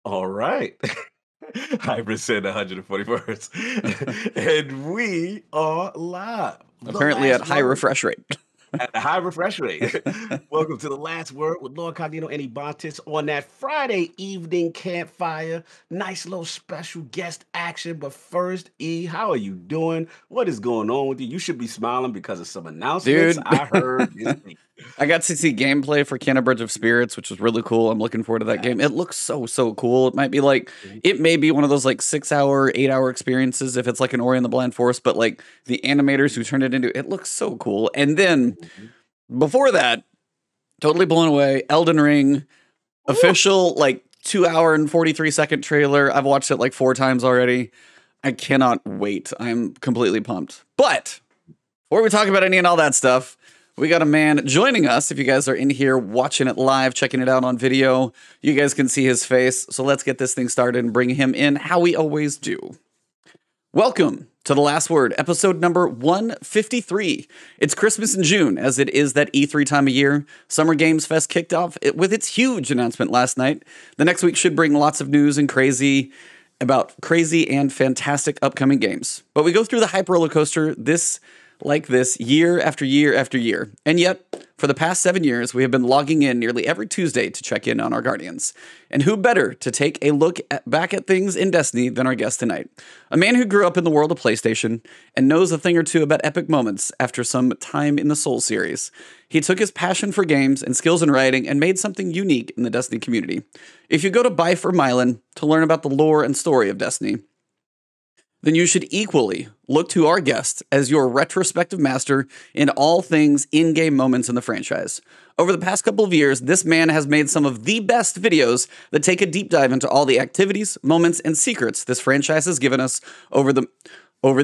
All right. Hybrid said 141st. And we are live. The Apparently at last high word refresh rate. at a high refresh rate. Welcome to the last word with Lord Cardino and Ebontis on that Friday evening campfire. Nice little special guest action. But first, E, how are you doing? What is going on with you? You should be smiling because of some announcements Dude. I heard this week. I got to see gameplay for Bridge of Spirits, which was really cool. I'm looking forward to that game. It looks so cool. It might be one of those like 6-hour, 8-hour experiences if it's like an Ori and the Blind Forest, but like the animators who turned it into it looks so cool. And then before that, totally blown away. Elden Ring, official like 2-hour and 43-second trailer. I've watched it like 4 times already. I cannot wait. I'm completely pumped. But before we talk about any and all that stuff, we got a man joining us. If you guys are in here watching it live, checking it out on video, you guys can see his face. So let's get this thing started and bring him in how we always do. Welcome to The Last Word, episode number 153. It's Christmas in June, as it is that E3 time of year. Summer Games Fest kicked off with its huge announcement last night. The next week should bring lots of news and crazy and fantastic upcoming games. But we go through the hype roller coaster this year after year after year. And yet, for the past 7 years, we have been logging in nearly every Tuesday to check in on our Guardians. And who better to take a look back at things in Destiny than our guest tonight? A man who grew up in the world of PlayStation and knows a thing or two about epic moments after some time in the Souls series. He took his passion for games and skills in writing and made something unique in the Destiny community. If you go to Bife or Mylan to learn about the lore and story of Destiny, then you should equally look to our guest as your retrospective master in all things in-game moments in the franchise. Over the past couple of years, this man has made some of the best videos that take a deep dive into all the activities, moments, and secrets this franchise has given us over the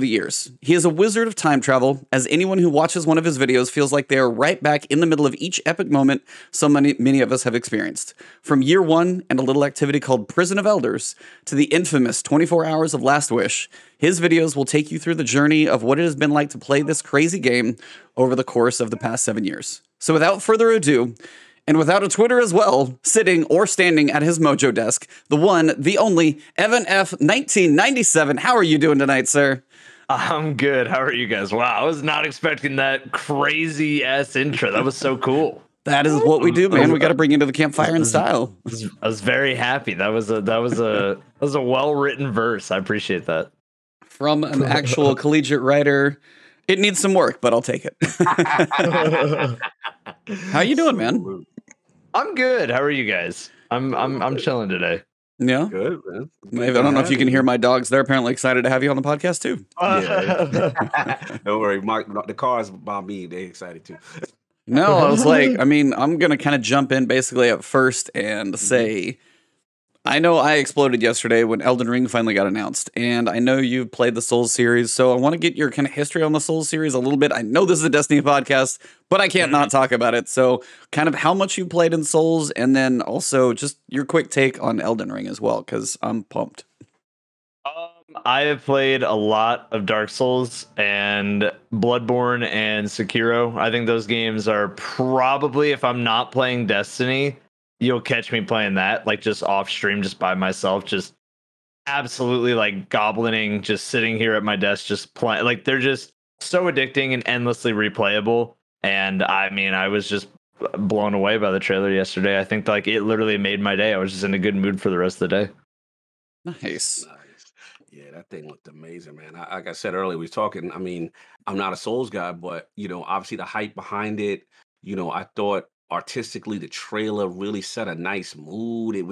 years. He is a wizard of time travel, as anyone who watches one of his videos feels like they are right back in the middle of each epic moment so many of us have experienced. From year one and a little activity called Prison of Elders to the infamous 24 Hours of Last Wish, his videos will take you through the journey of what it has been like to play this crazy game over the course of the past 7 years. So without further ado, and without a Twitter as well, sitting or standing at his mojo desk, the one, the only, evanf1997. How are you doing tonight, sir? I'm good. How are you guys? Wow, I was not expecting that crazy-ass intro. That was so cool. That is what we do, man. We got to bring you into the campfire in style. I was very happy. That was a well-written verse. I appreciate that. From an actual collegiate writer. It needs some work, but I'll take it. How you doing, man? I'm good. How are you guys? I'm chilling today. Yeah, Good, man. I don't know if you can hear my dogs. They're apparently excited to have you on the podcast too. Yeah. Don't worry, Mark. The cars by me, they excited too. No, I was like, I'm gonna kind of jump in basically at first and say, I know I exploded yesterday when Elden Ring finally got announced, and I know you've played the Souls series, so I want to get your kind of history on the Souls series a little bit. I know this is a Destiny podcast, but I can't not talk about it. So kind of how much you played in Souls, and then also just your quick take on Elden Ring as well, because I'm pumped. I have played a lot of Dark Souls and Bloodborne and Sekiro. I think those games are probably, if I'm not playing Destiny, you'll catch me playing that, like just off stream, just by myself, just absolutely like goblining, just sitting here at my desk, just playing. Like they're just so addicting and endlessly replayable. And I mean, I was just blown away by the trailer yesterday. I think like it literally made my day. I was just in a good mood for the rest of the day. Nice. Yeah, that thing looked amazing, man. Like I said earlier, we was talking. I mean, I'm not a Souls guy, but obviously the hype behind it. I thought artistically the trailer really set a nice mood. It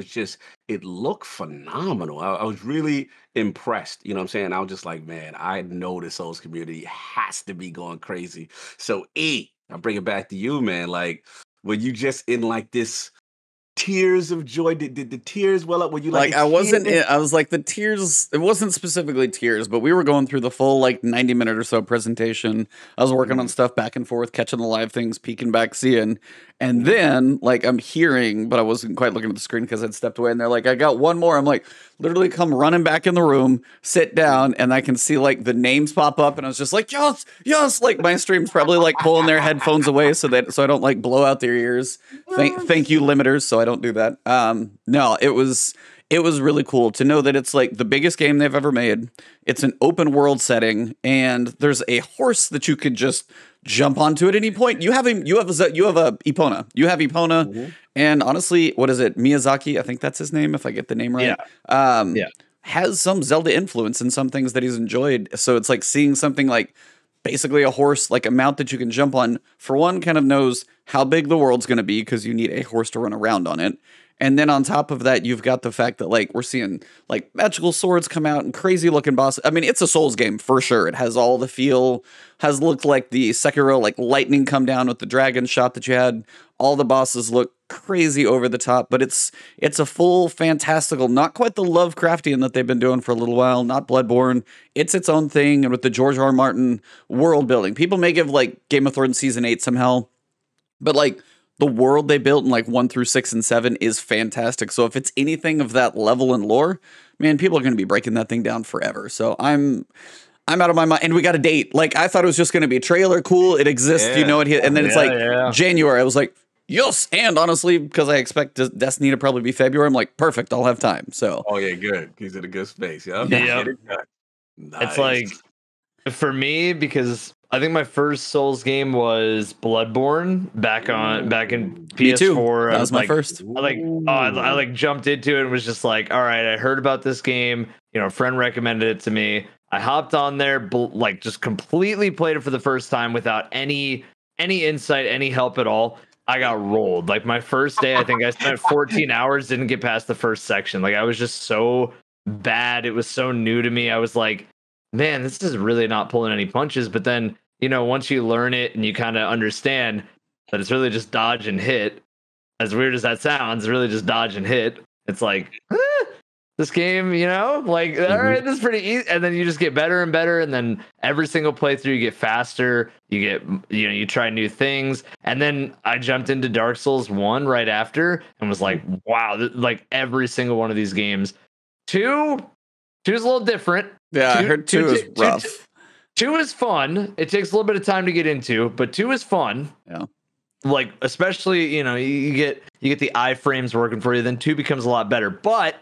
looked phenomenal. I was really impressed. You know what I'm saying? I was just like, man, I know the Souls community has to be going crazy. So I'll bring it back to you, man. Like, were you just in like this tears of joy? Did the tears well up? Were you like I was like the tears, it wasn't specifically tears, but we were going through the full like 90-minute or so presentation. I was working on stuff back and forth, catching the live things, peeking back, seeing. And then like I'm hearing, but I wasn't quite looking at the screen because I'd stepped away, and they're like, I got one more. I'm like, literally come running back in the room, sit down, and I can see like the names pop up, and I was just like, yes, like my stream's probably like pulling their headphones away so I don't like blow out their ears. Thank you, limiters, so I don't do that. No, it was really cool to know that it's like the biggest game they've ever made. It's an open world setting, and there's a horse that you could just jump onto at any point. You have Epona. You have Epona, Mm-hmm. and honestly, what is it? Miyazaki, I think that's his name, if I get the name right. Yeah. Has some Zelda influence in some things that he's enjoyed. So it's like seeing something like basically a horse, like a mount that you can jump on. For one, kind of knows how big the world's going to be because you need a horse to run around on it. And then on top of that, you've got the fact that like we're seeing like magical swords come out and crazy looking bosses. I mean, it's a Souls game for sure. It has all the feel, has looked like the Sekiro, like lightning come down with the dragon shot that you had. All the bosses look crazy over the top, but it's a full fantastical, not quite the Lovecraftian that they've been doing for a little while, not Bloodborne. It's its own thing, and with the George R. R. Martin world building. People may give like Game of Thrones season 8 somehow, but like the world they built in like 1 through 6 and 7 is fantastic. So if it's anything of that level and lore, man, people are going to be breaking that thing down forever. So I'm out of my mind. And we got a date. Like I thought it was just going to be a trailer. Cool. It exists. Yeah. You know it. And then it's like Yeah. January. I was like, yes. And honestly, because I expect Destiny to probably be February, I'm like, perfect. I'll have time. So Oh yeah, good. He's in a good space. Yep. Yep. Nice. It's like for me, because I think my first Souls game was Bloodborne back in me too. PS4. That I was my like, first. I like jumped into it and was just like, all right, I heard about this game. You know, a friend recommended it to me. I hopped on there, like just completely played it for the first time without any insight, any help at all. I got rolled. Like my first day, I think I spent 14 hours, didn't get past the first section. Like I was just so bad. It was so new to me. I was like, man, this is really not pulling any punches. But then, you know, once you learn it and you kind of understand that it's really just dodge and hit, as weird as that sounds, it's really just dodge and hit. It's like, this game, you know, like, all right, this is pretty easy. And then you just get better and better. And then every single playthrough, you get faster. You get, you know, you try new things. And then I jumped into Dark Souls 1 right after and was like, wow, like every single one of these games. 2 is a little different. Yeah, I heard 2 is rough. 2 is fun. It takes a little bit of time to get into, but 2 is fun. Yeah. Like, especially, you know, you get the iframes working for you, then 2 becomes a lot better. But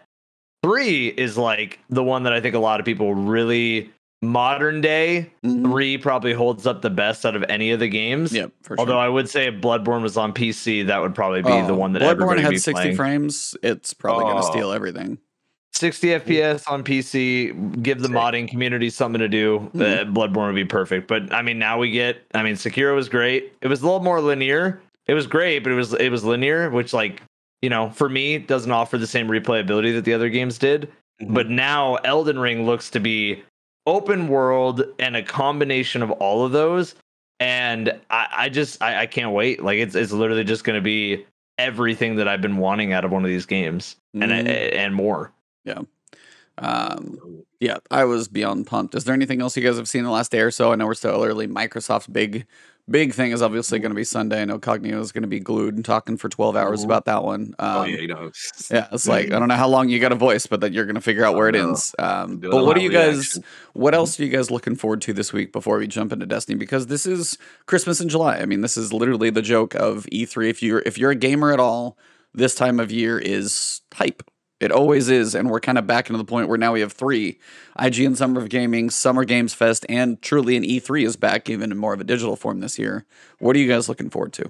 3 is like the one that I think a lot of people really modern day. 3 probably holds up the best out of any of the games. Yep, for sure. Although I would say if Bloodborne was on PC, that would probably be the one that Bloodborne everybody had be 60 playing. frames. It's probably going to steal everything. 60 FPS on PC, give the modding community something to do. Bloodborne would be perfect. But I mean, now Sekiro was great. It was a little more linear. It was great, but it was linear, which, like, you know, for me, doesn't offer the same replayability that the other games did. But now Elden Ring looks to be open world and a combination of all of those. And I can't wait. Like it's literally just going to be everything that I've been wanting out of one of these games and more. Yeah. Yeah, I was beyond pumped. Is there anything else you guys have seen in the last day or so? I know we're still early. Microsoft's big thing is obviously going to be Sunday. I know Cognito is going to be glued and talking for 12 hours about that one. Oh yeah, you know. Yeah, it's like I don't know how long you got a voice, but that you're going to figure out where it ends. But what are you guys? What else are you guys looking forward to this week before we jump into Destiny? Because this is Christmas in July. I mean, this is literally the joke of E3. If you're a gamer at all, this time of year is hype. It always is, and we're kind of back into the point where now we have 3. IGN Summer of Gaming, Summer Games Fest, and truly an E3 is back, even in more of a digital form this year. What are you guys looking forward to?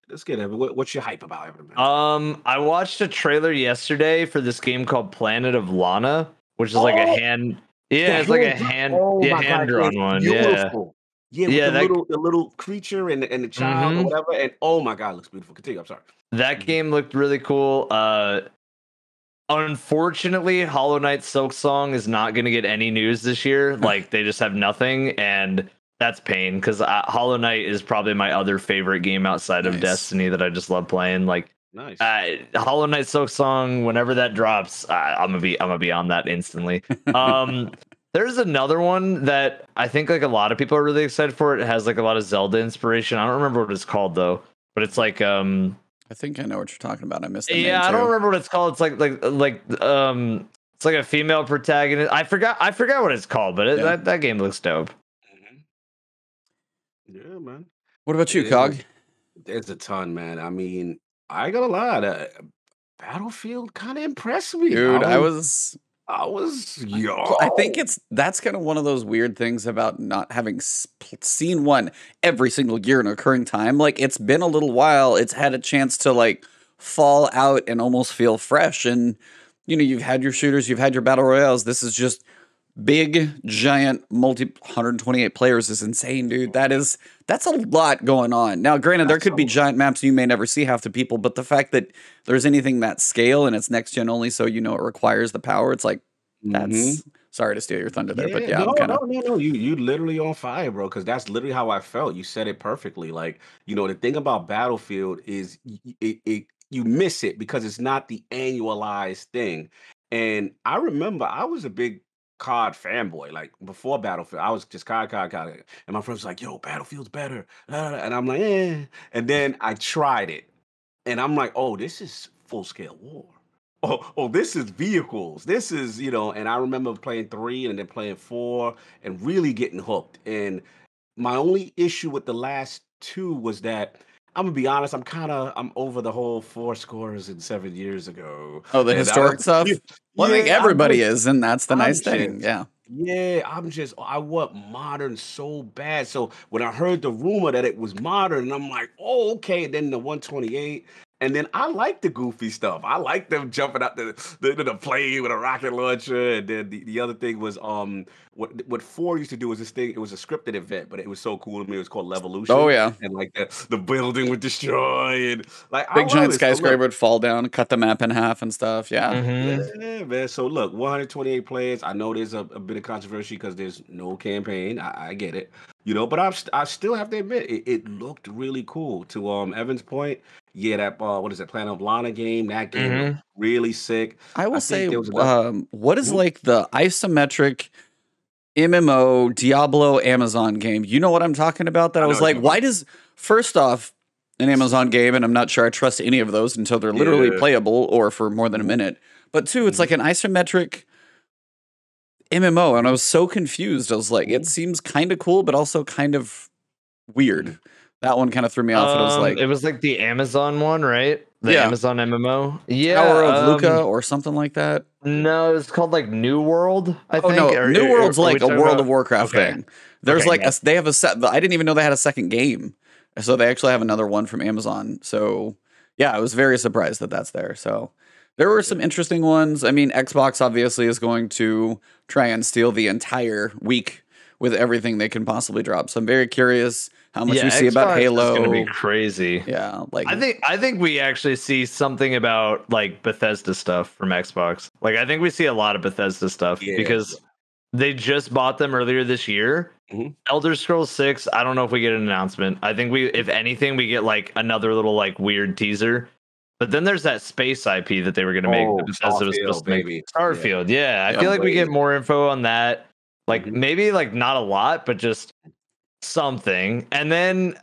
Let's get it. What's your hype about it, man? I watched a trailer yesterday for this game called Planet of Lana, which is like a hand. Yeah, it's like a hand. Hand drawn one. Beautiful. Yeah, with the little creature and the child or whatever. And oh my god, it looks beautiful. Continue. I'm sorry. That game looked really cool. Unfortunately, Hollow Knight Silk Song is not going to get any news this year. Like, they just have nothing, and that's pain, because Hollow Knight is probably my other favorite game outside of Destiny that I just love playing. Like, nice. Hollow Knight Silk Song, whenever that drops, I'm gonna be on that instantly. There's another one that I think like a lot of people are really excited for. It has like a lot of Zelda inspiration. I don't remember what it's called though, but it's like I think I know what you're talking about. I missed the name I too. don't remember what it's called. It's it's like a female protagonist. I forgot what it's called, but that game looks dope. Yeah, man. What about you, Cog? There's a ton, man. I mean, I ain't gonna lie, Battlefield kind of impressed me. Dude, I think yo. that's kind of one of those weird things about not having seen one every single year in a recurring time. Like, it's been a little while. It's had a chance to like fall out and almost feel fresh. And you've had your shooters, you've had your battle royales. This is just big, giant, 128 players is insane, dude. That's a lot going on. Now, granted, there could be giant maps you may never see half the people, but the fact that there's anything that scale and it's next gen only, so it requires the power. It's like that's sorry to steal your thunder there, but Yeah, yeah, no, I'm kind no, of no, no. You literally on fire, bro. Because that's literally how I felt. You said it perfectly. Like, the thing about Battlefield is you miss it because it's not the annualized thing. And I remember I was a big COD fanboy. Like before Battlefield, I was just COD. And my friends was like, "Yo, Battlefield's better," and I'm like, "Eh." And then I tried it, and I'm like, "Oh, this is full scale war." Oh, this is vehicles. This is, and I remember playing 3 and then playing 4 and really getting hooked. And my only issue with the last 2 was that I'm gonna be honest, I'm over the whole 4 scores and 7 years ago. oh, the And historic stuff. Well, I think yeah, everybody is, and that's the I'm nice thing. just Yeah. yeah, I want modern so bad. So when I heard the rumor that it was modern, I'm like, oh, okay. And then the 128. And then I like the goofy stuff. I like them jumping out the plane with a rocket launcher. And then the other thing was what 4 used to do was this thing, it was a scripted event, but it was so cool to me. It was called Oh Levolution. yeah. And like the building would destroy and like I Big love giant it. So skyscraper look, would fall down, cut the map in half and stuff. Yeah. Mm-hmm. yeah, man. So look, 128 players. I know there's a bit of controversy because there's no campaign. I get it, but I still have to admit it looked really cool. To Evan's point, yeah, that what is it, Planet of Lana game? That game looked Mm-hmm. really sick. I will I think say, there was another. what is Mhm. like the isometric MMO Diablo Amazon game? You know what I'm talking about? That I I know was what like, you're talking why about. does first off an Amazon game, and I'm not sure I trust any of those until they're literally Yeah. playable or for more than a Mhm, minute. But two, it's mhm, like an isometric MMO, and I mhm, was so confused. I was like, it mhm, seems kind of cool, but also kind of weird. mhm. That one kind of threw me off, and I was like, It was like the Amazon one, right? The yeah, Amazon MMO. Yeah. Tower of Luca or something like that. No, it's called like New World, I Oh think. no, New World's Are we like a talking World of about? Warcraft Okay. thing. There's Okay. like Yeah. they have a set. I didn't even know they had a second game, so they actually have another one from Amazon. So yeah, I was very surprised that that's there. So there were some interesting ones. I mean, Xbox obviously is going to try and steal the entire week with everything they can possibly drop. So I'm very curious how much we Yeah. see about Xbox is going to be Halo. crazy. Yeah, like I think we actually see something about like Bethesda stuff from Xbox. Like I think we see a lot of Bethesda stuff Yeah. because they just bought them earlier this year. Mhm. Elder Scrolls 6, I don't know if we get an announcement. I think if anything, we get like another little like weird teaser. But then there's that space IP that they were going to make. That Oh, Bethesda was supposed Starfield, to make. baby. Yeah, Starfield, yeah. I yeah. feel like we wait. get more info on that. Like Mhm. maybe like not a lot, but just something. And then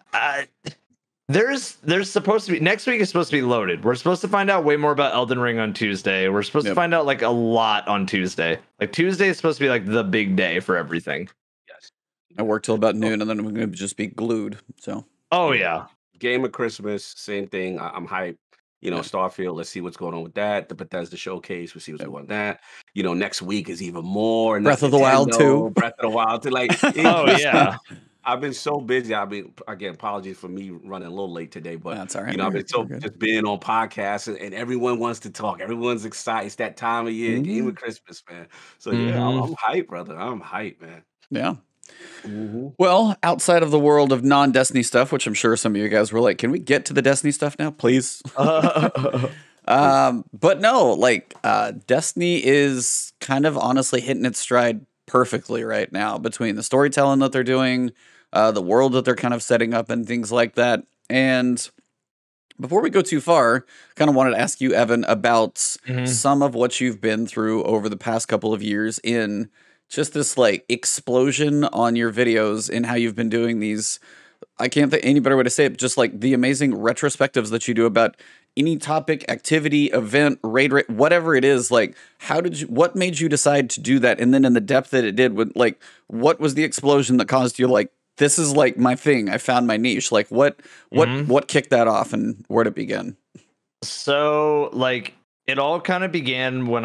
there's supposed to be next week is supposed to be loaded. We're supposed to find out way more about Elden Ring on Tuesday. We're supposed to Yep. find out like a lot on Tuesday. Like Tuesday is supposed to be like the big day for everything. Yes. I work till about Oh, noon, and then I'm going to just be glued. So Oh yeah. yeah. Game of Christmas, same thing. I'm hyped. yeah, Starfield, let's see what's going on with that. The Bethesda showcase, we'll see what's yep. going on with that. Next week is even more. And Breath that's of the Wild Nintendo, too. Breath of the Wild too. Like it's Oh just yeah. I've been so busy. I mean, again, apologies for me running a little late today, but That's all right. I've We're been so good. just being on podcasts and everyone wants to talk. Everyone's excited. It's that time of year, Game Mhm. of Christmas, man. So yeah, Hmm. I'm hyped, brother. I'm hyped, man. Yeah. Hmm. Well, outside of the world of non-Destiny stuff, which I'm sure some of you guys were like, "Can we get to the Destiny stuff now, please?" But no, like Destiny is kind of honestly hitting its stride perfectly right now between the storytelling that they're doing, the world that they're kind of setting up, and things like that. And before we go too far, kind of wanted to ask you, Evan, about Mhm. some of what you've been through over the past couple of years in just this like explosion on your videos and how you've been doing these. I can't think any better way to say it, but just like the amazing retrospectives that you do about any topic, activity, event, raid, whatever it is. Like, what made you decide to do that? And then in the depth that it did, what was the explosion that caused you like, this is like my thing. I found my niche. Like what Mhm. kicked that off and where would it begin? So like it all kind of began when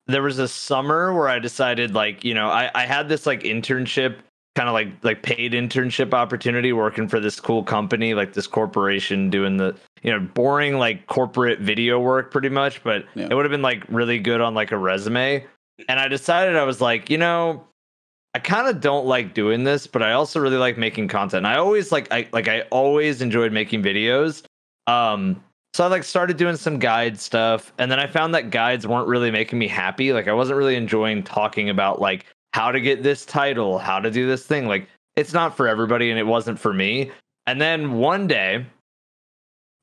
there was a summer where I decided like, I had this like internship kind of like paid internship opportunity working for this cool company, like this corporation doing the, boring like corporate video work pretty much, but Yeah. it would have been like really good on like a resume. And I decided I was like, I kind of don't like doing this, but I also really like making content. And I always I always enjoyed making videos. So I like started doing some guide stuff, and then I found that guides weren't really making me happy. Like I wasn't really enjoying talking about like how to get this title, how to do this thing. Like it's not for everybody, and it wasn't for me. And then one day,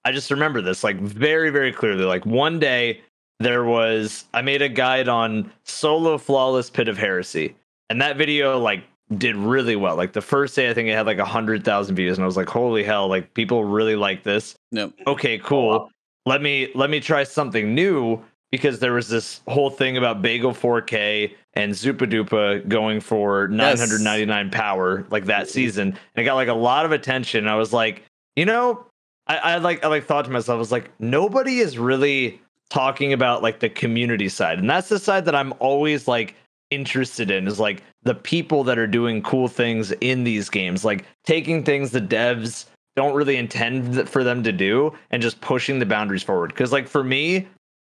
I just remember this like very, very clearly. Like one day I made a guide on solo flawless Pit of Heresy. And that video like did really well. Like the first day, I think it had like 100,000 views, and I was like, "Holy hell! Like people really like this." Yep. Okay, cool. Oh, wow. Let me try something new, because there was this whole thing about Bagel 4K and Zupa Dupa going for 999 power like that season, and it got like a lot of attention. I was like, I thought to myself, I was like, nobody is really talking about like the community side, and that's the side that I'm always like interested in, is like the people that are doing cool things in these games, like taking things the devs don't really intend for them to do and just pushing the boundaries forward. Because like for me,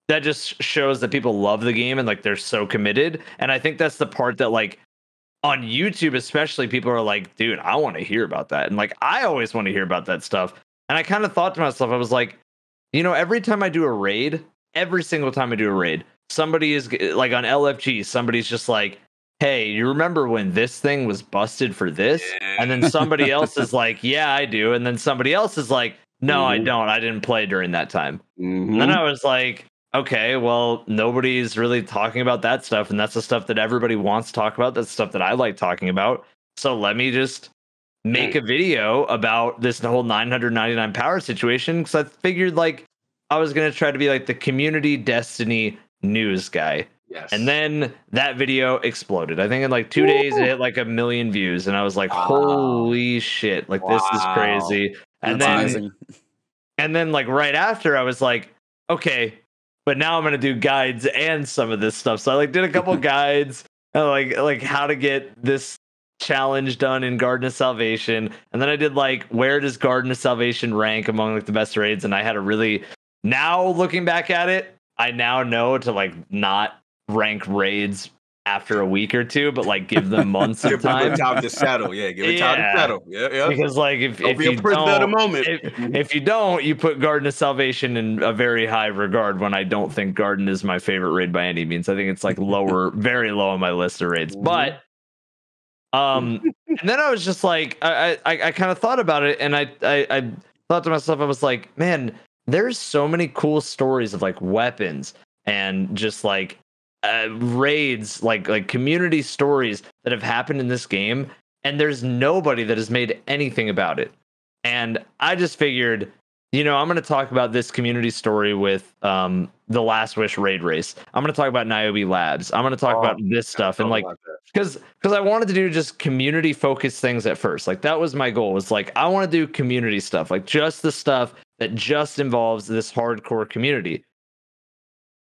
that just shows that people love the game and like they're so committed. And I think that's the part that like on YouTube especially, people are like, dude, I want to hear about that. And like I always want to hear about that stuff. And I kind of thought to myself, I was like, every time I do a raid, every single time I do a raid, somebody is like on LFG, somebody's just like, hey, you remember when this thing was busted for this? And then somebody else is like, yeah, I do. And then somebody else is like, no, I don't. I didn't play during that time. And then I was like, okay, well, nobody's really talking about that stuff. And that's the stuff that everybody wants to talk about. That's stuff that I like talking about. So let me just make a video about this whole 999 power situation. Because I figured like I was going to try to be like the community Destiny news guy. Yes. And then that video exploded. I think in like 2 days it hit like 1 million views, and I was like, holy shit, like this is crazy. And That's then amazing. and then like right after I was like, okay, but now I'm gonna do guides and some of this stuff. So I like did a couple guides, like how to get this challenge done in Garden of Salvation. And then I did like, where does Garden of Salvation rank among like the best raids? And I had a really, now looking back at it, I now know to like not rank raids after a week or two, but like give them months of Give time. it time to settle. Yeah, give it time to settle. Yeah. Because like if Don't be you a prisoner of the don't, moment. if you don't, you put Garden of Salvation in a very high regard, when I don't think Garden is my favorite raid by any means. I think it's like lower, very low on my list of raids. But and then I was just like, I kind of thought about it, and I thought to myself, I was like, man, there's so many cool stories of like weapons and just like raids, like community stories that have happened in this game, and there's nobody that has made anything about it. And I just figured, I'm going to talk about this community story with the Last Wish raid race. I'm going to talk about Niobe Labs. I'm going to talk about this stuff, and like because I wanted to do just community focused things at first. Like that was my goal, was like I want to do community stuff, like just the stuff that just involves this hardcore community.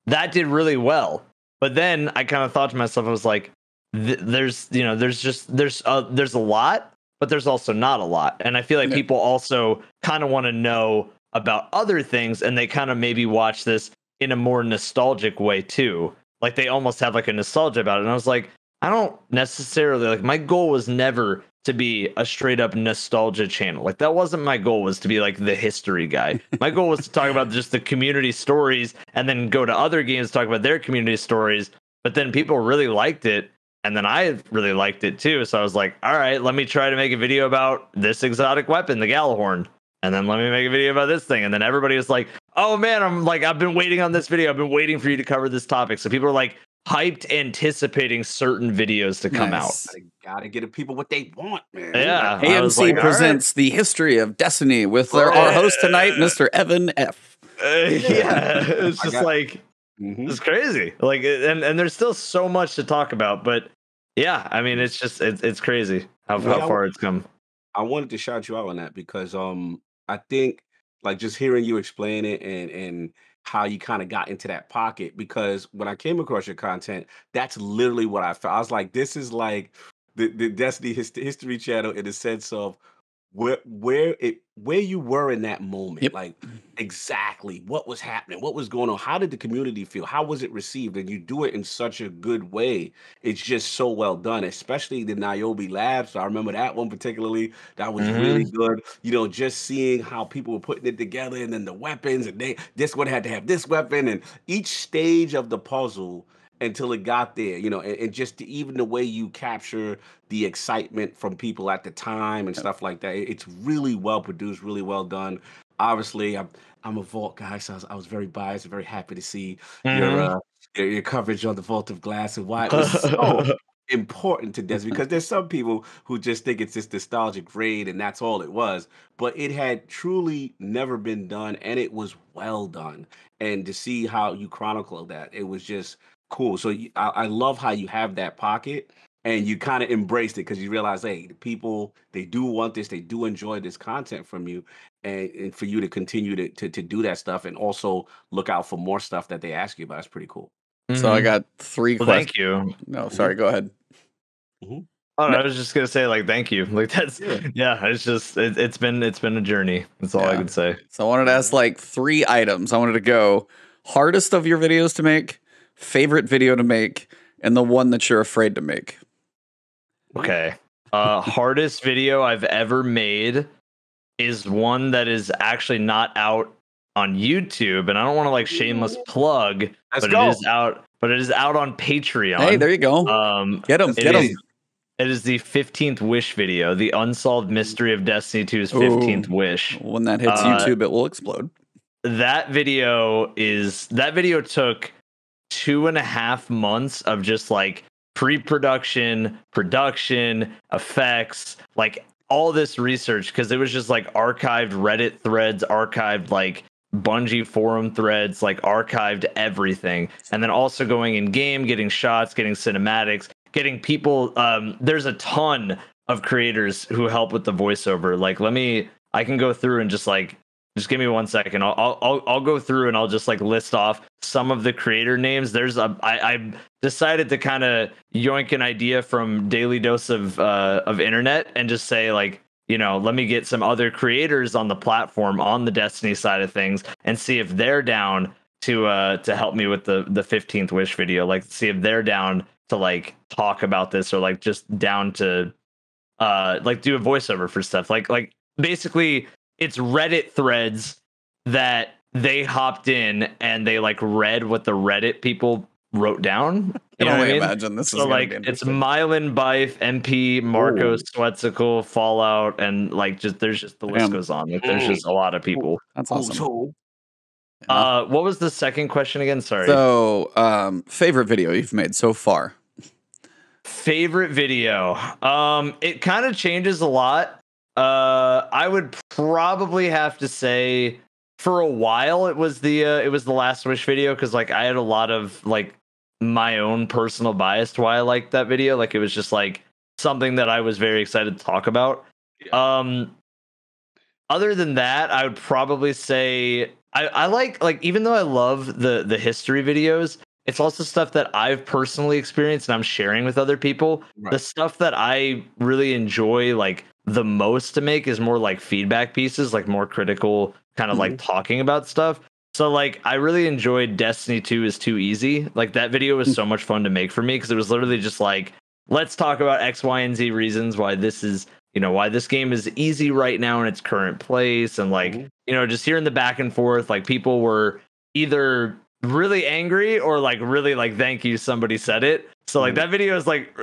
That did really well. But then I kind of thought to myself, I was like, there's a lot, but there's also not a lot. And I feel like people also kind of want to know about other things, and they kind of maybe watch this in a more nostalgic way too. Like they almost have like a nostalgia about it. And I was like, I don't necessarily, like, my goal was never to be a straight up nostalgia channel. Like that wasn't my goal, was to be like the history guy. My goal was to talk about just the community stories, and then go to other games, talk about their community stories. But then people really liked it, and then I really liked it too. So I was like, all right, let me try to make a video about this exotic weapon, the Galahorn. And then let me make a video about this thing. And then everybody was like, oh man, I've been waiting on this video. I've been waiting for you to cover this topic. So people are like hyped, anticipating certain videos to come out. I gotta get the people what they want, man. Yeah. AMC presents the history of Destiny with our host tonight, Mr. Evan F. It's just it's crazy. Like, and there's still so much to talk about, but yeah, I mean, it's just it's crazy how far it's come. I wanted to shout you out on that because I think, like just hearing you explain it and how you kind of got into that pocket. Because when I came across your content, that's literally what I felt. I was like, this is like the Destiny History channel in the sense of where you were in that moment, Yep. like exactly what was happening, what was going on, how did the community feel, how was it received, and you do it in such a good way. It's just so well done, especially the Niobe Labs. I remember that one particularly. That was really Hmm. good. Just seeing how people were putting it together, and then the weapons, and this one had to have this weapon, and each stage of the puzzle until it got there, and just even the way you capture the excitement from people at the time and stuff like that. It's really well produced, really well done. Obviously, I'm a Vault guy, so I was very biased and very happy to see your Hmm. uh your coverage on the Vault of Glass and why it was so important to Destiny. Because there's some people who just think it's this nostalgic raid and that's all it was, but it had truly never been done and it was well done. And to see how you chronicle that, it was just cool. So I love how you have that pocket and you kind of embraced it because you realize, hey, the people, they do want this, they do enjoy this content from you, and for you to continue to do that stuff and also look out for more stuff that they ask you about. It's pretty cool. So I Hmm. got 3 Well, questions. thank you. No, Hmm. sorry, go ahead. Hmm. Oh, no, No, I was just gonna say like thank you. Like that's Yeah. yeah. It's just it's been a journey. That's all I yeah. could say. So I wanted to ask Yeah. like 3 items. I wanted to go hardest of your videos to make, favorite video to make, and the one that you're afraid to make. Ooh. Okay. Hardest video I've ever made is one that is actually not out on YouTube, and I don't want to like shameless plug, Let's but it is go. out. But it is out on Hey, Patreon. there you go. Get them, Let's It get get them. it. is it is the 15th Wish video, the unsolved mystery of Destiny 2's Oh, 15th Wish. when that hits Uh, YouTube, it will explode. that video took 2.5 months of just like pre-production, production, effects, like all this research because it was just like archived Reddit threads, archived like Bungie forum threads, like archived everything, and then also going in game, getting shots, getting cinematics, getting people. There's a ton of creators who help with the voiceover. Like, I can go through and just give me 1 second. I'll go through and I'll just like list off some of the creator names. I decided to kind of yoink an idea from Daily Dose of Internet and just say like, let me get some other creators on the platform on the Destiny side of things and see if they're down to help me with the 15th Wish video. Like, see if they're down to like talk about this or like just down to like do a voiceover for stuff. Like basically it's Reddit threads that they hopped in and they like read what the Reddit people wrote down. I You can know what only I mean? imagine this is So going to be like it's interesting. Mylan Bife, MP, Marco Oh. Swetsicle, Fallout, and like there's just the list Damn, goes on. Like there's Mm. just a lot of Cool. people. that's Cool. awesome. So Yeah. What was the second question again? Sorry. So, favorite video you've made so far? Favorite video. It kind of changes a lot. I would probably have to say for a while it was the Last Wish video because like I had a lot of like my own personal bias to why I liked that video. Like it was just like something that I was very excited to talk about. yeah. Other than that, I would probably say I like even though I love the history videos, it's also stuff that I've personally experienced and I'm sharing with other people. The Right. stuff that I really enjoy like the most to make is more like feedback pieces, like more critical, kind of like Mhm. talking about stuff. So like I really enjoyed Destiny 2 is Too Easy. Like that video was so much fun to make for me because it was literally just like, let's talk about X, Y, and Z reasons why this is why this game is easy right now in its current place. And like, Mhm. just hearing the back and forth, like people were either really angry or like really like, thank you, somebody said it. So like Mhm. that video is like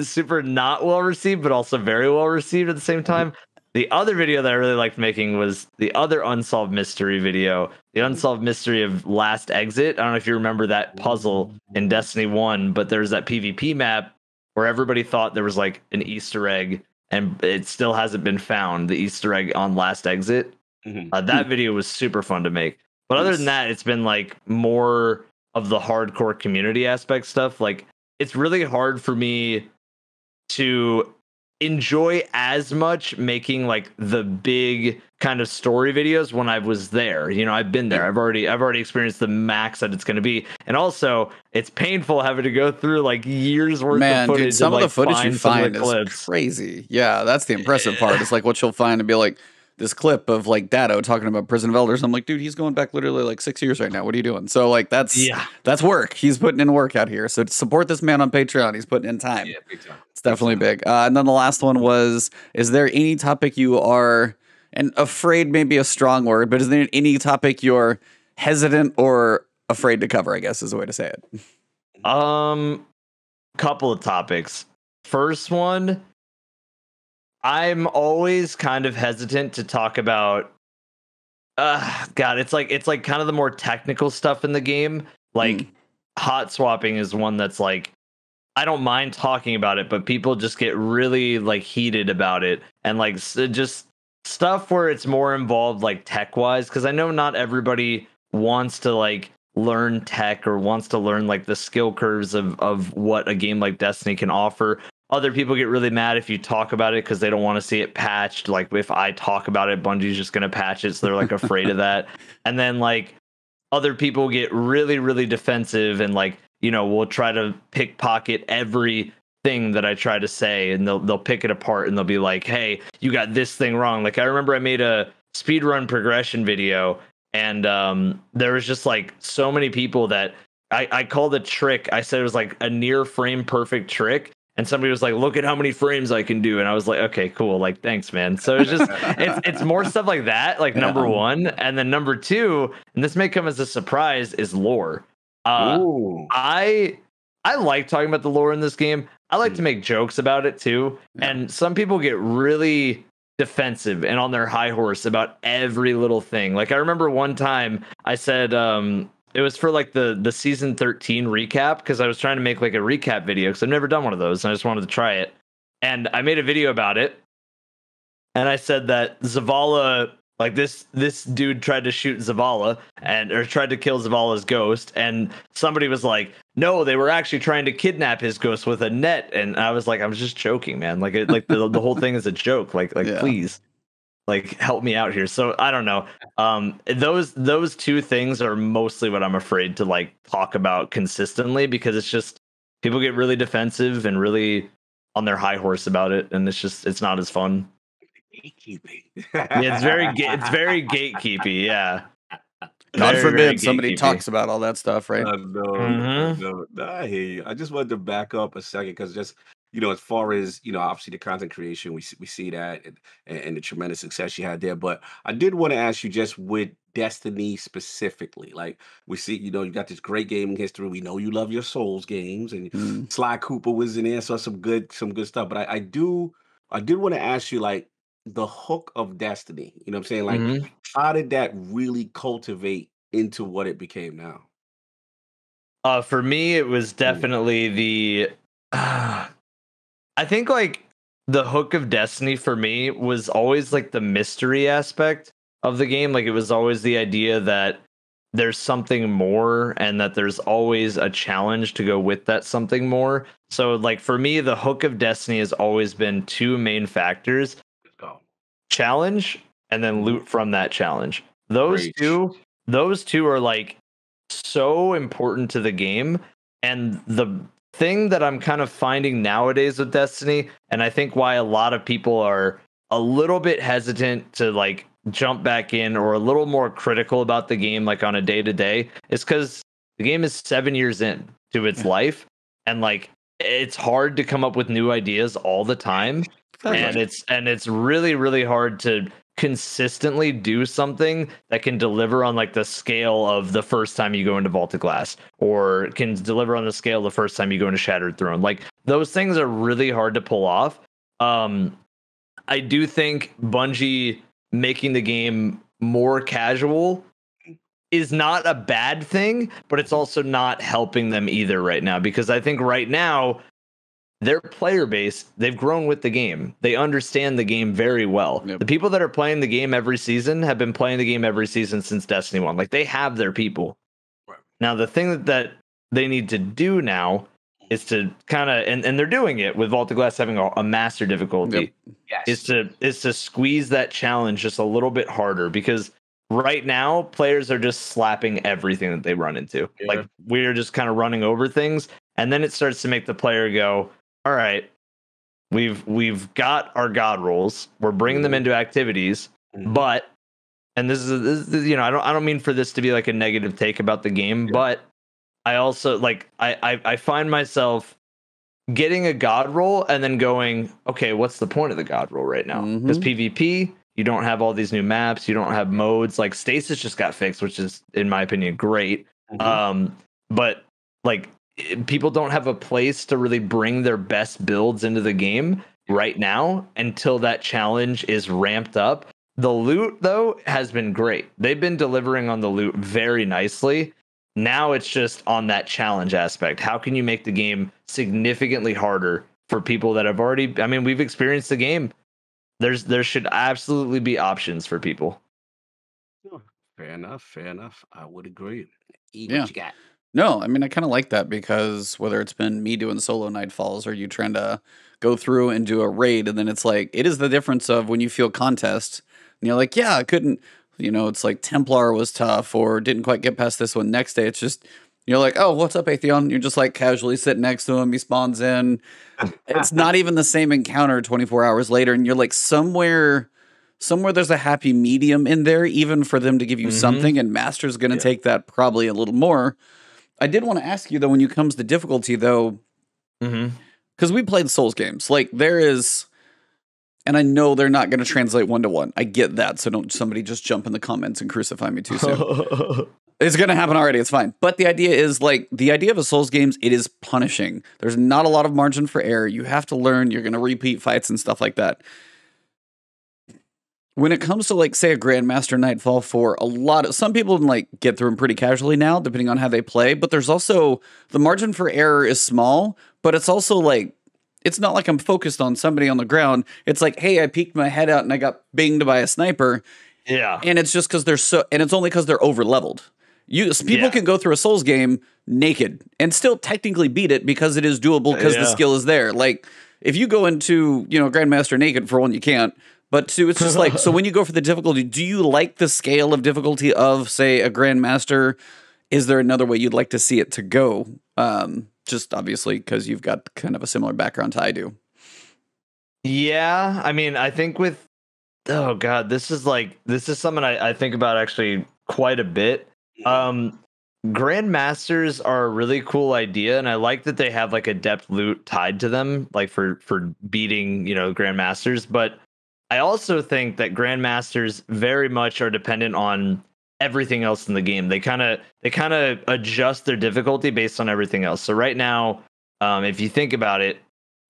super not well received, but also very well received at the same Mhm. time. The other video that I really liked making was the other unsolved mystery video, the Mhm. unsolved mystery of Last Exit. I don't know if you remember that puzzle in Mhm. Destiny 1, but there's that PvP map where everybody thought there was like an Easter egg and it still hasn't been found, the Easter egg on Last Exit. Mhm. That video was super fun to make. But other than Nice. that, it's been like more of the hardcore community aspect stuff. Like it's really hard for me to enjoy as much making like the big kind of story videos when I was there. You know, I've been there. I've already experienced the max that it's going to be. And also, it's painful having to go through like years worth of footage. Dude, some and, of like, the footage you find some of find the is clips. crazy. Yeah, that's the impressive part. It's like what you'll find and be like, this clip of like Dado talking about Prison of Elders. I'm like, dude, he's going back literally like 6 years right now. What are you doing? So like that's work. He's putting in work out here. So to support this man on Patreon, he's putting in time. Yeah, big time. It's definitely big. And then the last one was, is there any topic you are, and afraid may be a strong word, but is there any topic you're hesitant or afraid to cover, I guess is the way to say it. Couple of topics. First one, I'm always kind of hesitant to talk about it's like kind of the more technical stuff in the game. Like hot swapping is one that's like, I don't mind talking about it, but people just get really like heated about it, and like just stuff where it's more involved like tech wise, because I know not everybody wants to like learn tech or wants to learn like the skill curves of what a game like Destiny can offer. Other people get really mad if you talk about it because they don't want to see it patched. Like if I talk about it, Bungie's just going to patch it, so they're like afraid of that. And then like other people get really, really defensive and like, you know, will try to pickpocket everything that I try to say, and they'll pick it apart and they'll be like, hey, you got this thing wrong. Like I remember I made a speedrun progression video, and there was just like so many people that I called a trick. I said it was like a near frame perfect trick. And somebody was like, look at how many frames I can do. And I was like, okay, cool. Like, thanks, man. So it's just, it's more stuff like that. Like number one. And then number two, and this may come as a surprise, is lore. I like talking about the lore in this game. I like to make jokes about it too. Yeah. And some people get really defensive and on their high horse about every little thing. Like I remember one time I said, it was for like the season 13 recap, because I was trying to make like a recap video because I've never done one of those and I just wanted to try it. And I made a video about it. And I said that Zavala, like this dude tried to shoot Zavala or tried to kill Zavala's ghost. And somebody was like, no, they were actually trying to kidnap his ghost with a net. And I was like, I'm just joking, man. Like the whole thing is a joke. Like please. Like help me out here. So I don't know. Those two things are mostly what I'm afraid to like talk about consistently, because it's just people get really defensive and really on their high horse about it, and it's not as fun. Gatekeeping. Yeah, it's very gatekeepy. Yeah. God forbid somebody talks about all that stuff, right? No, I hear you. I just wanted to back up a second because just, you know, as far as, you know, obviously the content creation, we see that and the tremendous success you had there. But I did want to ask you, just with Destiny specifically, like we see, you know, you got this great gaming history. We know you love your Souls games, and Sly Cooper was in there, so some good stuff. But I did want to ask you, like, the hook of Destiny. You know what I'm saying? Like, how did that really cultivate into what it became now? For me, it was definitely the. I think like the hook of Destiny for me was always like the mystery aspect of the game. Like it was always the idea that there's something more and that there's always a challenge to go with that something more. So like for me, the hook of Destiny has always been two main factors: challenge and then loot from that challenge. Those two are like so important to the game. And the thing that I'm kind of finding nowadays with Destiny, and I think why a lot of people are a little bit hesitant to like jump back in or a little more critical about the game like on a day-to-day, is because the game is 7 years in to its life, and like it's hard to come up with new ideas all the time. And it's really, really hard to consistently do something that can deliver on like the scale of the first time you go into Vaulted Glass, or can deliver on the scale the first time you go into Shattered Throne. Like those things are really hard to pull off. I do think Bungie making the game more casual is not a bad thing, but it's also not helping them either right now, because I think right now their player base, they've grown with the game. They understand the game very well. Yep. The people that are playing the game every season have been playing the game every season since Destiny 1. Like they have their people. Right. Now, the thing that they need to do now is to kind of, and they're doing it with Vault of Glass having a master difficulty. Yes. Is to squeeze that challenge just a little bit harder, because right now players are just slapping everything that they run into. Yeah. Like, we're just kind of running over things, and then it starts to make the player go, all right, we've got our god rolls, we're bringing them into activities, but, and this is, you know, I don't mean for this to be like a negative take about the game, but I also, like, I find myself getting a god roll and then going, okay, what's the point of the god roll right now? Because PvP, you don't have all these new maps, you don't have modes. Like, Stasis just got fixed, which is, in my opinion, great. But like, people don't have a place to really bring their best builds into the game right now until that challenge is ramped up. The loot, though, has been great. They've been delivering on the loot very nicely. Now it's just on that challenge aspect. How can you make the game significantly harder for people that have already, I mean, we've experienced the game. There should absolutely be options for people. Fair enough. I would agree. E, Yeah. what you got? No, I mean, I kind of like that, because whether it's been me doing solo Nightfalls or you trying to go through and do a raid, and then it's like, it is the difference of when you feel contest and you're like, yeah, I couldn't, you know, it's like Templar was tough or didn't quite get past this one. Next day, it's just, you're like, oh, what's up, Atheon? You're just like casually sitting next to him. He spawns in. It's not even the same encounter 24 hours later. And you're like, somewhere there's a happy medium in there, even for them to give you something. And Master's going to take that probably a little more. I did want to ask you, though, when it comes to difficulty, though, because we played Souls games, like, there is, and I know they're not going to translate 1-to-1. I get that, so don't somebody just jump in the comments and crucify me too soon. It's going to happen already, it's fine. But the idea is, like, the idea of a Souls games, it is punishing. There's not a lot of margin for error. You have to learn, you're going to repeat fights and stuff like that. When it comes to, like, say, a Grandmaster Nightfall, for a lot of, some people can, like, get through them pretty casually now, depending on how they play, but there's also, the margin for error is small, but it's also, like, it's not like I'm focused on somebody on the ground. It's like, hey, I peeked my head out and I got binged by a sniper. Yeah. And it's just because they're so, and it's only because they're over leveled. People can go through a Souls game naked and still technically beat it because it is doable, because the skill is there. Like, if you go into, you know, Grandmaster naked, for one, you can't. But two, it's just like, so when you go for the difficulty, do you like the scale of difficulty of, say, a Grandmaster? Is there another way you'd like to see it to go? Just obviously because you've got kind of a similar background to I do. Yeah, I mean, I think with, oh God, this is something I think about actually quite a bit. Grandmasters are a really cool idea, and I like that they have like a depth loot tied to them, like for beating, you know, Grandmasters. But I also think that Grandmasters very much are dependent on everything else in the game. They kind of adjust their difficulty based on everything else. So right now, if you think about it,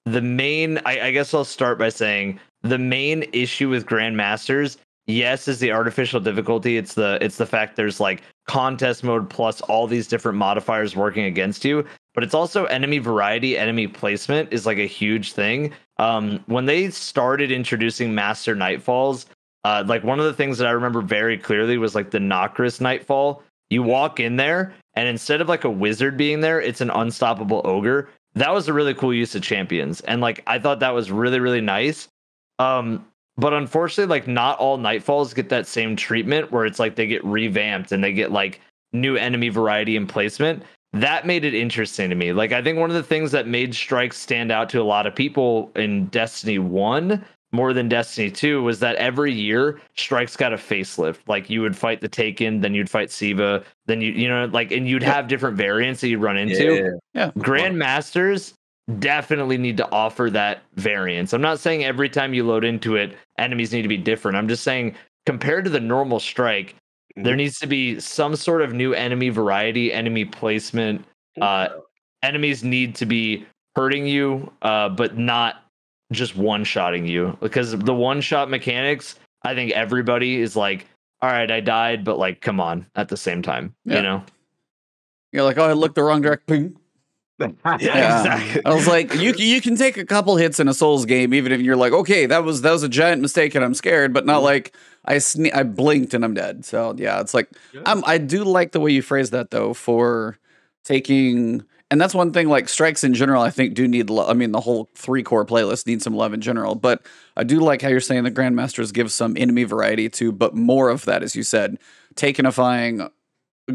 the main, I guess I'll start by saying the main issue with Grandmasters, yes, is the artificial difficulty. It's the fact there's like contest mode plus all these different modifiers working against you, but it's also enemy variety, enemy placement is like a huge thing. When they started introducing Master Nightfalls, like one of the things that I remember very clearly was like the Nokris Nightfall. You walk in there, and instead of like a wizard being there, it's an unstoppable ogre. That was a really cool use of champions, and like I thought that was really, really nice. But unfortunately, like not all Nightfalls get that same treatment where it's like they get revamped and they get like new enemy variety and placement. That made it interesting to me. Like, I think one of the things that made strikes stand out to a lot of people in Destiny 1 more than Destiny 2 was that every year strikes got a facelift. Like, you would fight the Taken, then you'd fight Siva, then you know, like, and you'd have different variants that you'd run into. Yeah. Grandmasters definitely need to offer that variance. I'm not saying every time you load into it, enemies need to be different. I'm just saying compared to the normal strike, there needs to be some sort of new enemy variety, enemy placement. Enemies need to be hurting you, but not just one-shotting you. Because the one-shot mechanics, I think everybody is like, all right, I died, but like, come on, at the same time, you know? You're like, oh, I looked the wrong direction. Exactly. I was like, you can take a couple hits in a Souls game, even if you're like, okay, that was a giant mistake and I'm scared, but not like I blinked and I'm dead. So yeah, it's like I do like the way you phrase that though, for taking, And that's one thing, like strikes in general, I think do need, I mean, the whole 3-core playlist needs some love in general, but I do like how you're saying the Grandmasters give some enemy variety too, but more of that, as you said, takenifying.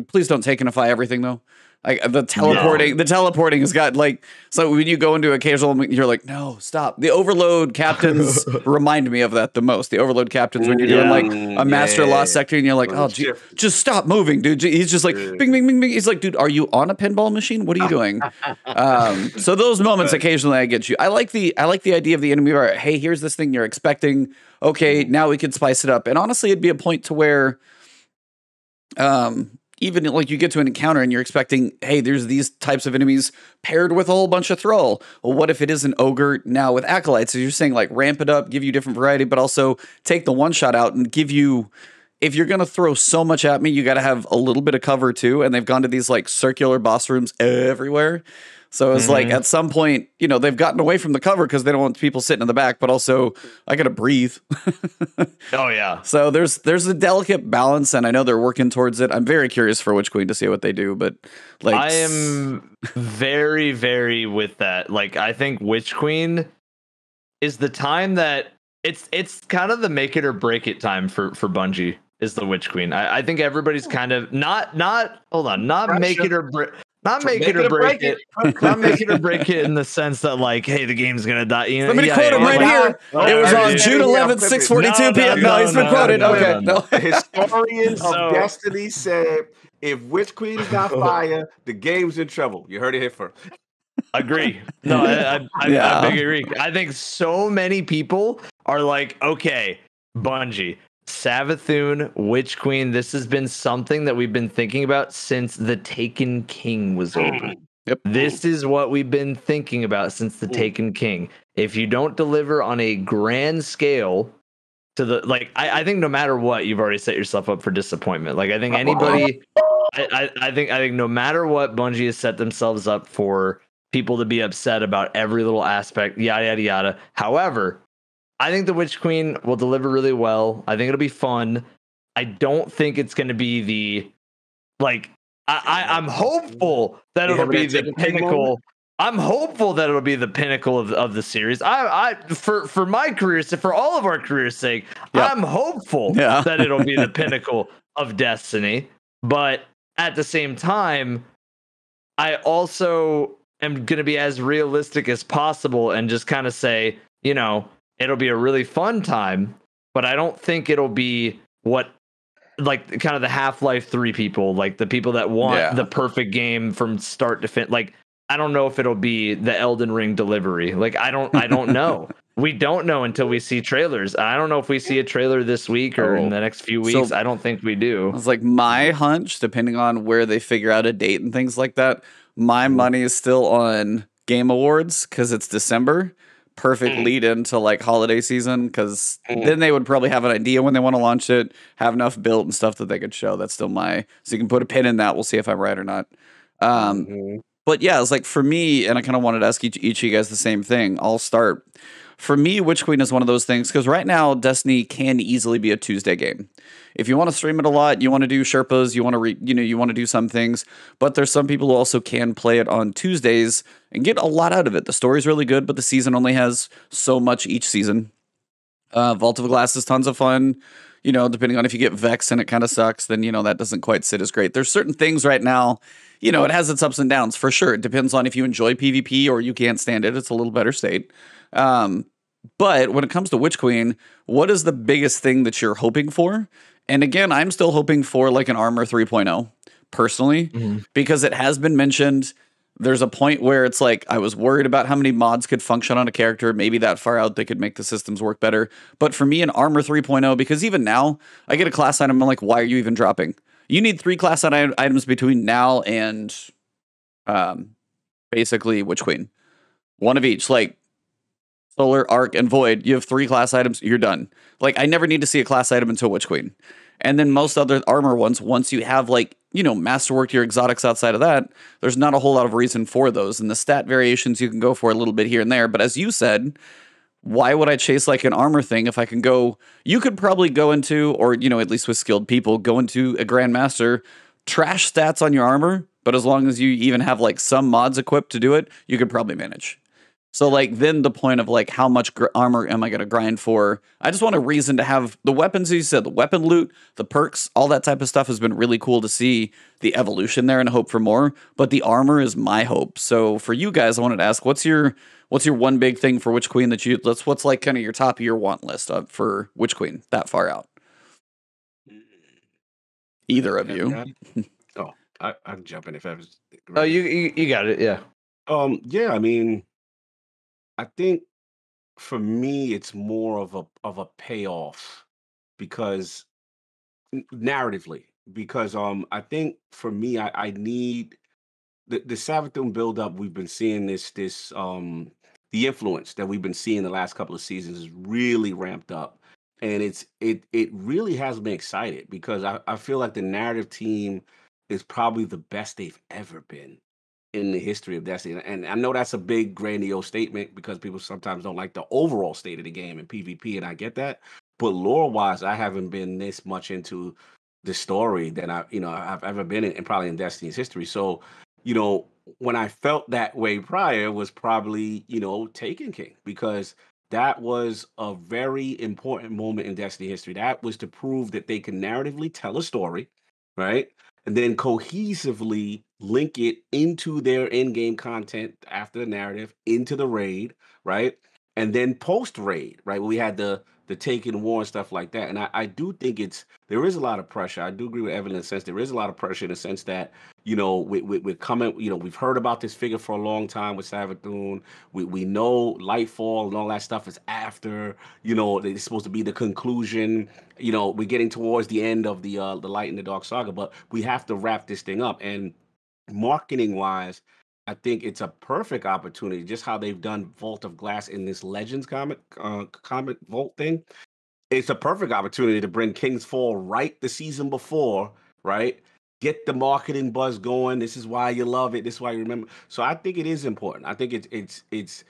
Please don't takenify everything though. Like the teleporting has got like, so when you go into occasional, you're like, no, stop. The overload captains remind me of that the most. The overload captains, when you're doing like a master lost sector and you're like, oh, just stop moving, dude. He's just like, bing, bing, bing, bing. He's like, dude, are you on a pinball machine? What are you doing? So those moments occasionally I get you. I like the idea of the enemy bar. Hey, here's this thing you're expecting. Okay, now we can spice it up. And honestly, it'd be a point to where, even like you get to an encounter and you're expecting, hey, there's these types of enemies paired with a whole bunch of thrall. Well, what if it is an ogre now with acolytes? So you're saying like ramp it up, give you different variety, but also take the one shot out and give you, if you're going to throw so much at me, you got to have a little bit of cover too. And they've gone to these like circular boss rooms everywhere. So it's like at some point, you know, they've gotten away from the cover because they don't want people sitting in the back, but also I got to breathe. Oh, yeah. So there's a delicate balance, and I know they're working towards it. I'm very curious for Witch Queen to see what they do, but like I am very, very with that. Like, I think Witch Queen is the time that it's kind of the make it or break it time for Bungie is the Witch Queen. I think everybody's kind of not make it or break. Not make it or break it. Not make it or break it in the sense that, like, hey, the game's gonna die. You know, let me quote him right here. It was on June 11th, 6:42 p.m. No, he's been quoted. Okay, no. Historians of Destiny said, if Witch Queen got fire, the game's in trouble. You heard it here first. Agree. No, I big agree. I think so many people are like, okay, Bungie, Savathun, Witch Queen, this has been something that we've been thinking about since the Taken King was over. Yep. This is what we've been thinking about since the Taken King. If you don't deliver on a grand scale to the, like, I think no matter what, you've already set yourself up for disappointment. Like, I think anybody, I think no matter what, Bungie has set themselves up for people to be upset about every little aspect, yada, yada, yada. However, I think the Witch Queen will deliver really well. I think it'll be fun. I don't think it's going to be the, like, I'm hopeful that it'll be the pinnacle. I'm hopeful that it'll be the pinnacle of the series. For my career, for all of our career's sake, I'm hopeful that it'll be the pinnacle of Destiny. But at the same time, I also am going to be as realistic as possible and just kind of say, you know, it'll be a really fun time, but I don't think it'll be what, like, kind of the Half-Life 3 people, like the people that want the perfect game from start to finish. Like, I don't know if it'll be the Elden Ring delivery. Like, I don't know. We don't know until we see trailers. I don't know if we see a trailer this week or in the next few weeks. So, I don't think we do. It's like my hunch, depending on where they figure out a date and things like that, my money is still on Game Awards because it's December. Perfect lead into like holiday season, because then they would probably have an idea when they want to launch it, have enough built and stuff that they could show. That's still so you can put a pin in that. We'll see if I'm right or not. But yeah, it's like for me, and I kind of wanted to ask each of you guys the same thing. I'll start. For me, Witch Queen is one of those things, because right now Destiny can easily be a Tuesday game. If you want to stream it a lot, you want to do Sherpas, you want to you want to do some things, but there's some people who also can play it on Tuesdays and get a lot out of it. The story's really good, but the season only has so much each season. Vault of Glass is tons of fun. You know, depending on if you get Vex and it kind of sucks, then, you know, that doesn't quite sit as great. There's certain things right now, you know, it has its ups and downs for sure. It depends on if you enjoy PvP or you can't stand it. It's a little better state. But when it comes to Witch Queen, what is the biggest thing that you're hoping for? And again, I'm still hoping for like an Armor 3.0 personally, because it has been mentioned. There's a point where it's like, I was worried about how many mods could function on a character. Maybe that far out, they could make the systems work better. But for me, an Armor 3.0, because even now, I get a class item, I'm like, why are you even dropping? You need 3 class items between now and basically Witch Queen. One of each, like Solar, Arc, and Void. You have 3 class items, you're done. Like, I never need to see a class item until Witch Queen. And then most other armor ones, once you have, like, you know, masterworked your exotics outside of that, there's not a whole lot of reason for those. And the stat variations you can go for a little bit here and there. But as you said, why would I chase like an armor thing if I can go? You could probably go into, or, you know, at least with skilled people, go into a Grandmaster, trash stats on your armor, but as long as you even have like some mods equipped to do it, you could probably manage. So like then the point of like how much armor am I going to grind for? I just want a reason to have the weapons. As you said, the weapon loot, the perks, all that type of stuff has been really cool to see the evolution there and hope for more. But the armor is my hope. So for you guys, I wanted to ask, what's your one big thing for Witch Queen that what's like kind of your top of your want list for Witch Queen that far out? Either of you. Oh, I can jump in if I was. Oh, you got it. Yeah. Yeah. I mean, I think for me, it's more of a payoff because narratively, because I think for me, I need the Savathun build up. We've been seeing this the influence that we've been seeing the last couple of seasons is really ramped up, and it really has me excited because I feel like the narrative team is probably the best they've ever been in the history of Destiny. And I know that's a big grandiose statement because people sometimes don't like the overall state of the game in PvP, and I get that. But lore wise, I haven't been this much into the story that I've ever been in, and probably in Destiny's history. So, you know, when I felt that way prior was probably, Taken King, because that was a very important moment in Destiny history. That was to prove that they can narratively tell a story, right? And then cohesively link it into their in-game content after the narrative, into the raid, right? And then post raid, right? We had the Taken War and stuff like that. And I do think there is a lot of pressure. I do agree with Evan in the sense there is a lot of pressure in the sense that, we're coming, we've heard about this figure for a long time with Savathun. We know Lightfall and all that stuff is after, it's supposed to be the conclusion. We're getting towards the end of the Light and the Dark saga, but we have to wrap this thing up. And marketing wise, I think it's a perfect opportunity, just how they've done Vault of Glass in this Legends comic Vault thing. It's a perfect opportunity to bring King's Fall right the season before, right? Get the marketing buzz going. This is why you love it. This is why you remember. So I think it is important. I think it's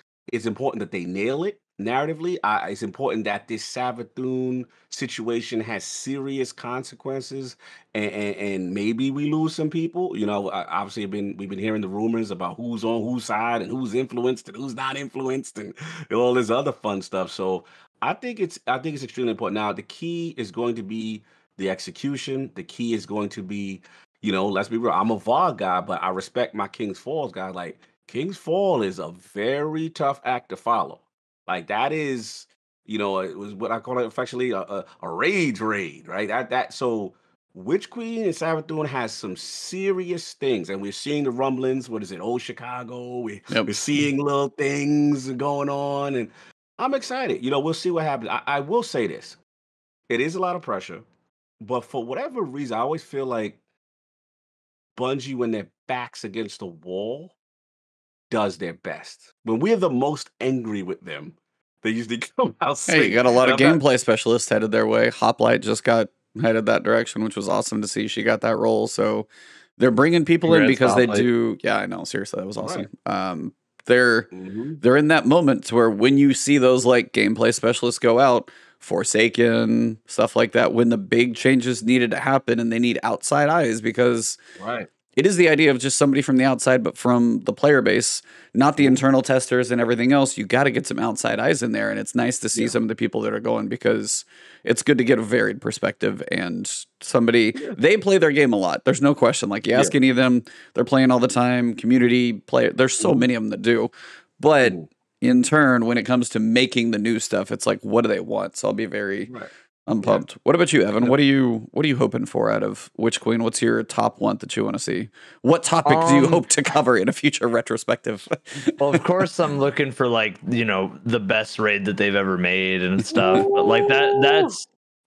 important that they nail it narratively. It's important that this Savathun situation has serious consequences, and maybe we lose some people. Obviously, we've been hearing the rumors about who's on whose side and who's influenced and who's not influenced, and all this other fun stuff. So I think it's extremely important. Now, the key is going to be the execution. The key is going to be, let's be real. I'm a VOD guy, but I respect my King's Falls guy. Like King's Fall is a very tough act to follow. Like that is, it was what I call it affectionately a rage raid, right? So Witch Queen and Savathun has some serious things, and we're seeing the rumblings. What is it? Old Chicago. We're Yep. seeing little things going on, and I'm excited. We'll see what happens. I will say this. It is a lot of pressure, but for whatever reason, I always feel like Bungie, when their back's against the wall, does their best. When we're the most angry with them, they usually come out Hey, you swinging. got a lot And of I'm not. gameplay specialists headed their way. Hoplite just got headed that direction, which was awesome to see. She got that role. So they're bringing people in Congrats, because they Hoplite. do. Yeah, I know. Seriously, that was awesome. Right. They're Hmm. they're in that moment to where when you see those like gameplay specialists go out, Forsaken, stuff like that, when the big changes needed to happen and they need outside eyes because Right. it is the idea of just somebody from the outside, but from the player base, not the Mhm. internal testers and everything else. You got to get some outside eyes in there. And it's nice to see Yeah. some of the people that are going because it's good to get a varied perspective and somebody, Yeah. they play their game a lot. There's no question. Like you Yeah. ask any of them, they're playing all the time, community play. There's so Mhm. many of them that do. But Mhm. in turn, when it comes to making the new stuff, it's like, what do they want? So I'll be very Right. I'm Yeah. pumped. What about you, Evan? And What are you hoping for out of Witch Queen? What's your top one that you want to see? What topic do you Um, hope to cover in a future retrospective? well, of course, I'm looking for like the best raid that they've ever made and stuff. But like that, Ooh.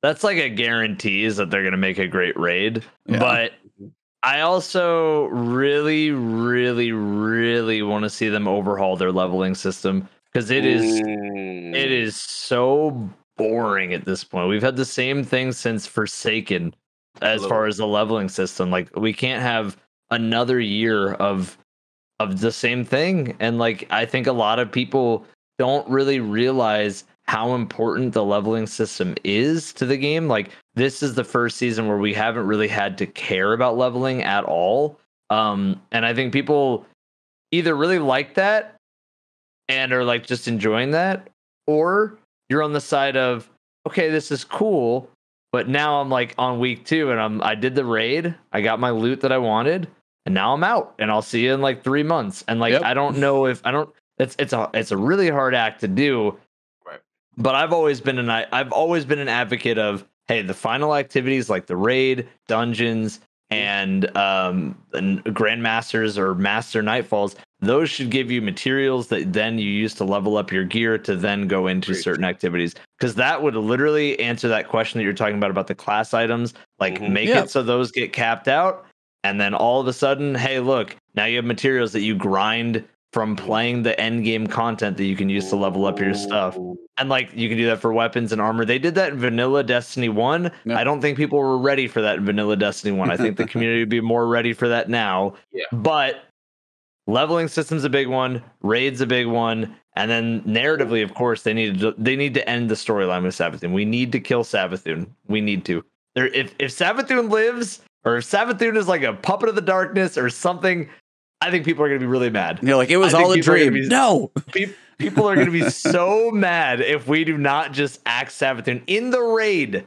that's like a guarantee is that they're gonna make a great raid. Yeah. But I also really, really, really want to see them overhaul their leveling system because it Mm. is so boring at this point. We've had the same thing since Forsaken as far Absolutely. as the leveling system. Like we can't have another year of the same thing. And like I think a lot of people don't really realize how important the leveling system is to the game. Like this is the first season where we haven't really had to care about leveling at all. And I think people either really like that and are like just enjoying that, or you're on the side of, okay, this is cool, but now I'm like on week 2 and I did the raid, I got my loot that I wanted, and now I'm out, and I'll see you in like 3 months. And like, I don't know if I don't. It's a really hard act to do. Right. But I've always been an advocate of, hey, the final activities like the raid, dungeons, and grandmasters or master nightfalls, those should give you materials that then you use to level up your gear to then go into certain activities, because that would literally answer that question that you're talking about the class items. Like, make it so those get capped out, and then all of a sudden, hey, look, now you have materials that you grind from playing the end game content that you can use to level up your stuff. And like, you can do that for weapons and armor. They did that in vanilla Destiny 1. Yep. I don't think people were ready for that in vanilla Destiny 1. I think the community would be more ready for that now. Yeah. But leveling system's a big one, raid's a big one, and then narratively, of course, they need to end the storyline with Savathun. We need to kill Savathun. We need to. If Savathun lives, or if Savathun is like a puppet of the darkness or something, I think people are going to be really mad. You're like, it was all a dream. No. People are going to be so mad if we do not just axe Savathun in the raid.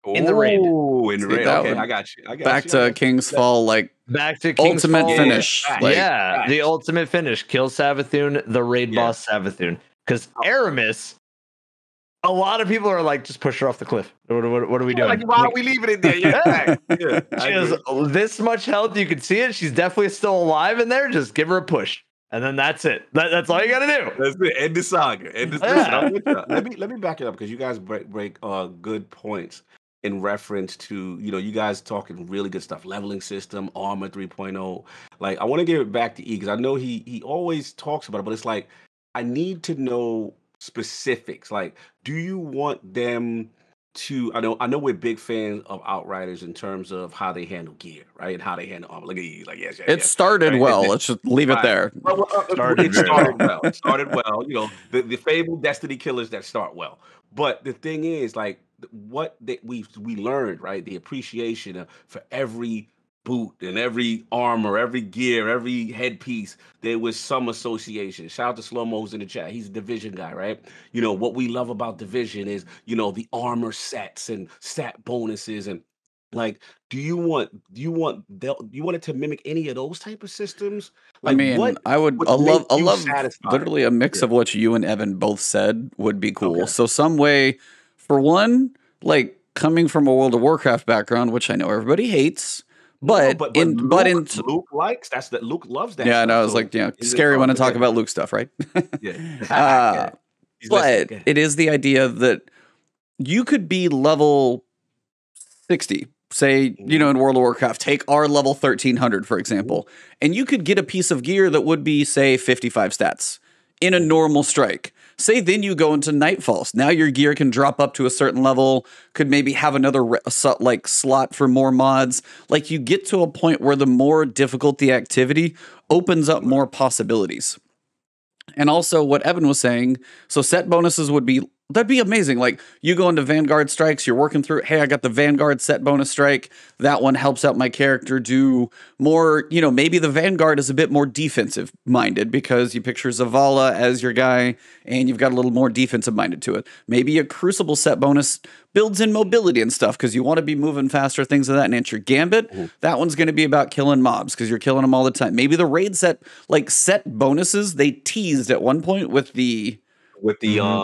In the raid. Oh, in the raid. Okay, I got you. Back to King's Fall, like back to King's ultimate Fall. finish. Yeah, the ultimate finish. Kill Savathun, the raid boss Savathun. Because Aramis, a lot of people are like, just push her off the cliff. What are we doing? Like, why are we leaving it there? Yeah. She has this much health. You can see it. She's definitely still alive in there. Just give her a push. And then that's it. That's all you got to do. That's it. End the saga. Let me back it up, because you guys break good points in reference to, you guys talking really good stuff. Leveling system, armor 3.0. Like, I want to give it back to E, because I know he always talks about it, but it's like, I need to know specifics. Like, do you want them to? I know we're big fans of Outriders in terms of how they handle gear, right, and how they handle armor. Look at you, like, yes. It started right? well. Let's just leave it there. It started well. It started well. The fabled Destiny killers that start well. But the thing is, like, what we learned, right? The appreciation for every boot and every armor, every gear, every headpiece, there was some association. Shout out to Slow Mo's in the chat. He's a Division guy, right? What we love about Division is, the armor sets and stat bonuses, and like, do you want it to mimic any of those type of systems? Like, I mean, I love literally a mix of what you and Evan both said would be cool. Okay. So some way, for one, like, coming from a World of Warcraft background, which I know everybody hates. But Luke likes Luke loves that. Yeah, and I was like, scary when I talk about Luke stuff, right? Yeah. But it is the idea that you could be level 60, say, in World of Warcraft, take our level 1300, for example, and you could get a piece of gear that would be, say, 55 stats in a normal strike. Say then you go into Nightfalls. Now your gear can drop up to a certain level, could maybe have another slot for more mods. Like, you get to a point where the more difficult the activity opens up more possibilities. And also what Evan was saying, so set bonuses that'd be amazing. Like, you go into Vanguard strikes, you're working through, hey, I got the Vanguard set bonus strike. That one helps out my character do more, maybe the Vanguard is a bit more defensive minded because you picture Zavala as your guy and you've got a little more defensive minded to it. Maybe a Crucible set bonus builds in mobility and stuff because you want to be moving faster, things of that nature. Gambit, that one's going to be about killing mobs because you're killing them all the time. Maybe the raid set bonuses they teased at one point with the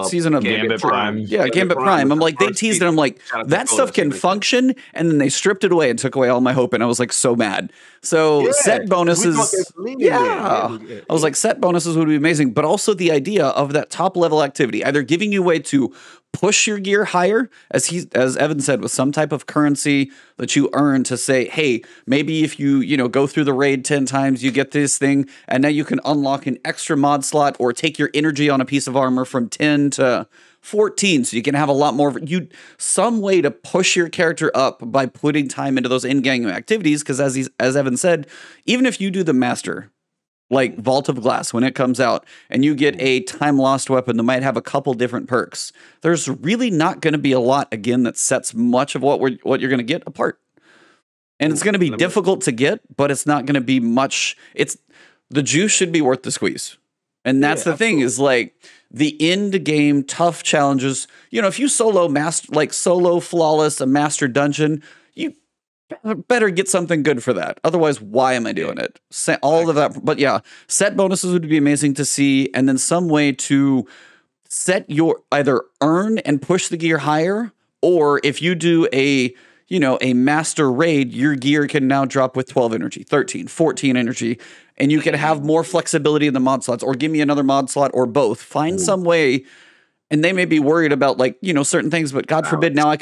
season of Gambit Prime. Yeah, Gambit Prime. I'm like, they teased it. I'm like, that stuff can function, and then they stripped it away and took away all my hope, and I was like, so mad. So set bonuses, I was like, set bonuses would be amazing, but also the idea of that top level activity, either giving you a way to push your gear higher, as Evan said, with some type of currency that you earn to say, hey, maybe if you go through the raid 10 times, you get this thing, and now you can unlock an extra mod slot or take your energy on a piece of armor from 10 to 14, so you can have a lot more. Some way to push your character up by putting time into those in-game activities, because as Evan said, even if you do the master, like Vault of Glass, when it comes out, and you get a time-lost weapon that might have a couple different perks, there's really not going to be a lot, again, that sets much of what you're going to get apart. And it's going to be difficult to get, but it's not going to be much. The juice should be worth the squeeze. And that's the thing is like the end game tough challenges. You know, if you solo flawless a master dungeon, you better get something good for that. Otherwise, why am I doing it? All of that. But yeah, set bonuses would be amazing to see. And then some way to set your either earn and push the gear higher, or if you do a master raid, your gear can now drop with 12 energy, 13, 14 energy, and you can have more flexibility in the mod slots, or give me another mod slot, or both. Find some way. And they may be worried about certain things, but God forbid now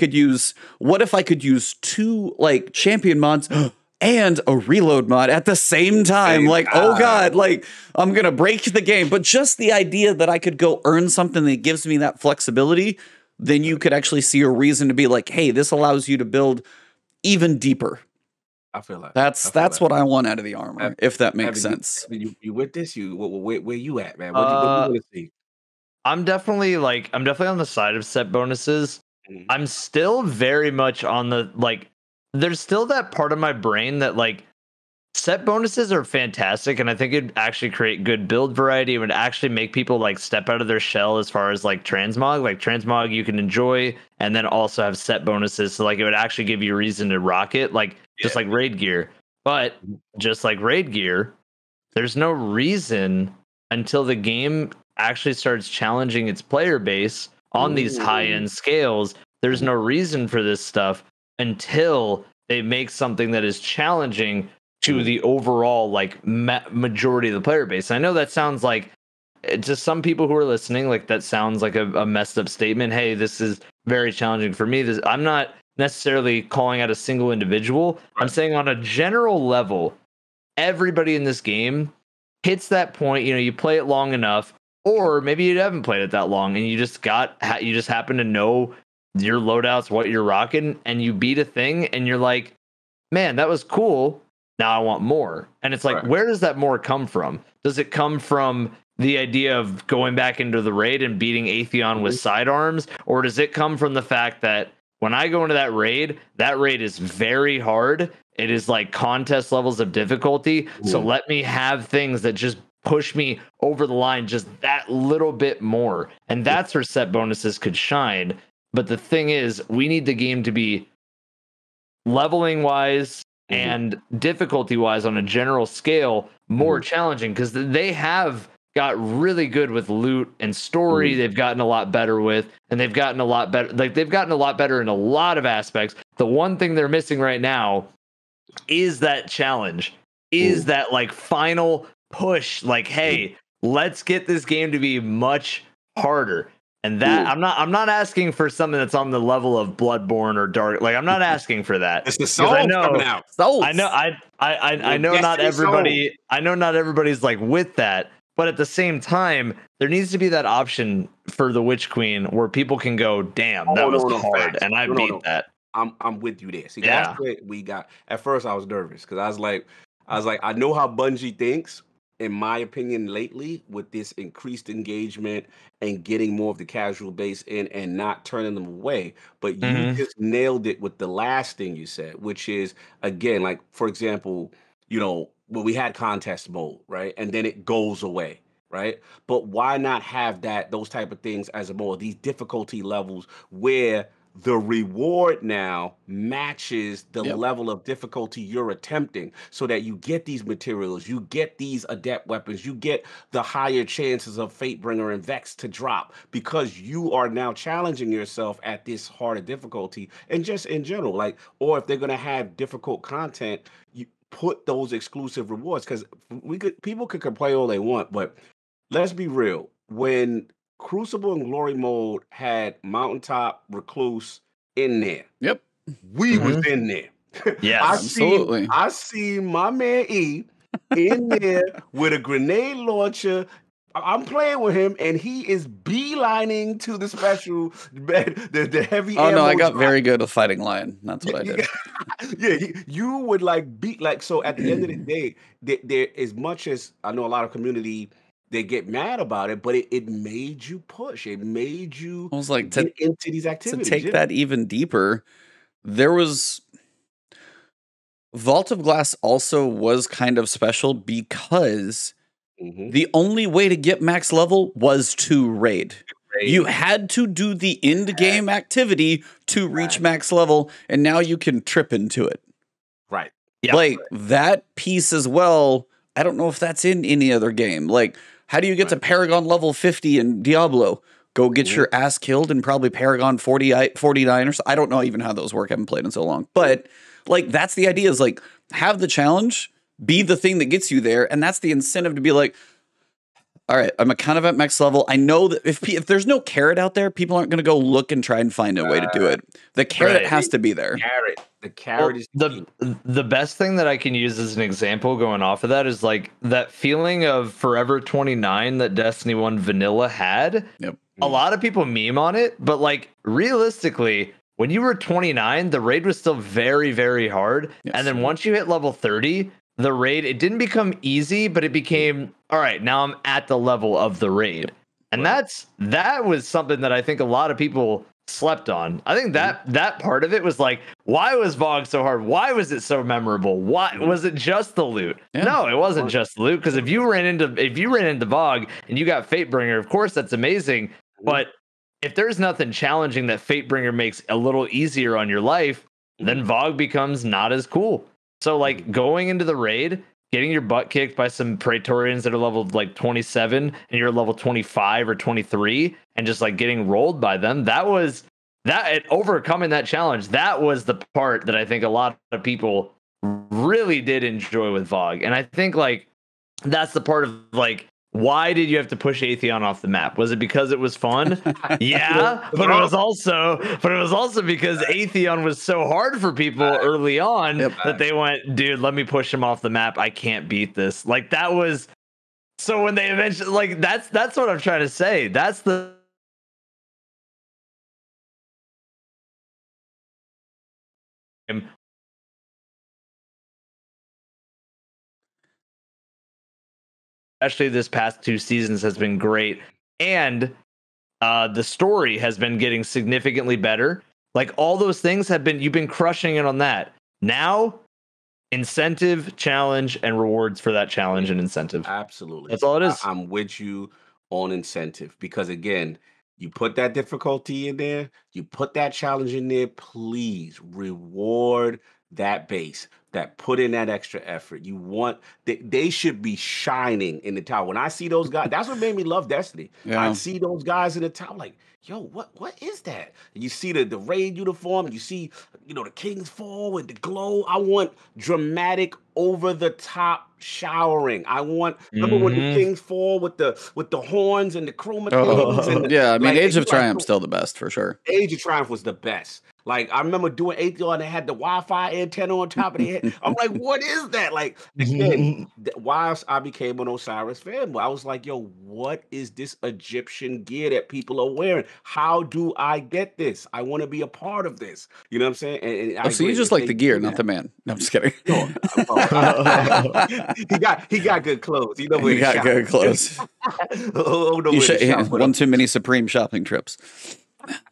what if I could use 2 champion mods and a reload mod at the same time? Oh God, I'm going to break the game. But just the idea that I could go earn something that gives me that flexibility, then you could actually see a reason to be like, hey, this allows you to build even deeper. I feel like that's what I want out of the armor, if that makes sense. You with this? Where you at, man? What you want to see? I'm definitely on the side of set bonuses. I'm still very much on the there's still that part of my brain that set bonuses are fantastic, and I think it'd actually create good build variety. It would actually make people step out of their shell as far as transmog. Transmog you can enjoy and then also have set bonuses. So it would actually give you a reason to rock it, just like raid gear. But just like raid gear, there's no reason until the game actually starts challenging its player base on these high-end scales. There's no reason for this stuff until they make something that is challenging to the overall majority of the player base. I know that sounds to some people who are listening, that sounds like a messed up statement. Hey, this is very challenging for me. I'm not necessarily calling out a single individual. Right. I'm saying on a general level, everybody in this game hits that point. You play it long enough, or maybe you haven't played it that long and you just happen to know your loadouts, what you're rocking, and you beat a thing and you're like, man, that was cool. Now I want more. And it's where does that more come from? Does it come from the idea of going back into the raid and beating Atheon with sidearms? Or does it come from the fact that when I go into that raid is very hard. It is contest levels of difficulty. So let me have things that just push me over the line just that little bit more. And that's where set bonuses could shine. But the thing is, we need the game to be leveling wise and difficulty wise on a general scale more challenging, because they have got really good with loot and story. They've gotten a lot better with, and they've gotten a lot better. They've gotten a lot better in a lot of aspects. The one thing they're missing right now is that challenge, is that final push. Hey, let's get this game to be much harder. And that I'm not asking for something that's on the level of Bloodborne or Dark. I'm not asking for that. It's the Souls coming out. Souls. I know not everybody. I know not everybody's with that. But at the same time, there needs to be that option for the Witch Queen where people can go, damn, that was hard, facts. And I beat that. I'm with you there. See, that's what we got. At first, I was nervous because I was like, I know how Bungie thinks. In my opinion, lately, with this increased engagement and getting more of the casual base in and not turning them away. But you just nailed it with the last thing you said, which is, again, for example, when we had contest mode, right? And then it goes away, right? But why not have those type of things as a mode, these difficulty levels where the reward now matches the level of difficulty you're attempting, so that you get these materials, you get these adept weapons, you get the higher chances of Fatebringer and Vex to drop, because you are now challenging yourself at this harder difficulty. And just in general, or if they're going to have difficult content, you put those exclusive rewards, because people could complain all they want, but let's be real. When Crucible and Glory Mode had Mountaintop Recluse in there. Yep. We was in there. Yes, absolutely. I seen my man E in there with a grenade launcher. I'm playing with him, and he is beelining to the special, the heavy. Oh no, I got very good at fighting lion. That's what I did. You would beat so. At the end of the day, there as much as I know, a lot of community, they get mad about it, but it made you push. It made you get into these activities. To take that even deeper, there was Vault of Glass also was kind of special because Mhm. the only way to get max level was to raid. You Raid. had to do the end game activity to reach Right. max level, and now you can trip into it. Right. Yeah. Like that piece as well. I don't know if that's in any other game. Like, how do you get to Right. Paragon level 50 in Diablo? Go get your ass killed in probably Paragon 49 or so. I don't know even how those work. I haven't played in so long. But like, that's the idea, is like, have the challenge be the thing that gets you there. And that's the incentive to be like, all right, I'm kind of at max level. I know that if there's no carrot out there, people aren't going to go look and try and find a way to do it. The carrot Right. has to be there. Carrot. The Well, carrot is the key. the best thing that I can use as an example going off of that is like that feeling of Forever 29 that Destiny 1 Vanilla had. Yep. A lot of people meme on it, but like realistically, when you were 29, the raid was still very, very hard. Yes. And then once you hit level 30, the raid, it didn't become easy, but it became, all right, now I'm at the level of the raid. And that was something that I think a lot of people slept on. I think that part of it was like, why was VOG so hard? Why was it so memorable? Why was it just the loot? Yeah. No, it wasn't just the loot. Because if you ran into VOG and you got Fatebringer, of course that's amazing. But if there's nothing challenging that Fatebringer makes a little easier on your life, then VOG becomes not as cool. So like going into the raid, getting your butt kicked by some Praetorians that are level like 27 and you're level 25 or 23 and just like getting rolled by them, overcoming that challenge, that was the part that I think a lot of people really did enjoy with VOG. And I think like that's the part of like, why did you have to push Atheon off the map? Was it because it was fun? Yeah, but it was also because Atheon was so hard for people early on that they went, dude, let me push him off the map. I can't beat this. Like that was so when they eventually like that's what I'm trying to say. That's the especially this past 2 seasons has been great. And the story has been getting significantly better. Like all those things you've been crushing it on that. Now, incentive, challenge, and rewards for that challenge and incentive. Absolutely. That's all it is. I'm with you on incentive because again, you put that difficulty in there, you put that challenge in there, please reward that base that put in that extra effort. You want they should be shining in the tower. When I see those guys, that's what made me love Destiny. Yeah. I'd see those guys in the tower like, yo, what is that? And you see the raid uniform, and you see, the King's Fall with the glow. I want dramatic, over the top showering. I want remember when the King's Fall with the horns and the chroma things and yeah, I mean, like, Age of you're like, Triumph's still the best for sure. Age of Triumph was the best. Like I remember doing Atheon and they had the Wi-Fi antenna on top of their head. I'm like, what is that? Like again, whilst I became an Osiris fanboy, I was like, yo, what is this Egyptian gear that people are wearing? How do I get this? I want to be a part of this. You know what I'm saying? And I So you agree. just If like they the gear, do not that- the man. No, I'm just kidding. No, he got good clothes. You know where You got good clothes. You should, one too many Supreme shopping trips.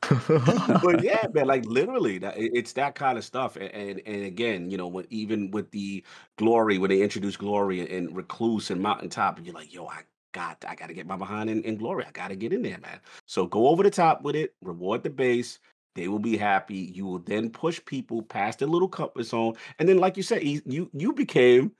But yeah, man, like literally, it's that kind of stuff. And again, even with the glory, when they introduce glory and recluse and mountaintop, and you're like, yo, I got to get my behind in glory. I got to get in there, man. So go over the top with it, reward the base. They will be happy. You will then push people past their little comfort zone, and then, like you said, you became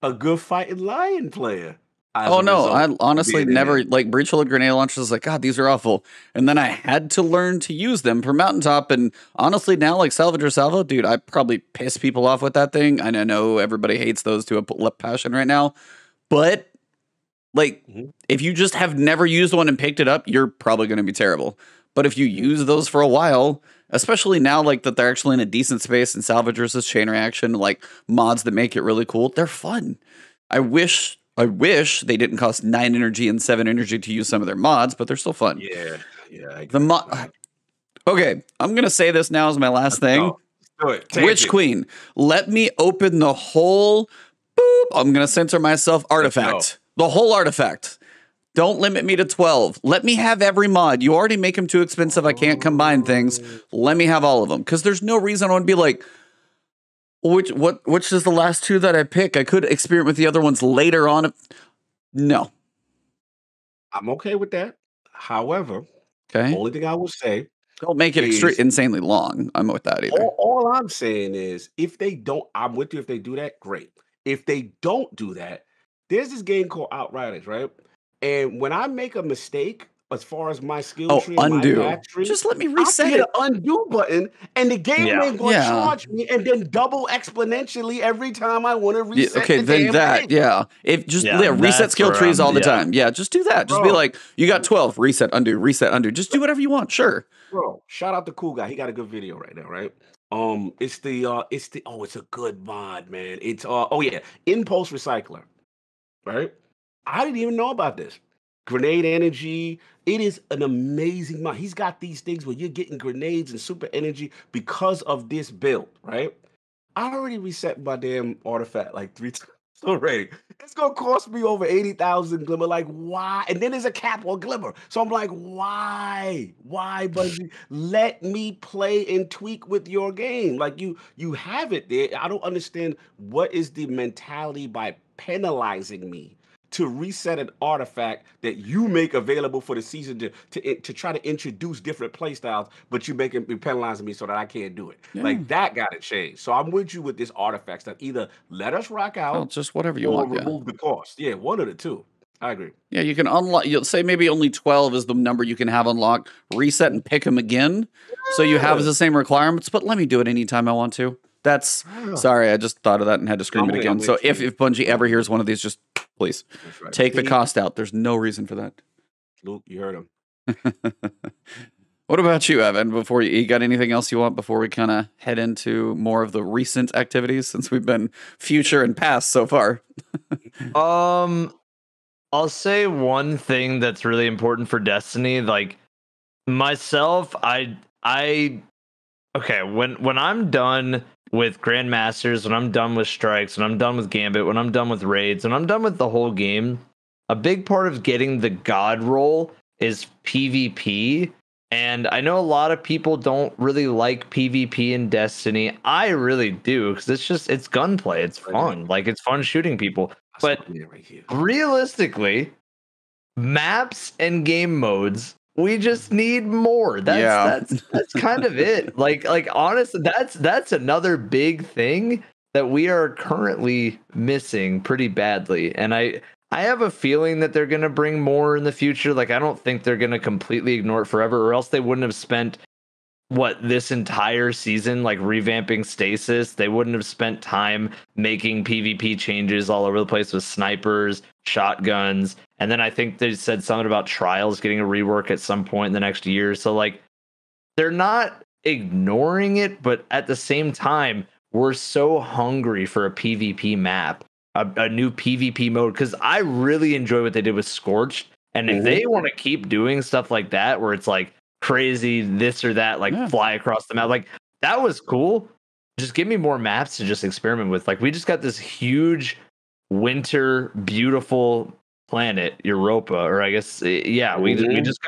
a good fighting lion player. Oh no, I honestly never like breach load grenade launchers. I was like, God, these are awful. And then I had to learn to use them for mountaintop. And honestly, now like Salvage or Salvo, dude, I probably piss people off with that thing. And I know everybody hates those to a passion right now, but like if you just have never used one and picked it up, you're probably going to be terrible. But if you use those for a while, especially now like that they're actually in a decent space and salvage versus chain reaction, like mods that make it really cool, they're fun. I wish they didn't cost 9 energy and 7 energy to use some of their mods, but they're still fun. Yeah. Okay, I'm gonna say this now as my last thing. Witch Queen, let me open the whole. Boop. I'm gonna censor myself. Artifact, the whole artifact. Don't limit me to 12. Let me have every mod. You already make them too expensive. I can't combine things. Let me have all of them because there's no reason I want to be like, Which is the last two that I pick? I could experiment with the other ones later on. No. I'm okay with that. However, Okay. only thing I will say Don't make it is insanely long. I'm with that either. all I'm saying is if they don't, I'm with you. If they do that, great. If they don't do that, there's this game called Outriders, right? And when I make a mistake as far as my skill tree and my undo. path tree, Just let me I reset hit it. an undo button, and the game ain't gonna Yeah. charge me, and then double exponentially every time I want to reset. Okay, the then damn that, thing. yeah. If just reset that's skill where trees all the yeah. time. Yeah, just do that. Just be Bro. like, you got 12, reset, undo, reset, undo. Just do whatever you want. Sure. Bro, shout out to Cool Guy. He got a good video right now, right? It's a good mod, man. It's Impulse Recycler, right? I didn't even know about this. Grenade energy. It is an amazing mod. He's got these things where you're getting grenades and super energy because of this build, right? I already reset my damn artifact like 3 times already. It's gonna cost me over 80,000 glimmer. Like, why? And then there's a cap on glimmer. So I'm like, why? Why, Bungie? Let me play and tweak with your game. Like you have it there. I don't understand what is the mentality by penalizing me to reset an artifact that you make available for the season to try to introduce different play styles, but you penalizing me so that I can't do it. Yeah. Like that got to change. So I'm with you with this artifacts that either let us rock out Well, just whatever you or want. remove the cost. Yeah, one of the two. I agree. Yeah, you can unlock. You'll say maybe only 12 is the number you can have unlocked. Reset and pick them again, so you have the same requirements. But let me do it anytime I want to. That's sorry, I just thought of that and had to scream it again. So if Bungie ever hears one of these, just please take the cost out. There's no reason for that. Luke, you heard him. What about you, Evan? Before you got anything else you want before we kind of head into more of the recent activities, since we've been future and past so far? I'll say one thing that's really important for Destiny. Like myself, okay, when I'm done with Grandmasters, when I'm done with Strikes, when I'm done with Gambit, when I'm done with Raids, when I'm done with the whole game, a big part of getting the God roll is PvP. And I know a lot of people don't really like PvP in Destiny. I really do, because it's gunplay. It's fun. Like, it's fun shooting people. But realistically, maps and game modes, we just need more. That's kind of it. Like honestly, that's another big thing that we are currently missing pretty badly. And I have a feeling that they're going to bring more in the future. Like, I don't think they're going to completely ignore it forever, or else they wouldn't have spent this entire season like revamping Stasis. They wouldn't have spent time making PvP changes all over the place with snipers, shotguns, and then I think they said something about trials getting a rework at some point in the next year. So like, they're not ignoring it, but at the same time, we're so hungry for a PvP map, a new PvP mode, because I really enjoy what they did with Scorched. And if they want to keep doing stuff like that, where it's like crazy this or that, like fly across the map, like that was cool. Just give me more maps to just experiment with. Like, we just got this huge winter beautiful planet, Europa, or I guess we just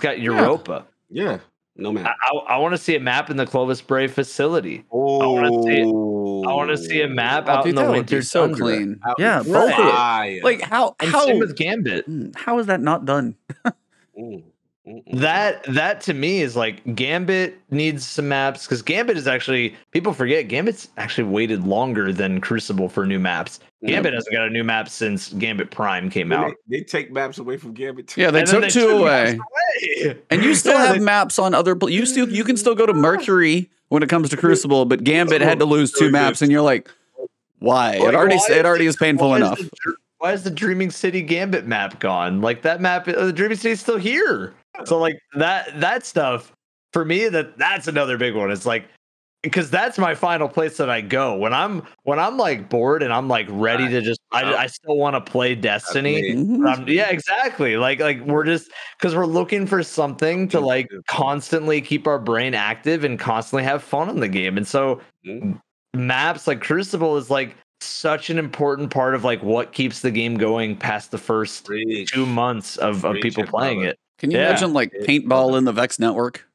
got Europa. Yeah. No map. I want to see a map in the Clovis Bray facility. I want to see a map out in the winter so tundra. clean. Yeah, both of it. Like how same with Gambit. How is that not done? That to me is like, Gambit needs some maps, because Gambit is actually, people forget, Gambit's actually waited longer than Crucible for new maps. Gambit hasn't got a new map since Gambit Prime came out. They take maps away from Gambit too. Yeah, they took 2 away. And you still have maps on other. You can still go to Mercury when it comes to Crucible, but Gambit had to lose 2 maps, and you're like, why? It already is painful enough. Why is the Dreaming City Gambit map gone? Like, that map, the Dreaming City is still here. So like that stuff for me, that's another big one. It's like, because that's my final place that I go when I'm like bored and I'm like ready to just I still want to play Destiny. Yeah, exactly. Like we're just, because we're looking for something to like constantly keep our brain active and constantly have fun in the game. And so maps like Crucible is like such an important part of like what keeps the game going past the first 2 months of people playing it. Can you imagine like paintball in the Vex network?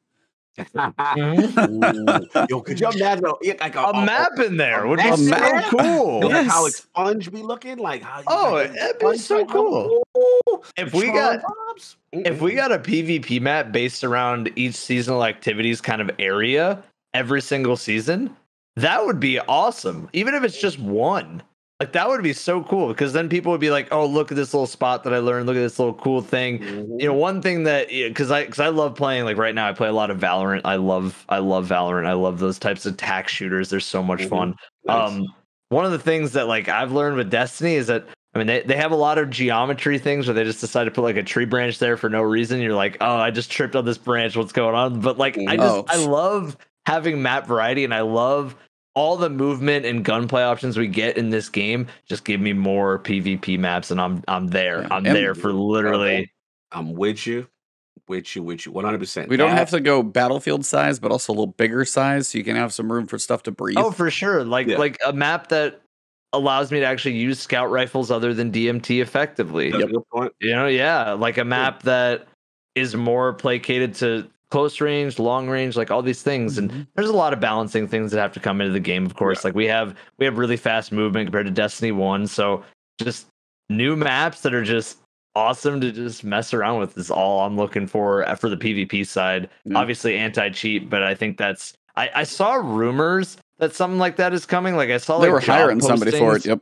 Ooh. Yo, could you imagine like A map in there would be map in so there? cool. Like how Yes. Expunge be looking, like how you Oh, like it'd be Expunge so type level. cool. Ooh, the If we Tron got vibes. if we got a PvP map based around each seasonal activities kind of area every single season, that would be awesome. Even if it's just one. Like that would be so cool because then people would be like, "Oh, look at this little spot that I learned. Look at this little cool thing." You know, one thing that because I love playing like right now I play a lot of Valorant. I love Valorant. I love those types of tac shooters. They're so much fun. Nice. One of the things that like I've learned with Destiny is that I mean they have a lot of geometry things where they just decide to put like a tree branch there for no reason. You're like, "Oh, I just tripped on this branch. What's going on?" But like I love having map variety and I love all the movement and gunplay options we get in this game. Just give me more PvP maps, and I'm there. Yeah. I'm there for literally. I'm with you, 100%. We don't have to go battlefield size, but also a little bigger size, so you can have some room for stuff to breathe. Oh, for sure. Like a map that allows me to actually use scout rifles other than DMT effectively. That's a good point. You know, yeah, like a map that is more placated to close range, long range, like all these things. And there's a lot of balancing things that have to come into the game, of course. Yeah. Like we have really fast movement compared to Destiny 1. So just new maps that are just awesome to just mess around with is all I'm looking for the PvP side. Yeah. Obviously anti-cheat, but I think that's I saw rumors that something like that is coming. Like I saw they like were hiring somebody for it. postings. Yep.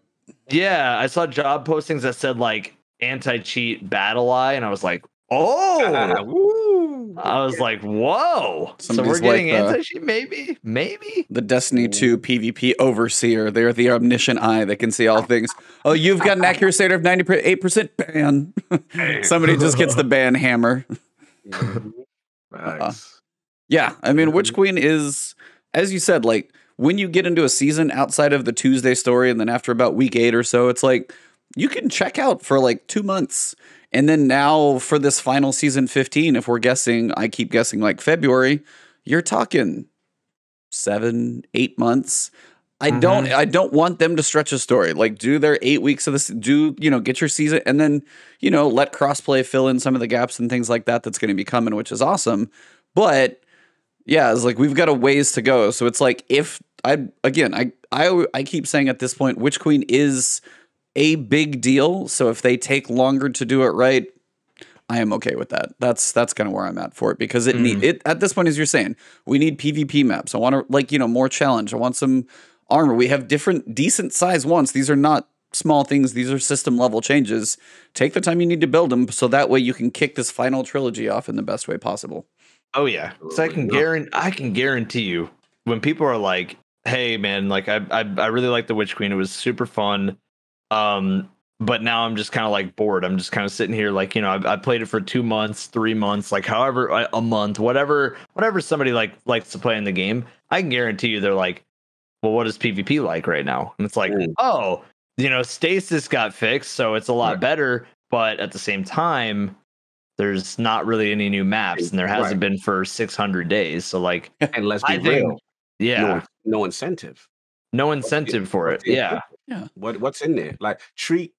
Yeah, I saw job postings that said like anti-cheat battle eye, and I was like, oh, Woo. I was like, whoa. Somebody's so we're getting like the- anti-cheat, maybe. The Destiny 2 PvP overseer. They're the omniscient eye that can see all things. Oh, you've got an accuracy rate of 98% ban. Somebody just gets the ban hammer. Nice. Yeah, I mean, Witch Queen is, as you said, like when you get into a season outside of the Tuesday story, and then after about week 8 or so, it's like you can check out for like 2 months. And then now for this final season 15, if we're guessing, I keep guessing like February, you're talking 7-8 months. I don't want them to stretch a story. Like do their 8 weeks of this, get your season and then, let crossplay fill in some of the gaps and things like that that's going to be coming, which is awesome. But yeah, it's like we've got a ways to go. So it's like if I keep saying at this point, Witch Queen is a big deal. So if they take longer to do it right, I am okay with that. That's kind of where I'm at for it because it at this point, as you're saying, we need PvP maps. I want to more challenge. I want some armor. We have different decent size ones. These are not small things. These are system level changes. Take the time you need to build them so that way you can kick this final trilogy off in the best way possible. Oh yeah. So I can guarantee you when people are like, hey man, like I really like the Witch Queen. It was super fun. But now I'm just kind of like bored. I'm just kind of sitting here like, I played it for 2 months, 3 months, like however a month, whatever somebody likes to play in the game. I can guarantee you they're like, well, what is PvP like right now? And it's like, Stasis got fixed, so it's a lot better. But at the same time, there's not really any new maps, and there hasn't been for 600 days. So like, and let's be real, no incentive for it. Yeah. What's in there? Like treat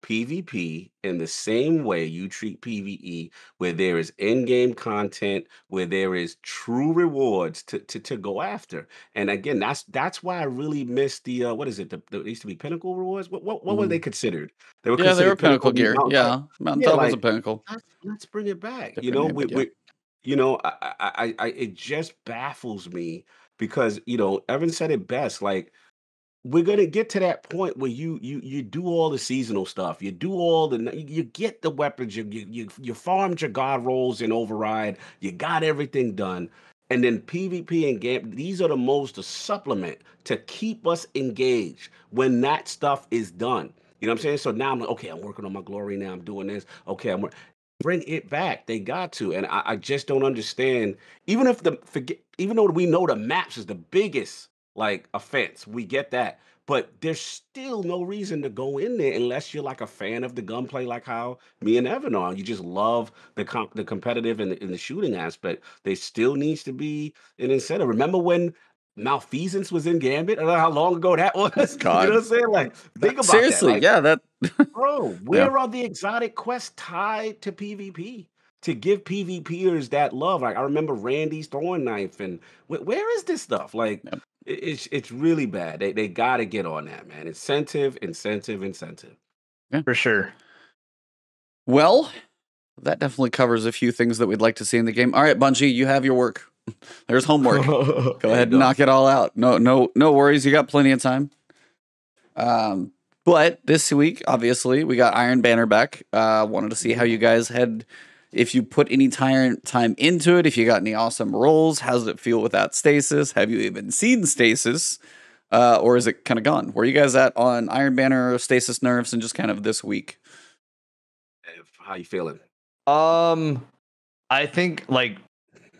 PvP in the same way you treat PvE, where there is in-game content, where there is true rewards to go after. And again, that's why I really miss the what is it? The used to be Pinnacle rewards. What were they considered? They were Pinnacle gear. Mountaintop was a Pinnacle. Let's bring it back. Different It just baffles me because Evan said it best. Like we're gonna get to that point where you do all the seasonal stuff, you do all you get the weapons, you farmed your god rolls in override, you got everything done, and then PvP and game. These are the supplement to keep us engaged when that stuff is done. You know what I'm saying? So now I'm like, okay, I'm working on my glory now. I'm doing this. Okay, bring it back. They got to, and I just don't understand. Even though we know the maps is the biggest offense, we get that, but there's still no reason to go in there unless you're like a fan of the gunplay, like how me and Evan are. You just love the competitive and the shooting aspect. There still needs to be an incentive. Remember when Malfeasance was in Gambit? I don't know how long ago that was. God. You know what I'm saying? Like, think about seriously, that. that. Bro, where are the exotic quests tied to PvP? to give PvPers that love. Like I remember Randy's throwing knife, and where is this stuff? Like Yep. it's really bad. They got to get on that, man. Incentive, incentive, incentive. For sure. Well, that definitely covers a few things that we'd like to see in the game. All right, Bungie, you have your work. There's homework. Go ahead and knock it all out. No worries. You got plenty of time. But this week, obviously, we got Iron Banner back. Wanted to see how you guys had, if you put any time into it, if you got any awesome rolls. How does it feel without Stasis? Have you even seen Stasis? Or is it kind of gone? Where are you guys at on Iron Banner, Stasis nerfs, and just kind of this week? How you feeling? I think like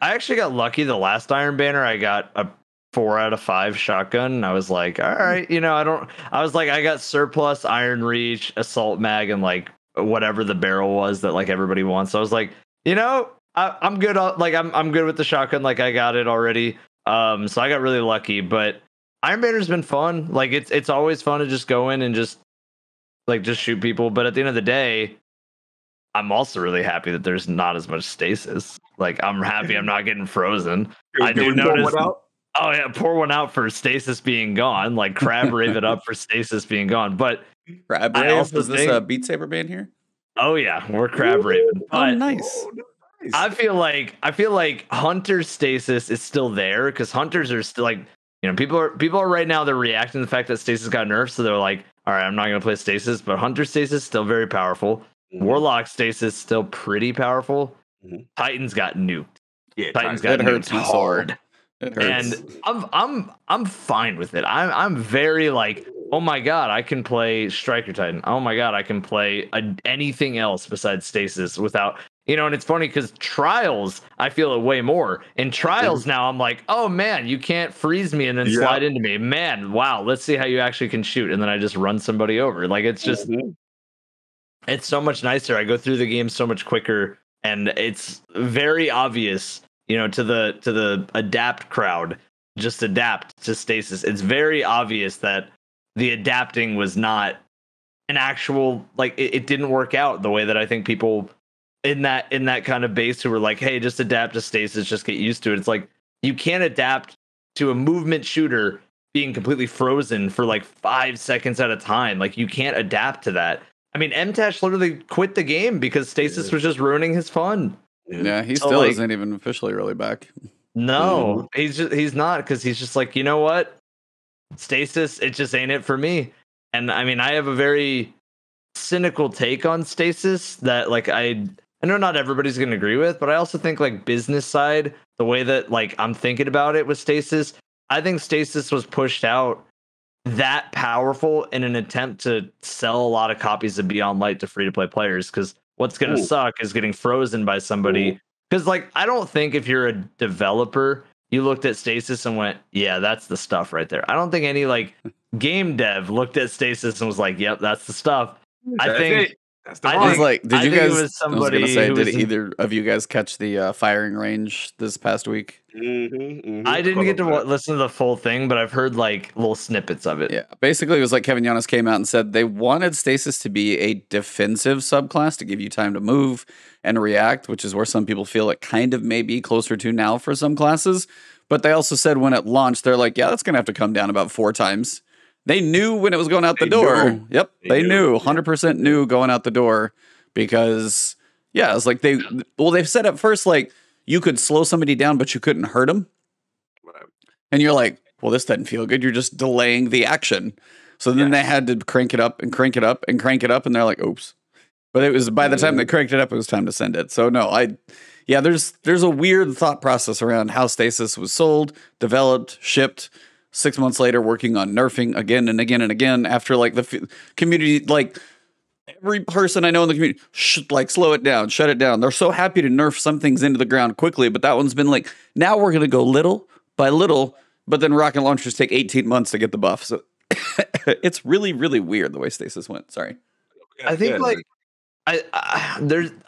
I actually got lucky the last Iron Banner. I got a 4 out of 5 shotgun. And I was like, all right, I was like, I got surplus Iron Reach, Assault Mag, and like whatever the barrel was that like everybody wants. So I was like, I'm good. I'm good with the shotgun. Like I got it already. So I got really lucky, but Iron Banner's been fun. Like it's always fun to just go in and just shoot people. But at the end of the day, I'm also really happy that there's not as much stasis. Like I'm happy I'm not getting frozen. I do notice. Oh yeah, pour one out for stasis being gone. Like crab rave it up for stasis being gone. But crab rave? Is this a Beat Saber band here? Oh yeah, we're crab raving. Oh nice. I feel like Hunter stasis is still there because hunters are still like people are right now they're reacting to the fact that stasis got nerfed, so they're like, all right, I'm not gonna play stasis, but Hunter stasis still very powerful. Warlock stasis still pretty powerful. Titans got nuked. Yeah, Titans got nuked hard. It hurts. And I'm fine with it. I'm very like, oh my god, I can play Striker Titan. Oh my god, I can play anything else besides stasis without and it's funny because Trials, I feel it way more. In Trials now, I'm like, oh man, you can't freeze me and then slide into me. Man, wow, let's see how you actually can shoot. And then I just run somebody over. Like it's just it's so much nicer. I go through the game so much quicker, and it's very obvious, to the adapt crowd, just adapt to stasis. It's very obvious that the adapting was not an actual it didn't work out the way that I think people in that kind of base who were like, hey, just adapt to stasis, just get used to it. It's like you can't adapt to a movement shooter being completely frozen for like 5 seconds at a time. Like you can't adapt to that. I mean, MTash literally quit the game because stasis was just ruining his fun. Yeah, he still isn't even officially really back. No, he's not, because he's just like, you know what? Stasis, it just ain't it for me. And I mean, I have a very cynical take on stasis that like I know not everybody's gonna agree with, but I also think like business side, the way that like I'm thinking about it with stasis, I think stasis was pushed out that powerful in an attempt to sell a lot of copies of Beyond Light to free-to-play players, because what's going to suck is getting frozen by somebody. Because like I don't think if you're a developer, you looked at Stasis and went, yeah, that's the stuff right there. I don't think any like game dev looked at Stasis and was like, yep, that's the stuff. I think did you guys, I was going to say, did either of you guys catch the firing range this past week? I didn't get to listen to the full thing, but I've heard like little snippets of it. Yeah, basically it was like Kevin Yanis came out and said they wanted Stasis to be a defensive subclass to give you time to move and react, which is where some people feel it kind of may be closer to now for some classes. But they also said when it launched, they're like, yeah, that's going to have to come down about 4 times. They knew when it was going out the door. Yep, they knew. 100% knew going out the door, because, yeah, it's like they've said at first, like, you could slow somebody down, but you couldn't hurt them. And you're like, well, this doesn't feel good. You're just delaying the action. So then they had to crank it up and crank it up and crank it up, and they're like, oops. But it was, by the time they cranked it up, it was time to send it. So no, there's a weird thought process around how Stasis was sold, developed, shipped. 6 months later, working on nerfing again and again and again, after like the community, like every person I know in the community, slow it down, shut it down. They're so happy to nerf some things into the ground quickly, but that one's been like, now we're going to go little by little, but then rocket launchers take 18 months to get the buff. So it's really, really weird the way Stasis went. Sorry. I think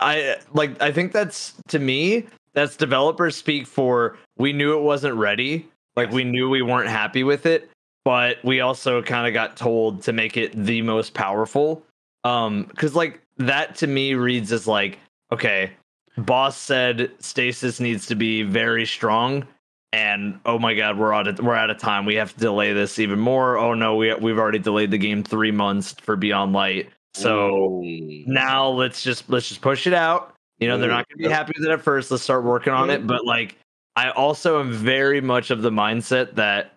I think that's, to me, that's developers speak for, we knew it wasn't ready. Like we knew we weren't happy with it, but we also kind of got told to make it the most powerful. Because like that to me reads as like, okay, boss said Stasis needs to be very strong. And oh my god, we're out of time. We have to delay this even more. Oh no, we've already delayed the game 3 months for Beyond Light. So now let's just push it out. You know, they're not going to be happy with it at first. Let's start working on it. But like, I also am very much of the mindset that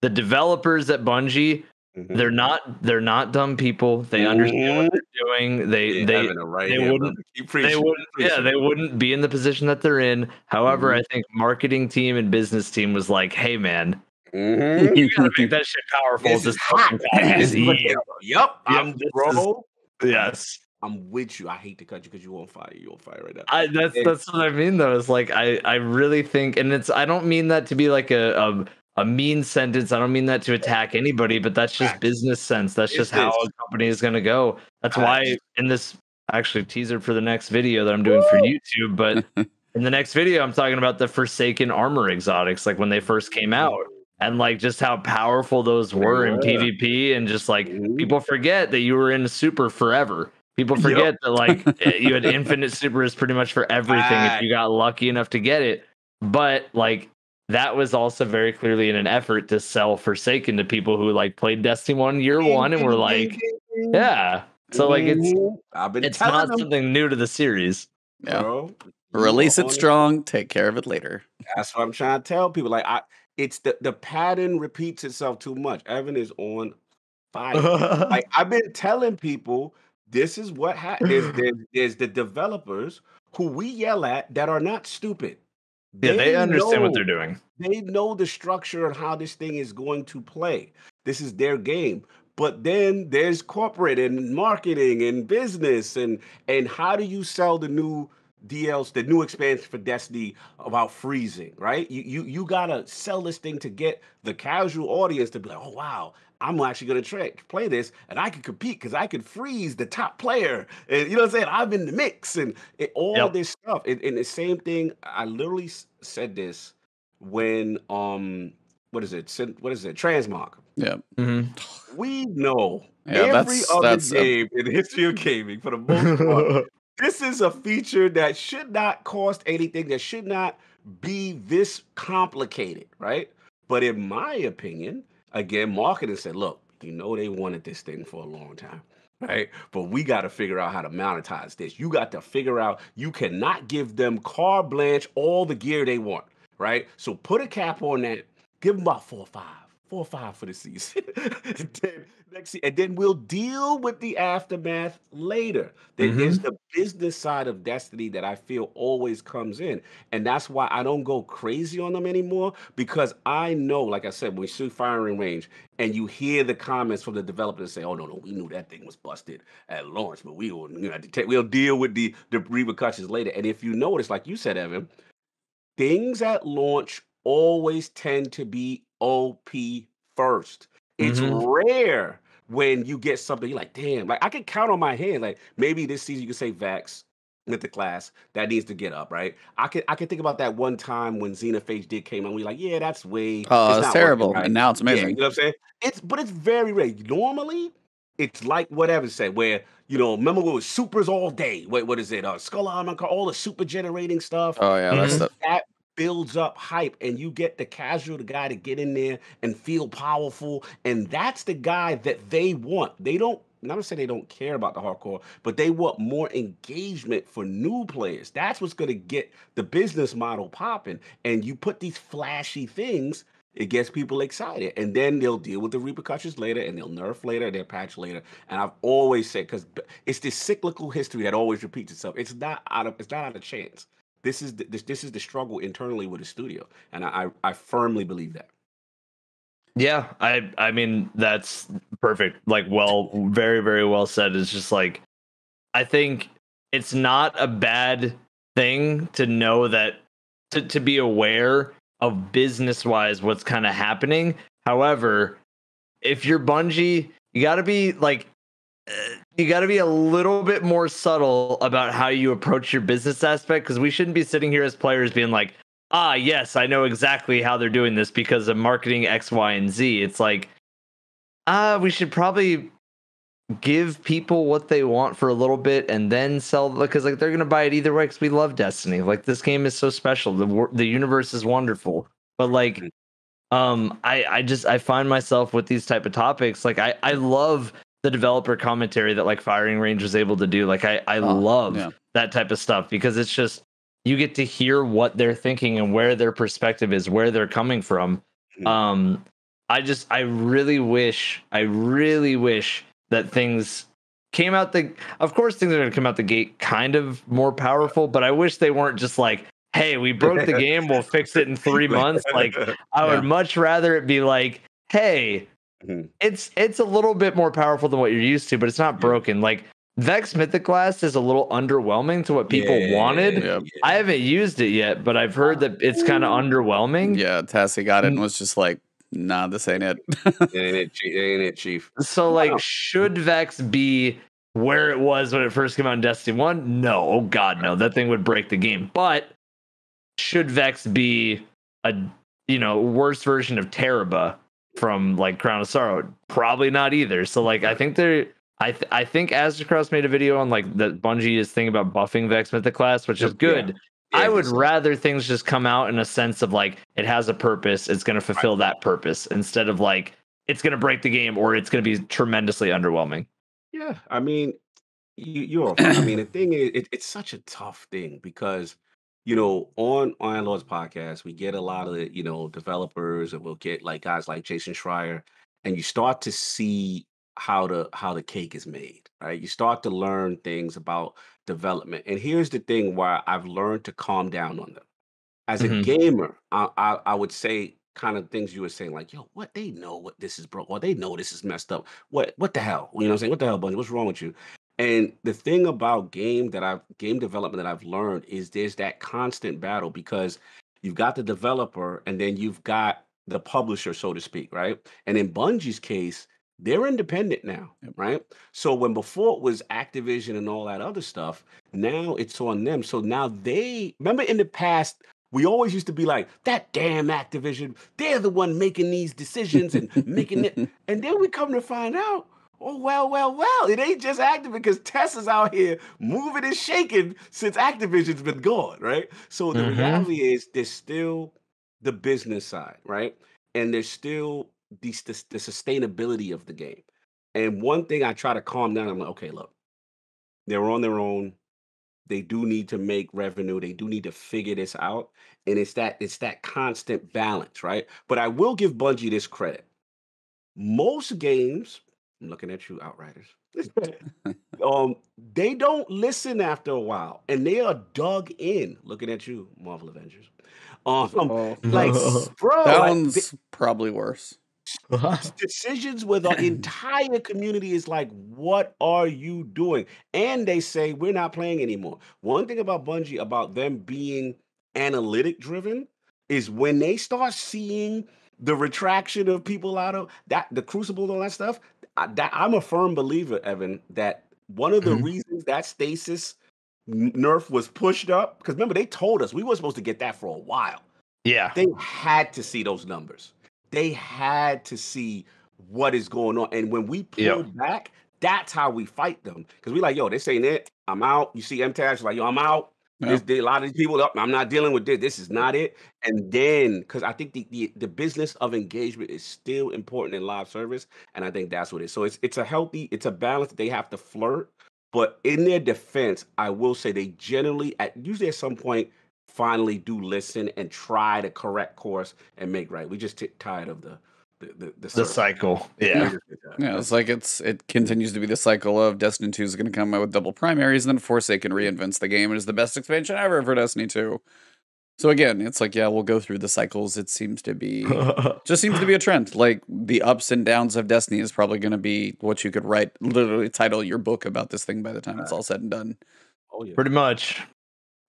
the developers at Bungie, they're not dumb people. They understand what they're doing. They wouldn't be in the position that they're in. However, I think marketing team and business team was like, hey man, you gotta make that shit powerful. This is hot. Yes. I'm with you. I hate to cut you because you're on fire. You're on fire right now. That's what I mean though. It's like I really think, and I don't mean that to be like a mean sentence. I don't mean that to attack anybody, but that's just business sense. That's just how a company is going to go. That's why in this actually teaser for the next video that I'm doing for YouTube, but in the next video, I'm talking about the Forsaken armor exotics, like when they first came out, and like just how powerful those were in PvP, and just like people forget that you were in super forever. People forget that like you had infinite supers pretty much for everything if you got lucky enough to get it. But like that was also very clearly in an effort to sell Forsaken to people who like played Destiny 1 year one and were like, yeah. So like it's not something new to the series. Yeah. Bro, release it strong, take care of it later. That's what I'm trying to tell people. Like it's the pattern repeats itself too much. Evan is on fire. Like I've been telling people, this is what happens. There's the developers who we yell at that are not stupid. They understand what they're doing. They know the structure and how this thing is going to play. This is their game. But then there's corporate and marketing and business and how do you sell the new DLC, the new expansion for Destiny about freezing, right? You gotta sell this thing to get the casual audience to be like, oh wow, I'm actually gonna play this and I can compete because I can freeze the top player. And you know what I'm saying? I'm in the mix and all this stuff. And the same thing, I literally said this when what is it? Transmog. Yeah. We know every other game in the history of gaming, for the most part, this is a feature that should not cost anything, that should not be this complicated, right? But in my opinion, again, marketing said, look, you know they wanted this thing for a long time, right? But we got to figure out how to monetize this. You got to figure out, you cannot give them carte blanche all the gear they want, right? So put a cap on that. Give them about 4 or 5 for the season. And then we'll deal with the aftermath later. There's the business side of Destiny that I feel always comes in. And that's why I don't go crazy on them anymore, because I know, like I said, when we see firing range and you hear the comments from the developers say, oh, no, we knew that thing was busted at launch, but we'll deal with the repercussions later. And if you notice, like you said, Evan, things at launch always tend to be OP first. It's rare when you get something you're like, damn, like I can count on my hand. Like maybe this season you can say Vax with the class that needs to get up, right? I can think about that one time when Xenophage did came and we're like, yeah, that's way it's terrible. Right. And now it's amazing. Yeah, you know what I'm saying? But it's very rare. Normally it's like whatever said, where remember when it was supers all day. What is it? Skull Armor, all the super generating stuff. Oh yeah, that's that builds up hype, and you get the guy to get in there and feel powerful, and that's the guy that they want. They don't, not to say they don't care about the hardcore, but they want more engagement for new players. That's what's going to get the business model popping. And you put these flashy things, it gets people excited, and then they'll deal with the repercussions later, and they'll nerf later, they'll patch later. And I've always said, because it's this cyclical history that always repeats itself. It's not out of chance. This is the struggle internally with the studio, and I firmly believe that. Yeah, I mean that's perfect. Like, very very well said. It's just like, I think it's not a bad thing to know that to be aware of business wise what's kind of happening. However, if you're Bungie, you got to be like. You got to be a little bit more subtle about how you approach your business aspect, because we shouldn't be sitting here as players being like, yes, I know exactly how they're doing this because of marketing X, Y, and Z. It's like, we should probably give people what they want for a little bit and then sell, because like they're gonna buy it either way because we love Destiny. Like this game is so special. The universe is wonderful. But like I find myself with these type of topics, like I love the developer commentary that like Firing Range was able to do. Like I love that type of stuff because it's just you get to hear what they're thinking and where their perspective is, where they're coming from. I really wish that things came out of course things are going to come out the gate kind of more powerful, but I wish they weren't just like, hey, we broke the game, we'll fix it in 3 months. Like I would much rather it be like, hey, it's a little bit more powerful than what you're used to, but it's not broken. Like Vex Mythic Blast is a little underwhelming to what people wanted. I haven't used it yet, but I've heard that it's kind of underwhelming. Yeah, Tassie got it and was just like, nah, this ain't it. Ain't it, Chief? So, like, should Vex be where it was when it first came out in Destiny 1? No. Oh, God, no. That thing would break the game. But should Vex be a, worse version of Teraba from, like, Crown of Sorrow? Probably not either. So, like, I think I think Aztecross made a video on, like, that Bungie is thinking about buffing Vex Mythic Class, which is good. Yeah. I would rather things just come out in a sense of like it has a purpose, it's going to fulfill that purpose instead of like it's going to break the game or it's going to be tremendously underwhelming. Yeah, I mean, you're. I mean, the thing is, it's such a tough thing because on Iron Lord's podcast, we get a lot of developers, and we'll get like guys like Jason Schreier, and you start to see how the cake is made, right? You start to learn things about development. And here's the thing where I've learned to calm down on them. As a gamer, I would say kind of things you were saying, like, yo, what they know what this is broke, or they know this is messed up. What the hell? You know what I'm saying? What the hell, Bungie? What's wrong with you? And the thing about game development that I've learned is there's that constant battle because you've got the developer and then you've got the publisher, so to speak, right? And in Bungie's case, they're independent now, right? So when before it was Activision and all that other stuff, now it's on them. So now remember in the past, we always used to be like, that damn Activision, they're the one making these decisions and making it. And then we come to find out, oh, well, it ain't just Activision because Tessa's out here moving and shaking since Activision's been gone, right? So the reality is there's still the business side, right? And there's still the sustainability of the game. And one thing I try to calm down, I'm like, okay, look, they're on their own. They do need to make revenue. They do need to figure this out. And it's that constant balance, right? But I will give Bungie this credit. Most games, I'm looking at you, Outriders. They don't listen after a while, and they are dug in. Looking at you, Marvel Avengers. Like, bro, that one's probably worse. Decisions where the entire community is like, what are you doing? And they say, we're not playing anymore. One thing about Bungie, about them being analytic driven, is when they start seeing the retraction of people out of that, the Crucible and all that stuff, I'm a firm believer, Evan, that one of the reasons that Stasis nerf was pushed up, because remember, they told us we were supposed to get that for a while. Yeah. They had to see those numbers. They had to see what is going on. And when we pull back, that's how we fight them. Because we're like, yo, this ain't it. I'm out. You see MTAG, like, yo, I'm out. A lot of these people, I'm not dealing with this. This is not it. And then, because I think the business of engagement is still important in live service. And I think that's what it is. So it's a balance that they have to flirt. But in their defense, I will say they generally, usually at some point, finally do listen and try to correct course and make right. We just tired of the cycle. Yeah. It's like it continues to be the cycle of Destiny 2 is going to come out with double primaries, and then Forsaken reinvents the game and is the best expansion ever for Destiny 2. So again, it's like, we'll go through the cycles. It seems to be just seems to be a trend. Like the ups and downs of Destiny is probably going to be what you could literally title your book about this thing by the time it's all said and done. Oh yeah. Pretty much.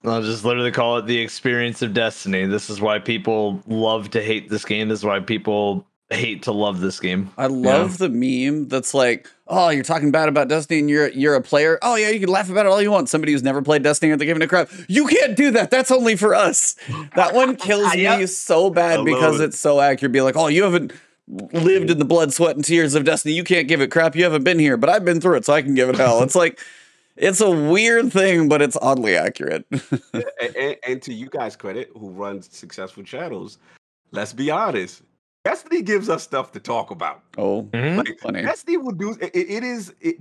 I'll just literally call it the experience of Destiny. This is why people love to hate this game. This is why people hate to love this game. I love the meme that's like, oh, you're talking bad about Destiny and you're a player. Oh yeah, you can laugh about it all you want. Somebody who's never played Destiny, they're giving a crap. You can't do that. That's only for us. That one kills me so bad because it's so accurate. Be like, oh, you haven't lived in the blood, sweat, and tears of Destiny. You can't give it crap. You haven't been here, but I've been through it, so I can give it hell. It's like, it's a weird thing, but it's oddly accurate. Yeah, and to you guys' credit, who runs successful channels, let's be honest. Destiny gives us stuff to talk about. Oh, Like funny. Destiny will do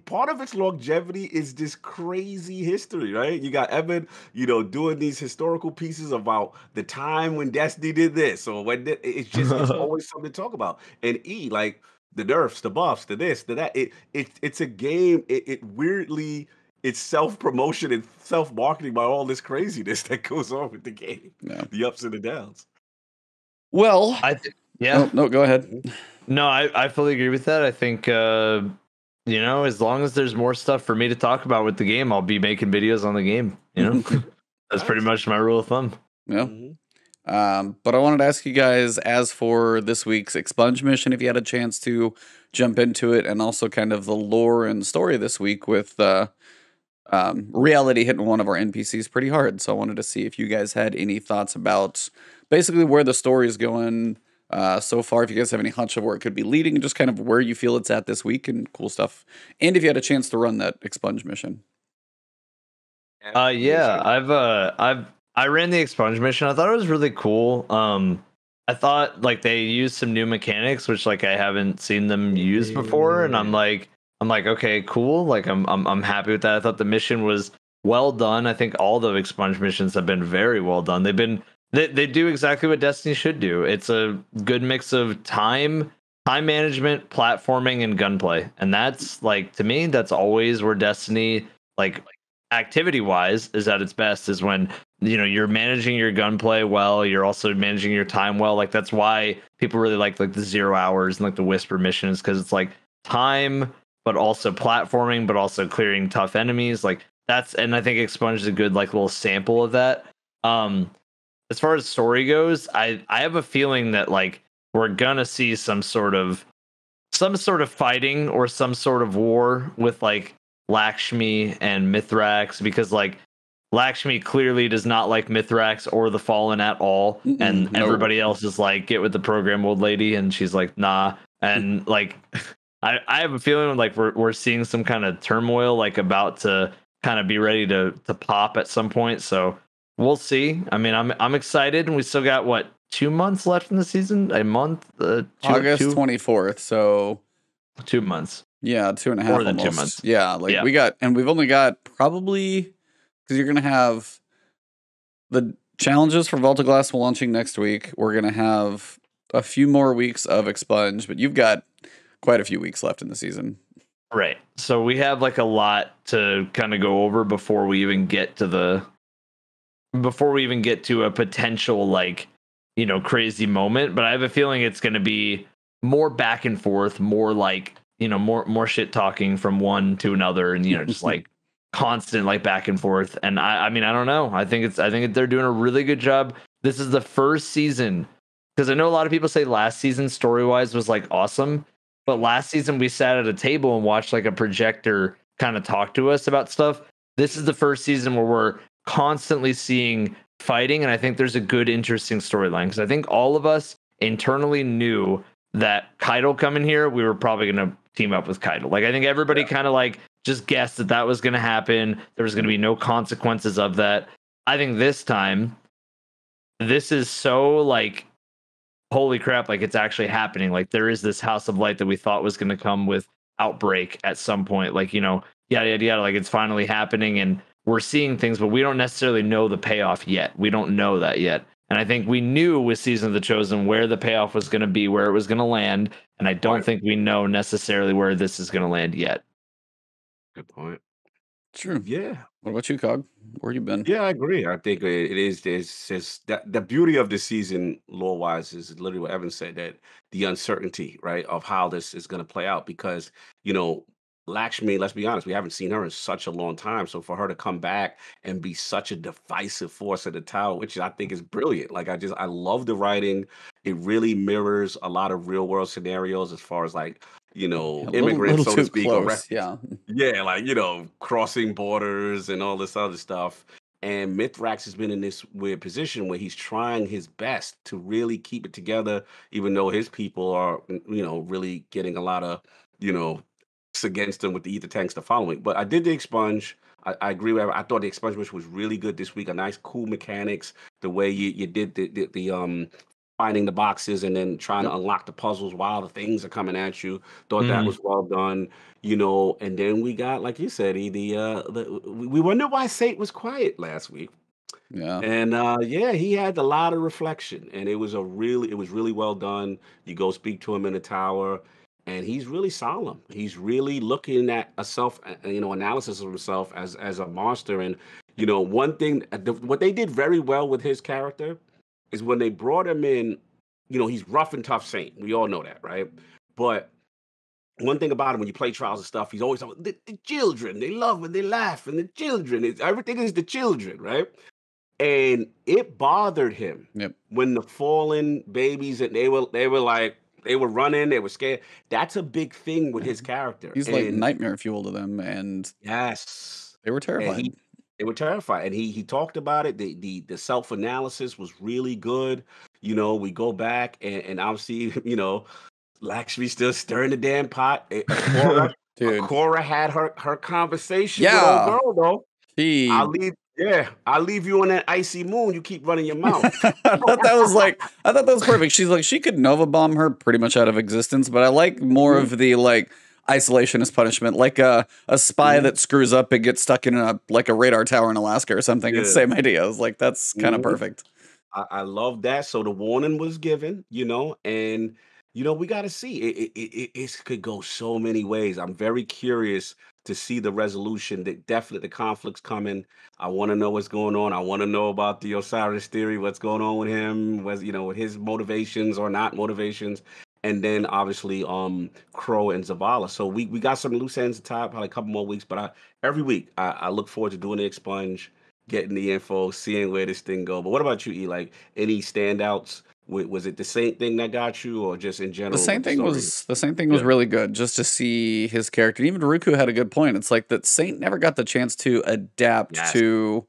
part of its longevity is this crazy history, right? You got Evan, doing these historical pieces about the time when Destiny did this, or it's always something to talk about. And like the nerfs, the buffs, the this, the that. It's a game. It weirdly it's self-promotion and self-marketing by all this craziness that goes on with the game. Yeah. The ups and the downs. Well, yeah. No, go ahead. No, I fully agree with that. I think as long as there's more stuff for me to talk about with the game, I'll be making videos on the game. That's pretty much my rule of thumb. Yeah. But I wanted to ask you guys, as for this week's Expunge mission, if you had a chance to jump into it, and also kind of the lore and story this week with reality hitting one of our NPCs pretty hard. So I wanted to see if you guys had any thoughts about basically where the story is going so far. If you guys have any hunch of where it could be leading, and just kind of where you feel it's at this week and cool stuff. And if you had a chance to run that Expunge mission. I ran the Expunge mission. I thought it was really cool. I thought like they used some new mechanics, which like I haven't seen them use before, and I'm like, okay, cool. Like I'm happy with that. I thought the mission was well done. I think all the Expunge missions have been very well done. They do exactly what Destiny should do. It's a good mix of time management, platforming, and gunplay. And that's like, to me, that's always where Destiny, like activity wise, is at its best, is when you're managing your gunplay well, you're also managing your time well. Like that's why people really like the 0 hours and like the Whisper missions, because it's like time but also platforming, but also clearing tough enemies. Like and I think Expunge is a good like little sample of that. As far as story goes, I have a feeling that like we're gonna see some sort of fighting or some sort of war with like Lakshmi and Mithrax, because like Lakshmi clearly does not like Mithrax or the Fallen at all, and everybody else is like, get with the program, old lady, and she's like, nah. And like I have a feeling like we're seeing some kind of turmoil like about to kind of be ready to pop at some point. So we'll see. I mean, I'm excited, and we still got what, 2 months left in the season? A month? August 24th. So 2 months. Yeah, 2.5 more than almost. 2 months. Yeah, like we've only got probably, because you're gonna have the challenges for Vault of Glass launching next week. We're gonna have a few more weeks of Expunge, but you've got quite a few weeks left in the season. Right. So we have like a lot to kind of go over before we even get to a potential like, crazy moment. But I have a feeling it's going to be more back and forth, more like, more shit talking from one to another, and just like constant like back and forth. And I mean, I don't know. I think they're doing a really good job. This is the first season, because I know a lot of people say last season story wise was like awesome, but last season we sat at a table and watched like a projector kind of talk to us about stuff. This is the first season where we're constantly seeing fighting, and I think there's a good, interesting storyline, because I think all of us internally knew that Kaido coming here, we were probably going to team up with Kaido. Like I think everybody kind of like just guessed that was going to happen. There was going to be no consequences of that. I think this time, this is so like, holy crap, like it's actually happening. Like there is this House of Light that we thought was going to come with Outbreak at some point. Like, yada, yada, yada. Like it's finally happening, and we're seeing things, but we don't necessarily know the payoff yet. We don't know that yet. And I think we knew with Season of the Chosen where the payoff was going to be, where it was going to land. And I don't think we know necessarily where this is going to land yet. Good point. True. Yeah. What about you, Cog? Where you been? Yeah, I agree. I think it is. There's that the beauty of the season, lore wise, is literally what Evan said, that the uncertainty, right, of how this is going to play out. Because Lakshmi, let's be honest, we haven't seen her in such a long time. So for her to come back and be such a divisive force at the tower, which I think is brilliant. Like I love the writing. It really mirrors a lot of real world scenarios as far as like, immigrants, so to speak. Close, yeah. Yeah, like, crossing borders and all this other stuff. And Mithrax has been in this weird position where he's trying his best to really keep it together, even though his people are, really getting a lot of, you know, against him with the ether tanks to follow him. But I did the expunge. I agree with. I thought the expunge mission was really good this week. A nice, cool mechanics. The way you did the finding the boxes and then trying to Yep. unlock the puzzles while the things are coming at you. Thought that Mhm. was well done. And then we got, like you said, we wonder why Sate was quiet last week. Yeah. And yeah, he had a lot of reflection, and it was really well done. You go speak to him in the tower, and he's really solemn. He's really looking at a self, analysis of himself as a monster. And one thing, what they did very well with his character is when they brought him in. He's rough and tough saint. We all know that, right? But one thing about him when you play trials and stuff, he's always talking the children. They love and they laugh, and the children. Everything is the children, right? And it bothered him Yep. when the fallen babies and they were running, they were scared. That's a big thing with his character. He's like And nightmare fuel to them, and yes, they were and terrified. they were terrified. And he talked about it. The self analysis was really good. We go back and obviously Lakshmi still stirring the damn pot. Dude. Akora had her conversation with old Yeah. girl though. He I'll leave you on that icy moon. You keep running your mouth. I thought that was perfect. She's like, she could Nova bomb her pretty much out of existence, but I like more Mhm, of the like isolation as punishment, like a spy mhm, that screws up and gets stuck in a radar tower in Alaska or something. It's the yeah. same idea. I was like, that's kind of Mhm. perfect. I love that. So the warning was given, and we got to see it could go so many ways. I'm very curious to see the resolution. That definitely the conflict's coming. I want to know what's going on. I want to know about the Osiris theory. What's going on with him? Was with his motivations or not motivations? And then obviously Crow and Zavala. So we got some loose ends to tie up, probably a couple more weeks. But every week I look forward to doing the expunge, getting the info, seeing where this thing go. But what about you, E? Like any standouts? Was it the same thing that got you, or just in general with the story? The same thing was Yeah. really good just to see his character. Even Ruku had a good point. It's like that Saint never got the chance to adapt Yes. to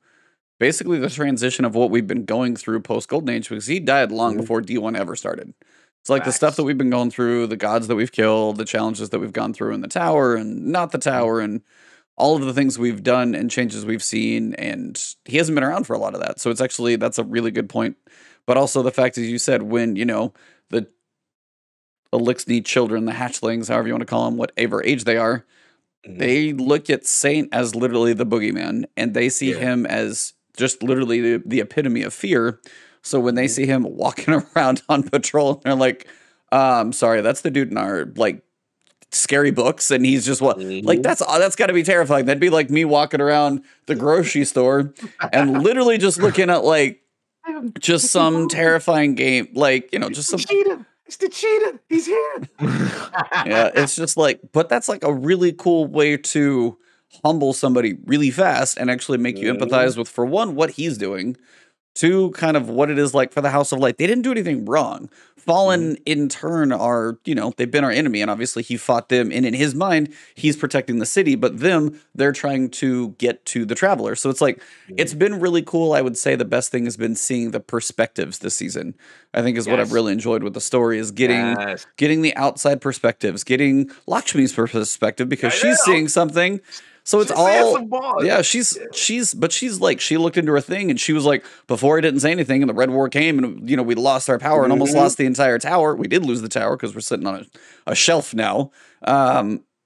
basically the transition of what we've been going through post Golden Age because he died long Mhm. before D1 ever started. It's like the stuff that Facts. we've been going through, the gods that we've killed, the challenges that we've gone through in the tower and not the Mhm. tower, and all of the things we've done and changes we've seen. And he hasn't been around for a lot of that. So that's a really good point. But also the fact, as you said, when, the Elixni children, the hatchlings, however you want to call them, whatever age they are, Mhm. they look at Saint as literally the boogeyman, and they see Yeah. him as just literally the epitome of fear. So when they Mhm. see him walking around on patrol, they're like, sorry, that's the dude in our like scary books, and he's just what like Mhm. that's got to be terrifying. That'd be like me walking around the grocery store and literally just looking at like just It's the some bomb. terrifying game, like It's just the some. cheetah. It's the cheetah. He's here. Yeah, it's just like, but that's like a really cool way to humble somebody really fast and actually make you Mhm. empathize with, for one, what he's doing, two, kind of what it is like for the House of Light. They didn't do anything wrong. Mhm. Fallen, in turn, are, they've been our enemy, and obviously he fought them, and in his mind, he's protecting the city, but them, they're trying to get to the Traveler. So it's like, it's Mhm. been really cool. I would say the best thing has been seeing the perspectives this season. I think is what I've Yes. really enjoyed with the story is Yes. getting the outside perspectives, getting Lakshmi's perspective because I she's know. seeing something. So it's She's saying all some bars. yeah, Yeah. she's like she looked into her thing and she was like, before I didn't say anything and the Red War came and we lost our power and almost Mhm. lost the entire tower. We did lose the tower because we're sitting on a shelf now.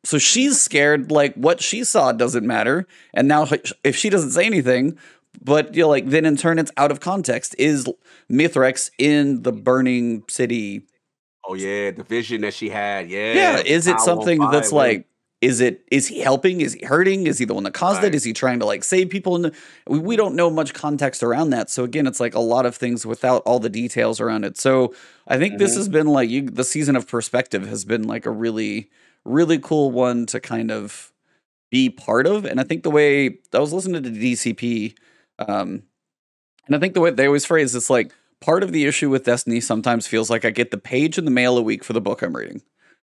So she's scared, like what she saw doesn't matter. And now if she doesn't say anything, but like then in turn it's out of context. Is Mithrax in the burning city? Oh yeah, the vision that she had. Yeah, Yeah, the is it tower on something fire that's with him. like, is he helping? Is he hurting? Is he the one that caused it? Right. Is he trying to like save people? And we don't know much context around that. So again, it's like a lot of things without all the details around it. So I think this Mhm. has been like the season of perspective has been like a really, really cool one to kind of be part of. And I think the way I was listening to the DCP, um, and I think the way they always phrase it's like part of the issue with Destiny sometimes feels like I get the page in the mail a week for the book I'm reading.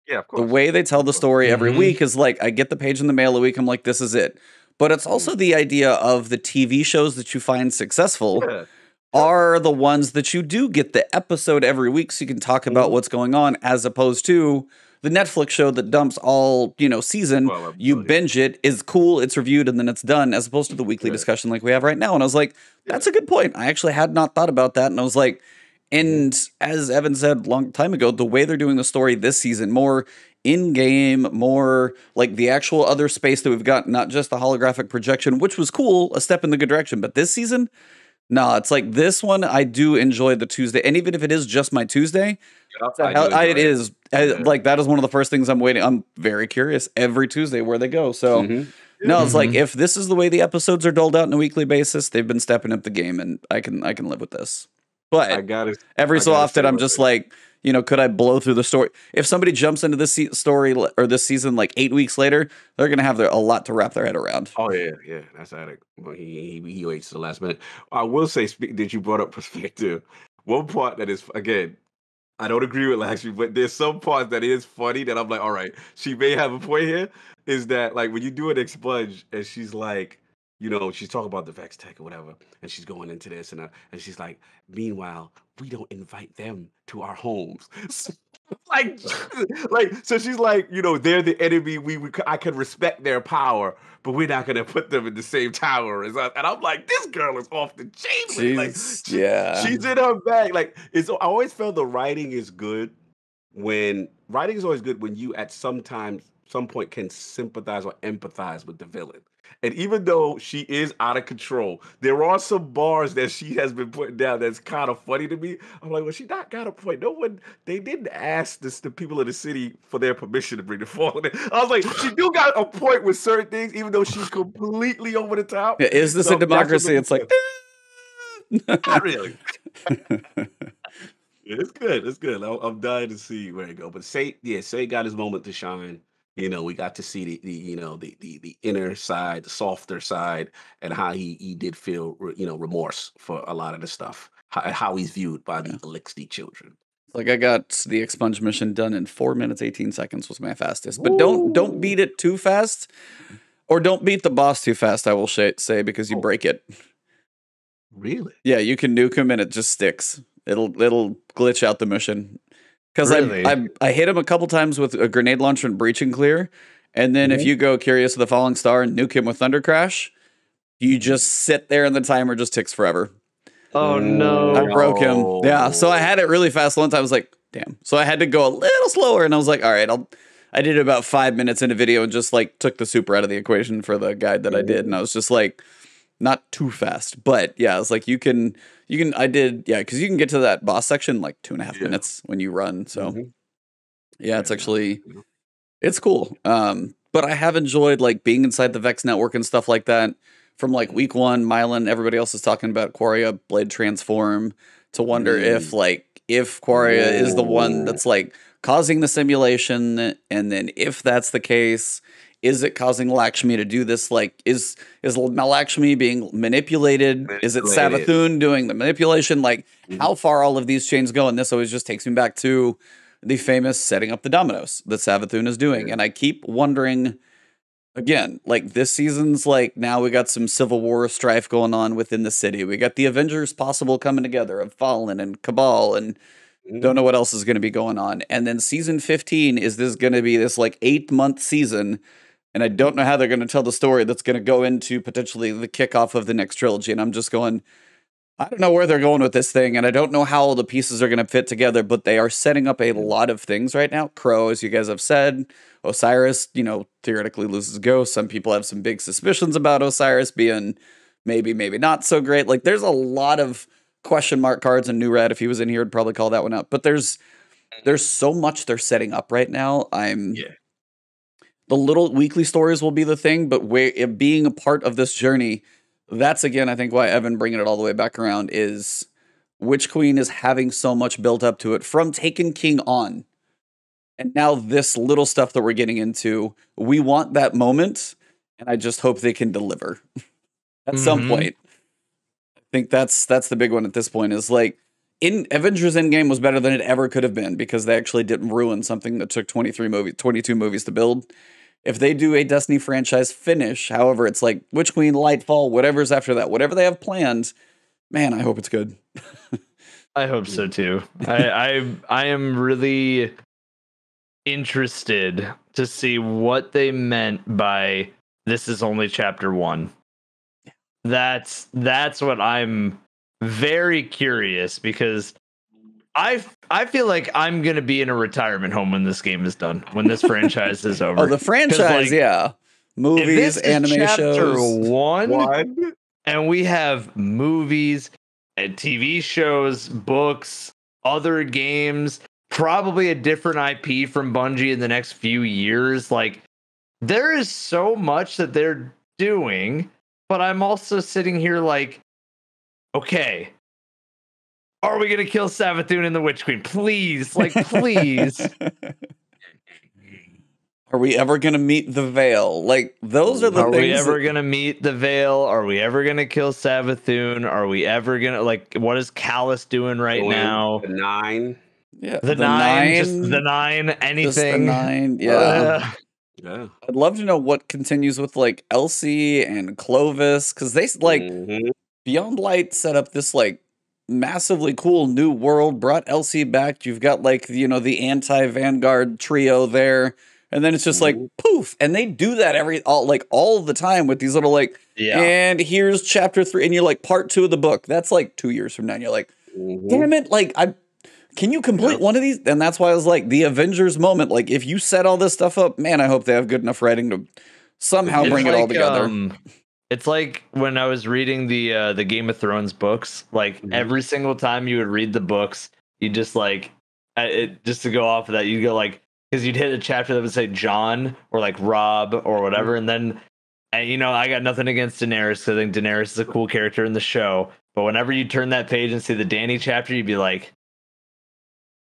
Yeah, of The course. way they tell Of the course. story every Mhm. week is like I get the page in the mail a week. I'm like, this is it. but it's also the idea of the TV shows that you find successful Yeah. are the ones that you do get the episode every week so you can talk about what's going on, as opposed to the Netflix show that dumps all, season. Well, You binge it, is cool, it's reviewed, and then it's done, as opposed to the weekly Yeah. discussion like we have right now. And I was like, that's a good point. I actually had not thought about that. And I was like, and as Evan said a long time ago, the way they're doing the story this season, more in-game, more like the actual other space that we've got, not just the holographic projection, which was cool, a step in the good direction. But this season, no, it's like this one, I do enjoy the Tuesday. And even if it is just my Tuesday, it is. Like, that is one of the first things I'm waiting. I'm very curious every Tuesday where they go. So, no, it's like, if this is the way the episodes are doled out on a weekly basis, they've been stepping up the game, and I can live with this. But every so often, I'm just like, could I blow through the story? If somebody jumps into this story or this season like 8 weeks later, they're going to have a lot to wrap their head around. Oh yeah, that's addict. Well, he waits to the last minute. I will say that you brought up perspective. One part that is, again, I don't agree with last week, but there's some parts that is funny that I'm like, all right, she may have a point here. Is that like when you do an expunge and she's like, she's talking about the Vex Tech or whatever, and she's going into this and she's like, meanwhile, we don't invite them to our homes. like, so she's like, they're the enemy. I can respect their power, but we're not gonna put them in the same tower as us. And I'm like, this girl is off the chain. Like, she's in her bag. Like, I always felt the writing is good when you at some point can sympathize or empathize with the villain. And even though she is out of control, there are some bars that she has been putting down that's kind of funny to me. I'm like, well, she not got a point. They didn't ask the people of the city for their permission to bring the fallen in. I was like, she do got a point with certain things, even though she's completely over the top. Yeah, is this a democracy? It's like, not really. It's good. It's good. I'm dying to see where it go. But Say got his moment to shine. We got to see the inner side, the softer side, and how he did feel, remorse for a lot of the stuff. How he's viewed by the Elixir children. Like, I got the expunge mission done in 4 minutes 18 seconds was my fastest. But don't beat it too fast, or don't beat the boss too fast. I will say, because you break it. Really? Yeah, you can nuke him and it just sticks. It'll glitch out the mission. Because I hit him a couple times with a grenade launcher and breach and clear, and then if you go Curious of the Falling Star and nuke him with Thunder Crash, you just sit there and the timer just ticks forever. Oh no! I broke him. Yeah, so I had it really fast one time. I was like, damn. So I had to go a little slower, and I was like, all right, I did about 5 minutes in a video and just like took the super out of the equation for the guide that I did, and I was just like, not too fast, but yeah, it's like you can because you can get to that boss section in like 2.5 minutes when you run. So yeah, it's actually it's cool. But I have enjoyed like being inside the Vex network and stuff like that. From like week 1, Mylan, everybody else is talking about Quaria Blade Transform, to wonder if Quaria is the one that's like causing the simulation, and then if that's the case, is it causing Lakshmi to do this? Like, is Lakshmi being manipulated? Is it Savathun doing the manipulation? Like, how far all of these chains go? And this always just takes me back to the famous setting up the dominoes that Savathun is doing. And I keep wondering, again, like this season's like, now we got some civil war strife going on within the city. We got the Avengers possible coming together of Fallen and Cabal, and don't know what else is going to be going on. And then season 15, is this going to be this like 8-month season? And I don't know how they're going to tell the story that's going to go into potentially the kickoff of the next trilogy. And I'm just going, I don't know where they're going with this thing. And I don't know how all the pieces are going to fit together, but they are setting up a lot of things right now. Crow, as you guys have said, Osiris, theoretically loses Ghost. Some people have some big suspicions about Osiris being maybe not so great. Like, there's a lot of question mark cards, and New Red, if he was in here, would probably call that one out. But there's so much they're setting up right now. The little weekly stories will be the thing, but being a part of this journey, that's again, I think why Evan bringing it all the way back around is Witch Queen is having so much built up to it from Taken King on. And now this little stuff that we're getting into, we want that moment, and I just hope they can deliver at some point. I think that's the big one at this point, is like, in Avengers Endgame was better than it ever could have been, because they actually didn't ruin something that took 22 movies to build. if they do a Destiny franchise finish, however, it's like Witch Queen, Lightfall, whatever's after that, whatever they have planned, man, I hope it's good. I hope so too. I am really interested to see what they meant by this is only chapter 1. That's what I'm very curious, because I feel like I'm gonna be in a retirement home when this game is done, when this franchise is over. Oh, the franchise, yeah. Movies, anime chapter shows. 1, and we have movies and TV shows, books, other games, probably a different IP from Bungie in the next few years. Like, there is so much that they're doing, but I'm also sitting here like, okay, are we gonna kill Savathun and the Witch Queen? Please, like, please. Are we ever gonna meet the Veil? Like, those are the things. Are we ever gonna meet the Veil? Are we ever gonna kill Savathun? Are we ever gonna, like, what is Callus doing right now? The 9. Yeah, The 9, just the 9, anything. Just the 9, yeah. Yeah. I'd love to know what continues with like Elsie and Clovis, because they like Beyond Light set up this like massively cool new world, brought Elsie back. You've got like, you know, the anti-Vanguard trio there. And then it's just like poof, and they do that all the time with these little like, and here's chapter 3, and you're like part 2 of the book. That's like 2 years from now. And you're like, damn it! Like, can you complete one of these? And that's why I was like, the Avengers moment. Like, if you set all this stuff up, man, I hope they have good enough writing to somehow bring it all together. It's like when I was reading the Game of Thrones books. Like every single time you would read the books, you just like just to go off of that, you go like. Because you'd hit a chapter that would say John or like Rob or whatever, and you know, I got nothing against Daenerys, because I think Daenerys is a cool character in the show. But whenever you turn that page and see the Dany chapter, you'd be like,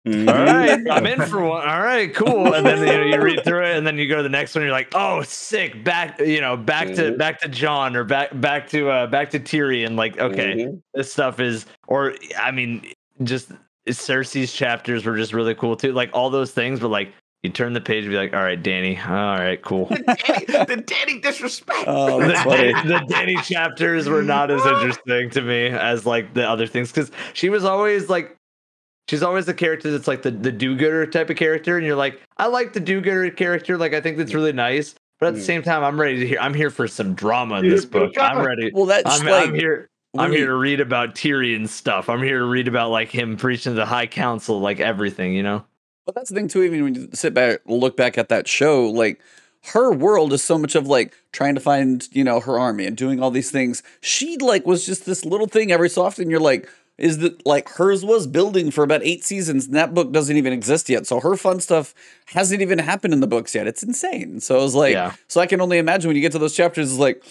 "All right, I'm in for one. All right, cool." And then you read through it, and then you go to the next one. You're like, "Oh, sick! Back to John, or back to Tyrion." Like, okay, this stuff is, or I mean, just Cersei's chapters were just really cool too. Like all those things, but like. You turn the page and be like, all right, Dany. All right, cool. The Dany disrespect. Oh, that's funny. The Dany chapters were not as interesting to me as like the other things, because she's always a character that's like the do-gooder type of character, and you're like, I like the do-gooder character. Like, I think that's really nice, but at the same time, I'm here for some drama in this book. I'm ready. Well, I'm here to read about Tyrion's stuff. I'm here to read about like him preaching to the High Council, like everything, you know. But that's the thing too, even when you sit back, look back at that show, like her world is so much of like trying to find, you know, her army and doing all these things. She like was just this little thing every so often. You're like, is that like hers was building for about 8 seasons, and that book doesn't even exist yet. So her fun stuff hasn't even happened in the books yet. It's insane. So I was like, so I can only imagine when you get to those chapters, it's like,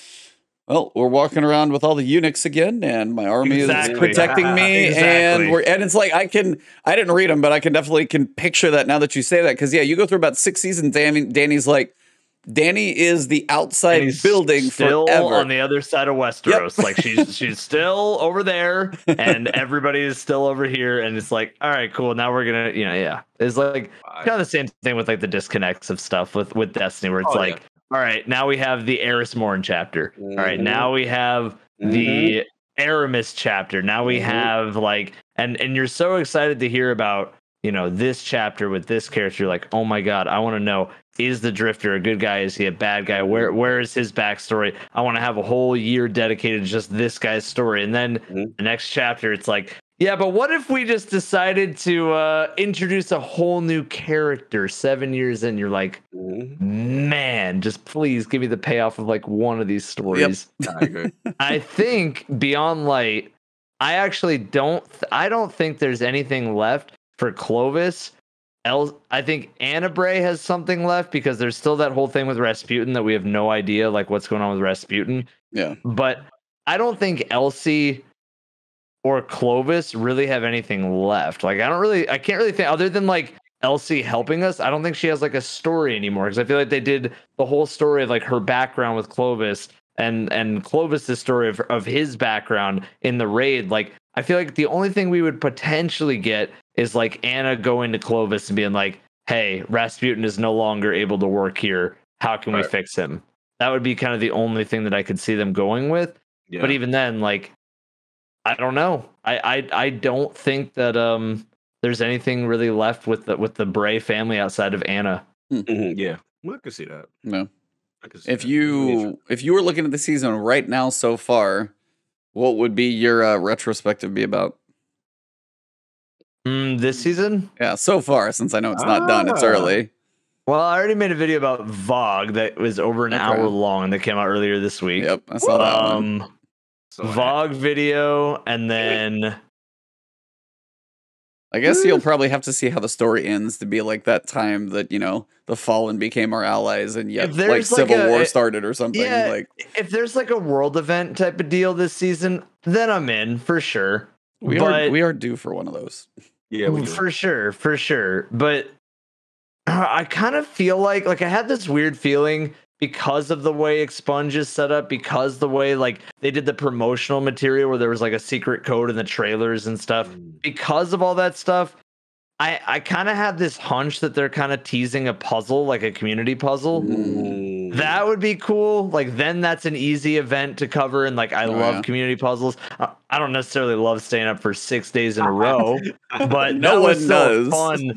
well, we're walking around with all the eunuchs again, and my army is protecting me, and it's like I didn't read them, but I definitely can picture that now that you say that, because you go through about 6 seasons. Dany is the outside building still forever. On the other side of Westeros. Like she's still over there, and everybody is still over here, and it's like, all right, cool. Now we're gonna, it's like kind of the same thing with like the disconnects of stuff with Destiny, where it's all right, now we have the Eris Morn chapter. All right, now we have the Aramis chapter. Now we have like, and you're so excited to hear about, this chapter with this character. You're like, oh my God, I want to know, is the Drifter a good guy? Is he a bad guy? Where is his backstory? I want to have a whole year dedicated to just this guy's story. And then the next chapter, it's like, yeah, but what if we just decided to introduce a whole new character 7 years in? You're like, man, just please give me the payoff of like one of these stories. Yep. I agree. I think Beyond Light, I don't think there's anything left for Clovis. I think Anna Bray has something left, because there's still that whole thing with Rasputin that we have no idea like what's going on with Rasputin. Yeah. But I don't think Elsie or Clovis really have anything left. Like I can't really think, other than like Elsie helping us, I don't think she has like a story anymore, because I feel like they did the whole story of like her background with Clovis and Clovis's story of his background in the raid. Like I feel like the only thing we would potentially get is like Anna going to Clovis and being like, hey, Rasputin is no longer able to work here. how can we fix him? That would be kind of the only thing that I could see them going with. Yeah. But even then, like, I don't know. I don't think that there's anything really left with the Bray family outside of Anna. Yeah, well, I can see that. No. I can see If that. It's really interesting. you were looking at the season right now so far, what would be your retrospective be about? This season? Yeah, so far, since I know it's not done, it's Ah. early. Well, I already made a video about VOG that was over an Okay. hour long that came out earlier this week. Yep, I saw that one. So VOG video, and then I guess you'll probably have to see how the story ends to be like that time that, the Fallen became our allies and yet If like there's like Civil a- War started or something. yeah, Like if there's like a world event type of deal this season, then I'm in for sure. we are due for one of those. yeah, we do. For sure. But I kind of feel like I had this weird feeling because of the way Expunge is set up, because the way like they did the promotional material where there was like a secret code in the trailers and stuff. Because of all that stuff, I kind of had this hunch that they're kind of teasing a puzzle, like a community puzzle. Mm. That would be cool. Like then that's an easy event to cover, and like I love community puzzles. I don't necessarily love staying up for 6 days in a row, but No that was one still does.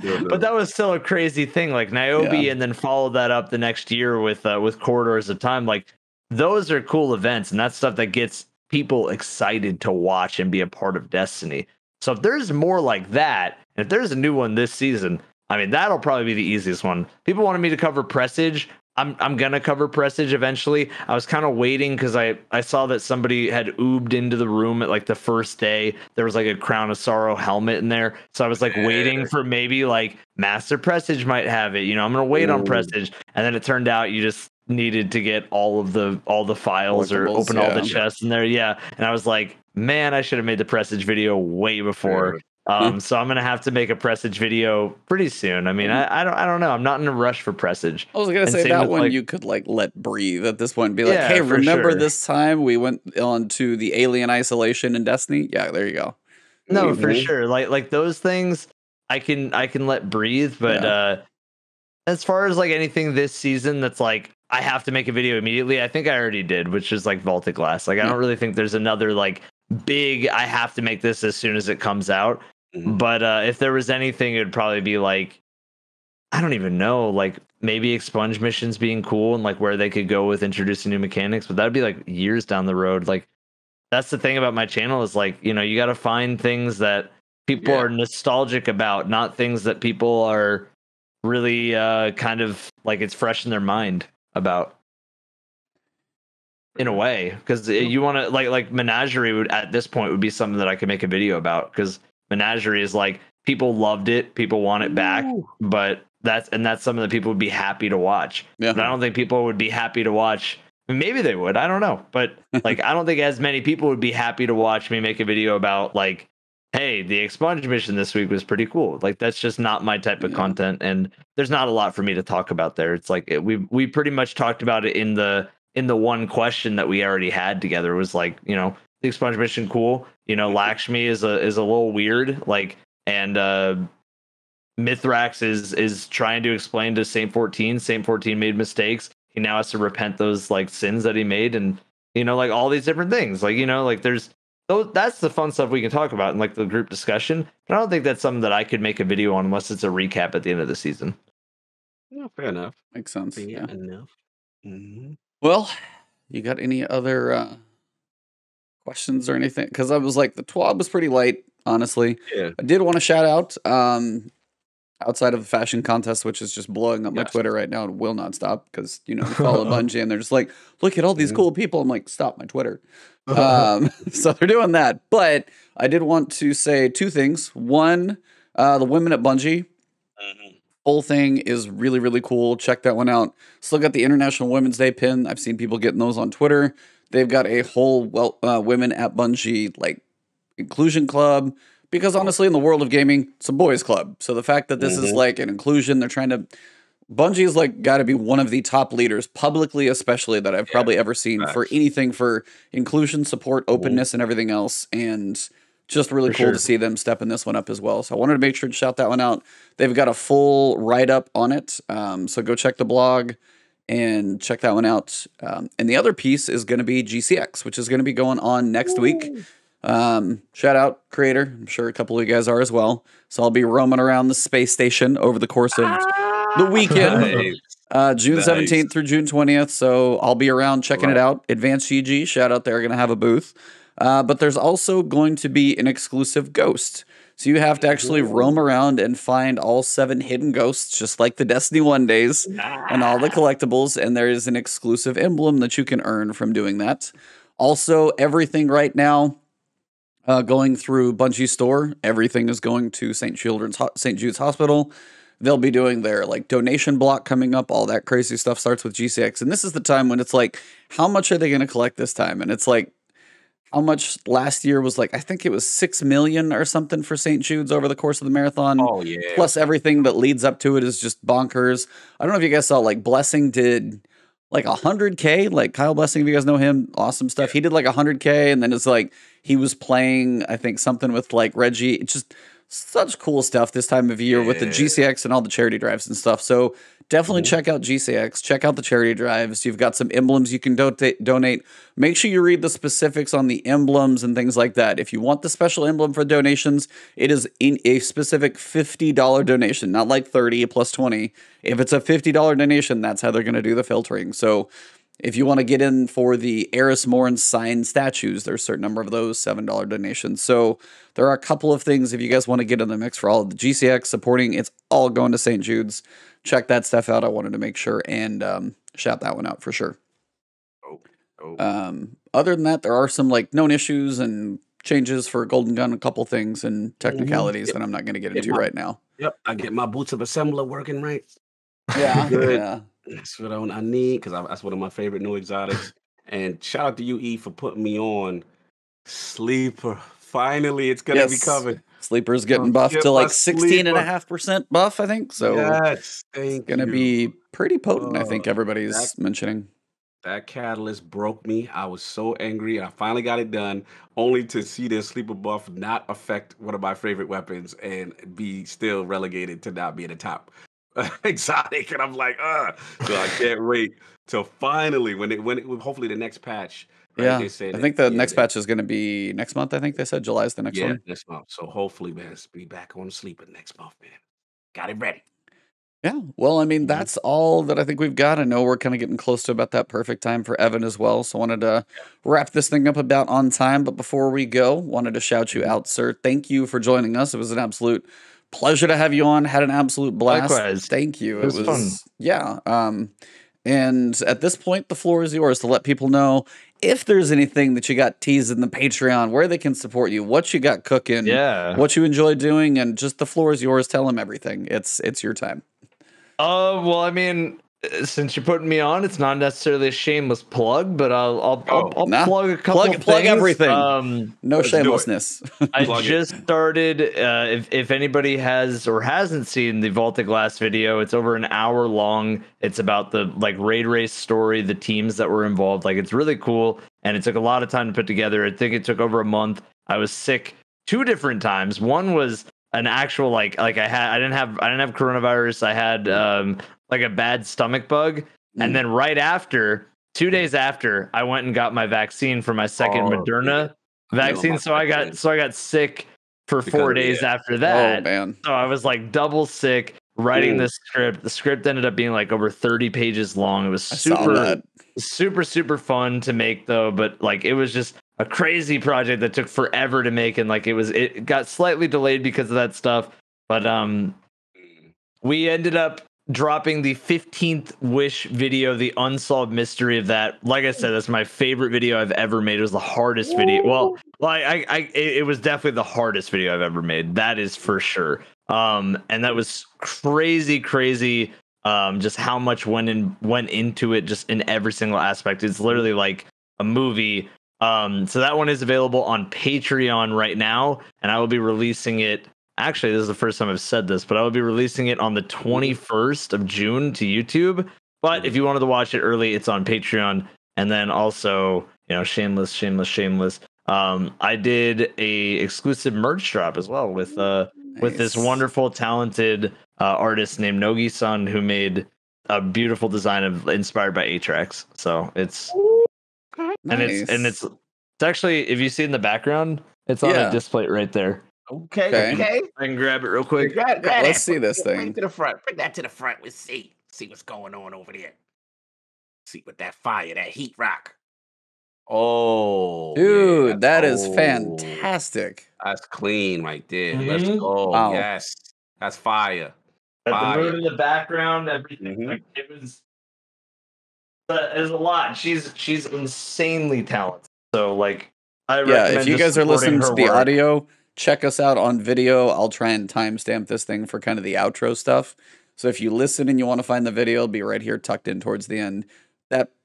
fun. But that was still a crazy thing. Like Niobe, Yeah. and then follow that up the next year with Corridors of Time. Like those are cool events, and that's stuff that gets people excited to watch and be a part of Destiny. So if there's more like that, and if there's a new one this season, I mean that'll probably be the easiest one. People wanted me to cover Presage. I'm gonna cover Presage eventually. I was kind of waiting because I saw that somebody had oobed into the room at like the first day. There was like a Crown of Sorrow helmet in there, so I was like waiting for maybe like Master Presage might have it. I'm gonna wait on Presage, and then it turned out you just needed to get all the files or Collectibles, open all the yeah. chests in there. Yeah, and I was like, man, I should have made the Presage video way before. So I'm gonna have to make a Presage video pretty soon. I mean, I don't know. I'm not in a rush for Presage. I was gonna And say same that with, one like- you could like let breathe at this point. Be like, Yeah, hey, for remember sure. this time we went on to the Alien Isolation in Destiny? Yeah, there you go. No, for Mhm. sure. Like those things, I can let breathe. But as far as like anything this season that's like I have to make a video immediately, I think I already did, which is like Vaulted Glass. Like I don't really think there's another like big I have to make this as soon as it comes out. Mhm. But if there was anything, it would probably be like I don't even know, like maybe Expunge missions being cool and like where they could go with introducing new mechanics. But that'd be like years down the road. Like that's the thing about my channel is like, you got to find things that people are nostalgic about, not things that people are really kind of like it's fresh in their mind about in a way. Because you want to like Menagerie would at this point would be something that I could make a video about because Menagerie is like people loved it, people want it back, but that's something that people would be happy to watch. Yeah. But I don't think people would be happy to watch. Maybe they would. I don't know. But like, I don't think as many people would be happy to watch me make a video about like, hey, the Expunge mission this week was pretty cool. Like, that's just not my type of content. And there's not a lot for me to talk about there. It's like we pretty much talked about it in the one question that we already had together. It was like, the Expunge mission cool. Lakshmi is a little weird. Like, and Mithrax is trying to explain to Saint 14. Saint 14 made mistakes. He now has to repent those like sins that he made, and like all these different things. Like like there's that's the fun stuff we can talk about in like the group discussion. But I don't think that's something that I could make a video on unless it's a recap at the end of the season. Yeah, fair enough. Makes sense. Fair Yeah. enough. Mhm. Well, you got any other questions or anything? Because I was like, the TWAB was pretty light, honestly. Yeah. I did want to shout out outside of the fashion contest, which is just blowing up my Twitter right now and will not stop because, we follow Bungie and they're just like, look at all these cool people. I'm like, stop my Twitter. So they're doing that. But I did want to say two things. One, the women at Bungie. Whole thing is really, really cool. Check that one out. Still got the International Women's Day pin. I've seen people getting those on Twitter. They've got a whole women at Bungie like inclusion club. Because honestly, in the world of gaming, it's a boys' club. So the fact that this is like an inclusion, they're trying to. Bungie's like got to be one of the top leaders, publicly especially, that I've probably ever seen for anything for inclusion, support, openness, and everything else. And just really cool to see them stepping this one up as well. So I wanted to make sure to shout that one out. They've got a full write up on it. So go check the blog. and check that one out. And the other piece is going to be GCX, which is going to be going on next week. Shout out creator. I'm sure a couple of you guys are as well. So I'll be roaming around the space station over the course of the weekend, June 17th through June 20th. So I'll be around checking it out. Advanced GG, shout out, they're going to have a booth. But there's also going to be an exclusive ghost. So you have to actually roam around and find all 7 hidden ghosts, just like the Destiny 1 days, and all the collectibles. And there is an exclusive emblem that you can earn from doing that. Also, everything right now, going through Bungie Store, everything is going to St. Jude's Hospital. They'll be doing their like donation block coming up. All that crazy stuff starts with GCX. And this is the time when it's like, how much are they going to collect this time? And it's like, how much last year was like, I think it was 6 million or something for St. Jude's over the course of the marathon. Oh, yeah. Plus everything that leads up to it is just bonkers. I don't know if you guys saw, like, Blessing did like 100K. Like, Kyle Blessing, if you guys know him, awesome stuff. He did like 100K, and then it's like he was playing, I think, something with like Reggie. It's just such cool stuff this time of year with the GCX and all the charity drives and stuff. So definitely check out GCX, check out the charity drives. You've got some emblems you can donate. Make sure you read the specifics on the emblems and things like that. If you want the special emblem for donations, it is in a specific $50 donation, not like 30 plus 20. If it's a $50 donation, that's how they're going to do the filtering. So if you want to get in for the Eris Morn signed statues, there's a certain number of those $7 donations. So there are a couple of things if you guys want to get in the mix for all of the GCX supporting. It's all going to St. Jude's. Check that stuff out. I wanted to make sure and shout that one out for sure. Other than that, there are some like known issues and changes for Golden Gun, a couple things and technicalities that I'm not going to get into right now. Yep, I get my boots of assembler working right. Yeah, good. yeah. That's what I need because that's one of my favorite new exotics. And shout out to you, E, for putting me on Sleeper. Finally, it's gonna be coming. Sleeper's getting buffed to like 16.5% buff, I think. So yes, it's gonna be pretty potent. I think everybody's mentioning. That catalyst broke me. I was so angry. I finally got it done, only to see the Sleeper buff not affect one of my favorite weapons and be still relegated to not be in the top exotic. And I'm like, so I can't wait till finally when it hopefully the next patch. Right, Yeah, they say I think the next patch is going to be next month. I think they said July is the next one. Next month. So hopefully, man, it's be back on Sleeper next month, man. Got it ready. Yeah, well, I mean, that's all that I think we've got. I know we're kind of getting close to about that perfect time for Evan as well. So I wanted to wrap this thing up about on time. But before we go, wanted to shout you out, sir. Thank you for joining us. It was an absolute pleasure to have you on. Had an absolute blast. Likewise. Thank you. It was fun. Yeah. And at this point, the floor is yours to let people know if there's anything that you got teased in the Patreon, where they can support you, what you got cooking, what you enjoy doing, and just the floor is yours. Tell them everything. It's your time. Well, I mean, since you're putting me on, it's not necessarily a shameless plug, but I'll plug a couple things. Plug everything. No shamelessness. I just started. If anybody has or hasn't seen the Vaulted Glass video, it's over an hour long. It's about the like raid race story, the teams that were involved. Like it's really cool, and it took a lot of time to put together. I think it took over a month. I was sick 2 different times. One was an actual like I didn't have coronavirus. I had like a bad stomach bug, and then right after 2 days after, I went and got my vaccine for my second Moderna vaccine. So I got sick for 4 days after that. Oh man! So I was like double sick writing this script. The script ended up being like over 30 pages long. It was super fun to make though, but like it was just a crazy project that took forever to make, and like it got slightly delayed because of that stuff. But we ended up dropping the 15th wish video, the unsolved mystery of that. Like I said, that's my favorite video I've ever made. It was the hardest video. Well, it was definitely the hardest video I've ever made. That is for sure. And that was crazy. Just how much went into it, just in every single aspect. It's literally like a movie. So that one is available on Patreon right now, and I will be releasing it. Actually, this is the first time I've said this, but I will be releasing it on the 21st of June to YouTube. But if you wanted to watch it early, it's on Patreon. And then also, shameless. I did a exclusive merch drop as well with this wonderful, talented artist named Nogi-san, who made a beautiful design inspired by Atrax. So it's Nice. it's actually, if you see in the background, it's on a display right there. Okay. I can grab it real quick. Grab let's that. see this Bring thing. it to the front. Bring that to the front. Let's see. See what's going on over there. See what that fire, that heat rock. Oh, Dude, that is oh, fantastic. that's clean right there. Let's Mhm. go. Wow. Yes, that's fire. Got the moon Fire. in the background, everything. Mhm. Like, it was. There's a lot. She's insanely talented. So like, I Yeah, recommend if you just guys are supporting listening her to the work. audio, check us out on video. I'll try and timestamp this thing for kind of the outro stuff. So if you listen and you want to find the video, it'll be right here tucked in towards the end.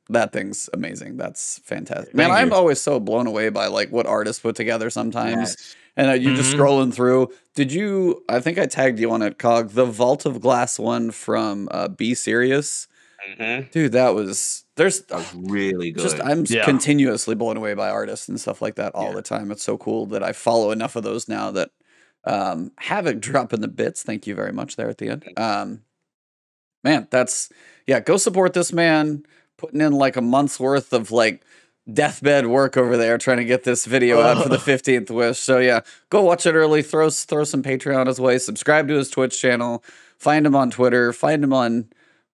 That thing's amazing. That's fantastic. Man, Thank I'm you. always so blown away by like what artists put together sometimes. Yes. And you're just Mhm. scrolling through. Did you? I think I tagged you on it, Cog. The Vault of Glass one from Be Serious. Mhm. Dude, that was there's That was really good. just I'm Yeah. continuously blown away by artists and stuff like that all Yeah. the time. It's so cool that I follow enough of those now that Havoc dropping the bits. Thank you very much there at the end. Man, that's go support this man, putting in like a month's worth of like deathbed work over there trying to get this video out for the 15th wish. So yeah, go watch it early, throw some Patreon his way, subscribe to his Twitch channel, find him on Twitter, find him on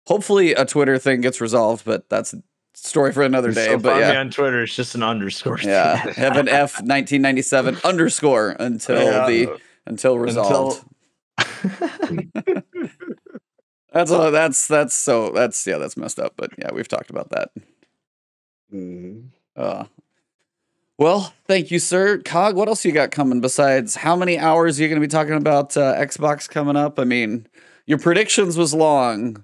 hopefully a Twitter thing gets resolved, but that's a story for another day. So But find me yeah. on Twitter. It's just an underscore. Yeah, evanf1997 underscore until resolved. That's messed up. But yeah, we've talked about that. Mhm. Well, thank you, sir. Cog, what else you got coming besides how many hours are you going to be talking about Xbox coming up? I mean, your predictions was long.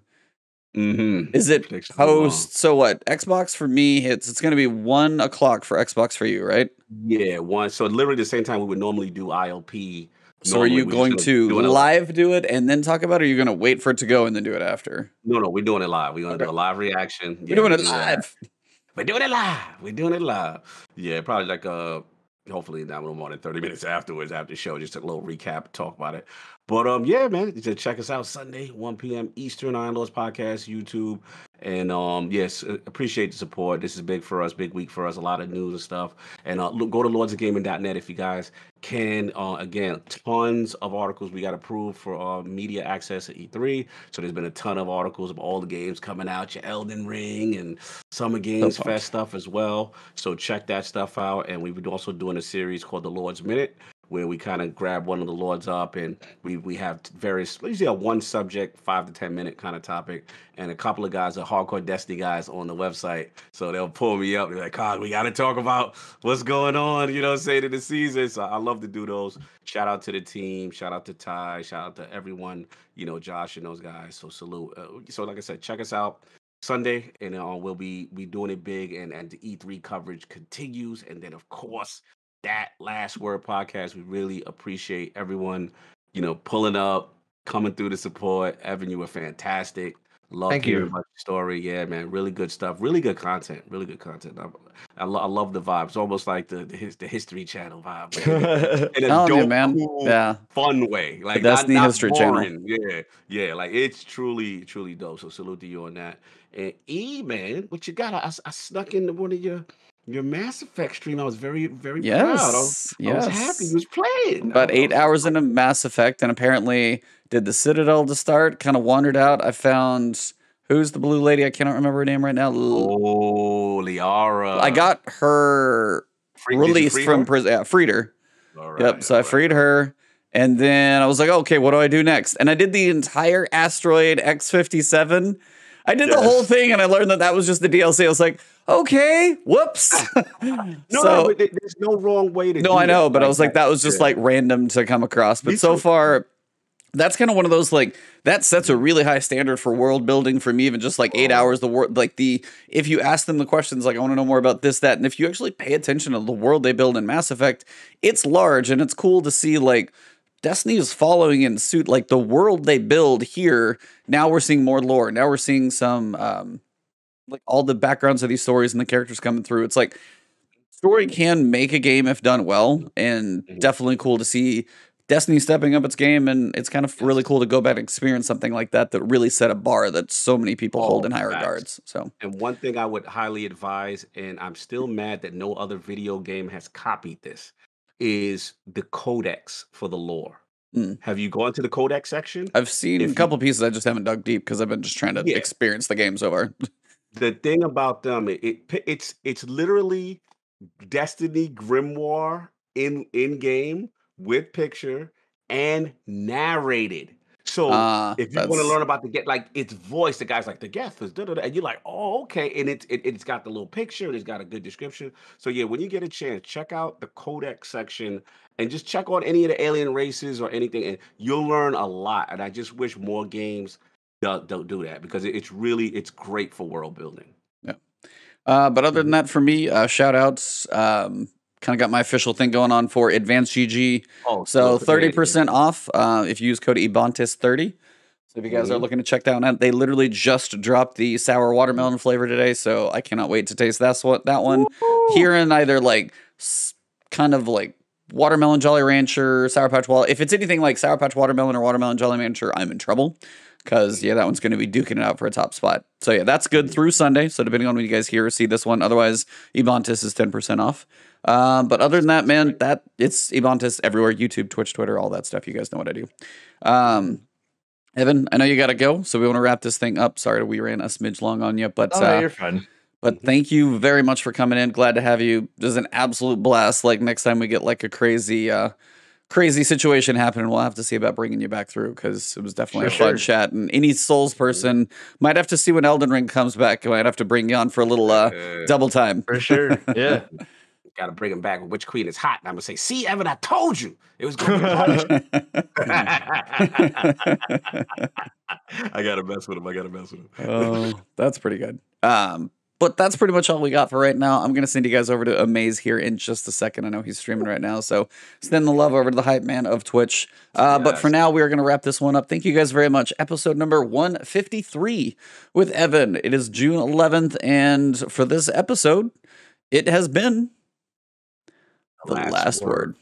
Mhm. Is it Predictions were post? So what? Xbox for me, it's going to be 1 o'clock for Xbox for you, right? Yeah, one. So literally the same time we would normally do ILP. So are you We're just going gonna to do it live do it and then talk about it? Or are you going to wait for it to go and then do it after? No, we're doing it live. We're gonna Okay. do a live reaction. We're Yeah, doing we it do that. live. We're doing it live. We're doing it live. Yeah, probably like hopefully not no more than 30 minutes afterwards after the show, just a little recap, talk about it. But yeah, man, just check us out Sunday, 1 p.m. Eastern, Iron Lords Podcast, YouTube. And yes, appreciate the support. This is big for us, big week for us, a lot of news and stuff. And look, go to lordsofgaming.net if you guys can. Again, tons of articles we got approved for media access at E3. So there's been a ton of articles of all the games coming out, your Elden Ring and Summer Games pumped. Fest stuff as well. So check that stuff out. And we've been also doing a series called The Lord's Minute, where we kind of grab one of the lords up and we have various, usually a one subject, 5 to 10 minute kind of topic, and a couple of guys are hardcore Destiny guys on the website, so they'll pull me up. They're like, "God, we got to talk about what's going on," saying in the season. So I love to do those. Shout out to the team. Shout out to Ty. Shout out to everyone. Josh and those guys. So salute. So like I said, check us out Sunday, and we'll be doing it big, and the E3 coverage continues, and then of course that last word podcast. We really appreciate everyone, pulling up, coming through the support. Evan, you were fantastic. Loved Thank hearing you. about your story. Yeah, man, really good stuff. Really good content. Really good content. I love the vibe. It's almost like the History Channel vibe, but in a Telling you, dope, man. cool, Yeah. fun way. Like Destiny not History Channel. boring. Yeah, yeah. Like it's truly dope. So salute to you on that. And E, man, what you got? I snuck into one of your Mass Effect stream. I was very, very proud. I was happy you was playing. About 8 hours into Mass Effect, and apparently did the Citadel to start. Kind of wandered out. I found who's the blue lady? I cannot remember her name right now. Oh, Liara. I got her released from prison. Yeah, freed her. All right, yep. So I freed her, and then I was like, okay, what do I do next? And I did the entire asteroid X-57. I did the whole thing, and I learned that was just the DLC. I was like, okay, whoops. No, but there's no wrong way to do it. No, I know, but I was like, that was just like random to come across. But so far, that's kind of one of those, like, that sets a really high standard for world building for me, even just like 8 hours, the world, like if you ask them the questions, like, I want to know more about this, that, and if you actually pay attention to the world they build in Mass Effect, it's large, and it's cool to see, like, Destiny is following in suit, like the world they build here. Now we're seeing more lore. Now we're seeing some, like all the backgrounds of these stories and the characters coming through. It's like story can make a game if done well, and definitely cool to see Destiny stepping up its game, and it's kind of really cool to go back and experience something like that that really set a bar that so many people hold in high regards. So, and one thing I would highly advise, and I'm still mad that no other video game has copied this, is the codex for the lore. mm. Have you gone to the codex section? I've seen a couple pieces. I just haven't dug deep because I've been just trying to Yeah, experience the game so far. the thing about them, it's literally Destiny Grimoire in game with picture and narrated. So if you want to That's learn about like its voice, the guy's like the Geth is and you're like, oh, okay, and it's got the little picture and it's got a good description. So yeah, when you get a chance, check out the codex section and just check on any of the alien races or anything, and you'll learn a lot. And I just wish more games don't do that because it's great for world building. yeah. But other than that, for me, shout outs. Kind of got my official thing going on for Advanced GG. Oh, So look, yeah, 30% off if you use code evanf1997. So if you guys are looking to check that one out, they literally just dropped the sour watermelon flavor today. So I cannot wait to taste that one. Woo! Here in either like kind of like watermelon Jolly Rancher, Sour Patch Wall. If it's anything like Sour Patch Watermelon or Watermelon Jolly Rancher, I'm in trouble. Because, yeah, that one's going to be duking it out for a top spot. So, yeah, that's good through Sunday. So, depending on when you guys hear or see this one. Otherwise, Evantis is 10% off. But other than that, man, it's Evantis everywhere. YouTube, Twitch, Twitter, all that stuff. You guys know what I do. Evan, I know you got to go. So, we want to wrap this thing up. Sorry we ran a smidge long on you. But, you're fine. But thank you very much for coming in. Glad to have you. This is an absolute blast. Like, next time we get like a crazy situation happening, we'll have to see about bringing you back through because it was definitely a fun chat. And any Souls person might have to see when Elden Ring comes back. I might have to bring you on for a little double time. For sure. Yeah. Got to bring him back. Which queen is hot? And I'm gonna say, see, Evan, I told you it was gonna be punished. I gotta mess with him. Oh, that's pretty good. But that's pretty much all we got for right now. I'm going to send you guys over to Amaze here in just a second. I know he's streaming right now, so send the love over to the hype man of Twitch. But for now, we are going to wrap this one up. Thank you guys very much. Episode number 153 with Evan. It is June 11th, and for this episode, it has been the last word.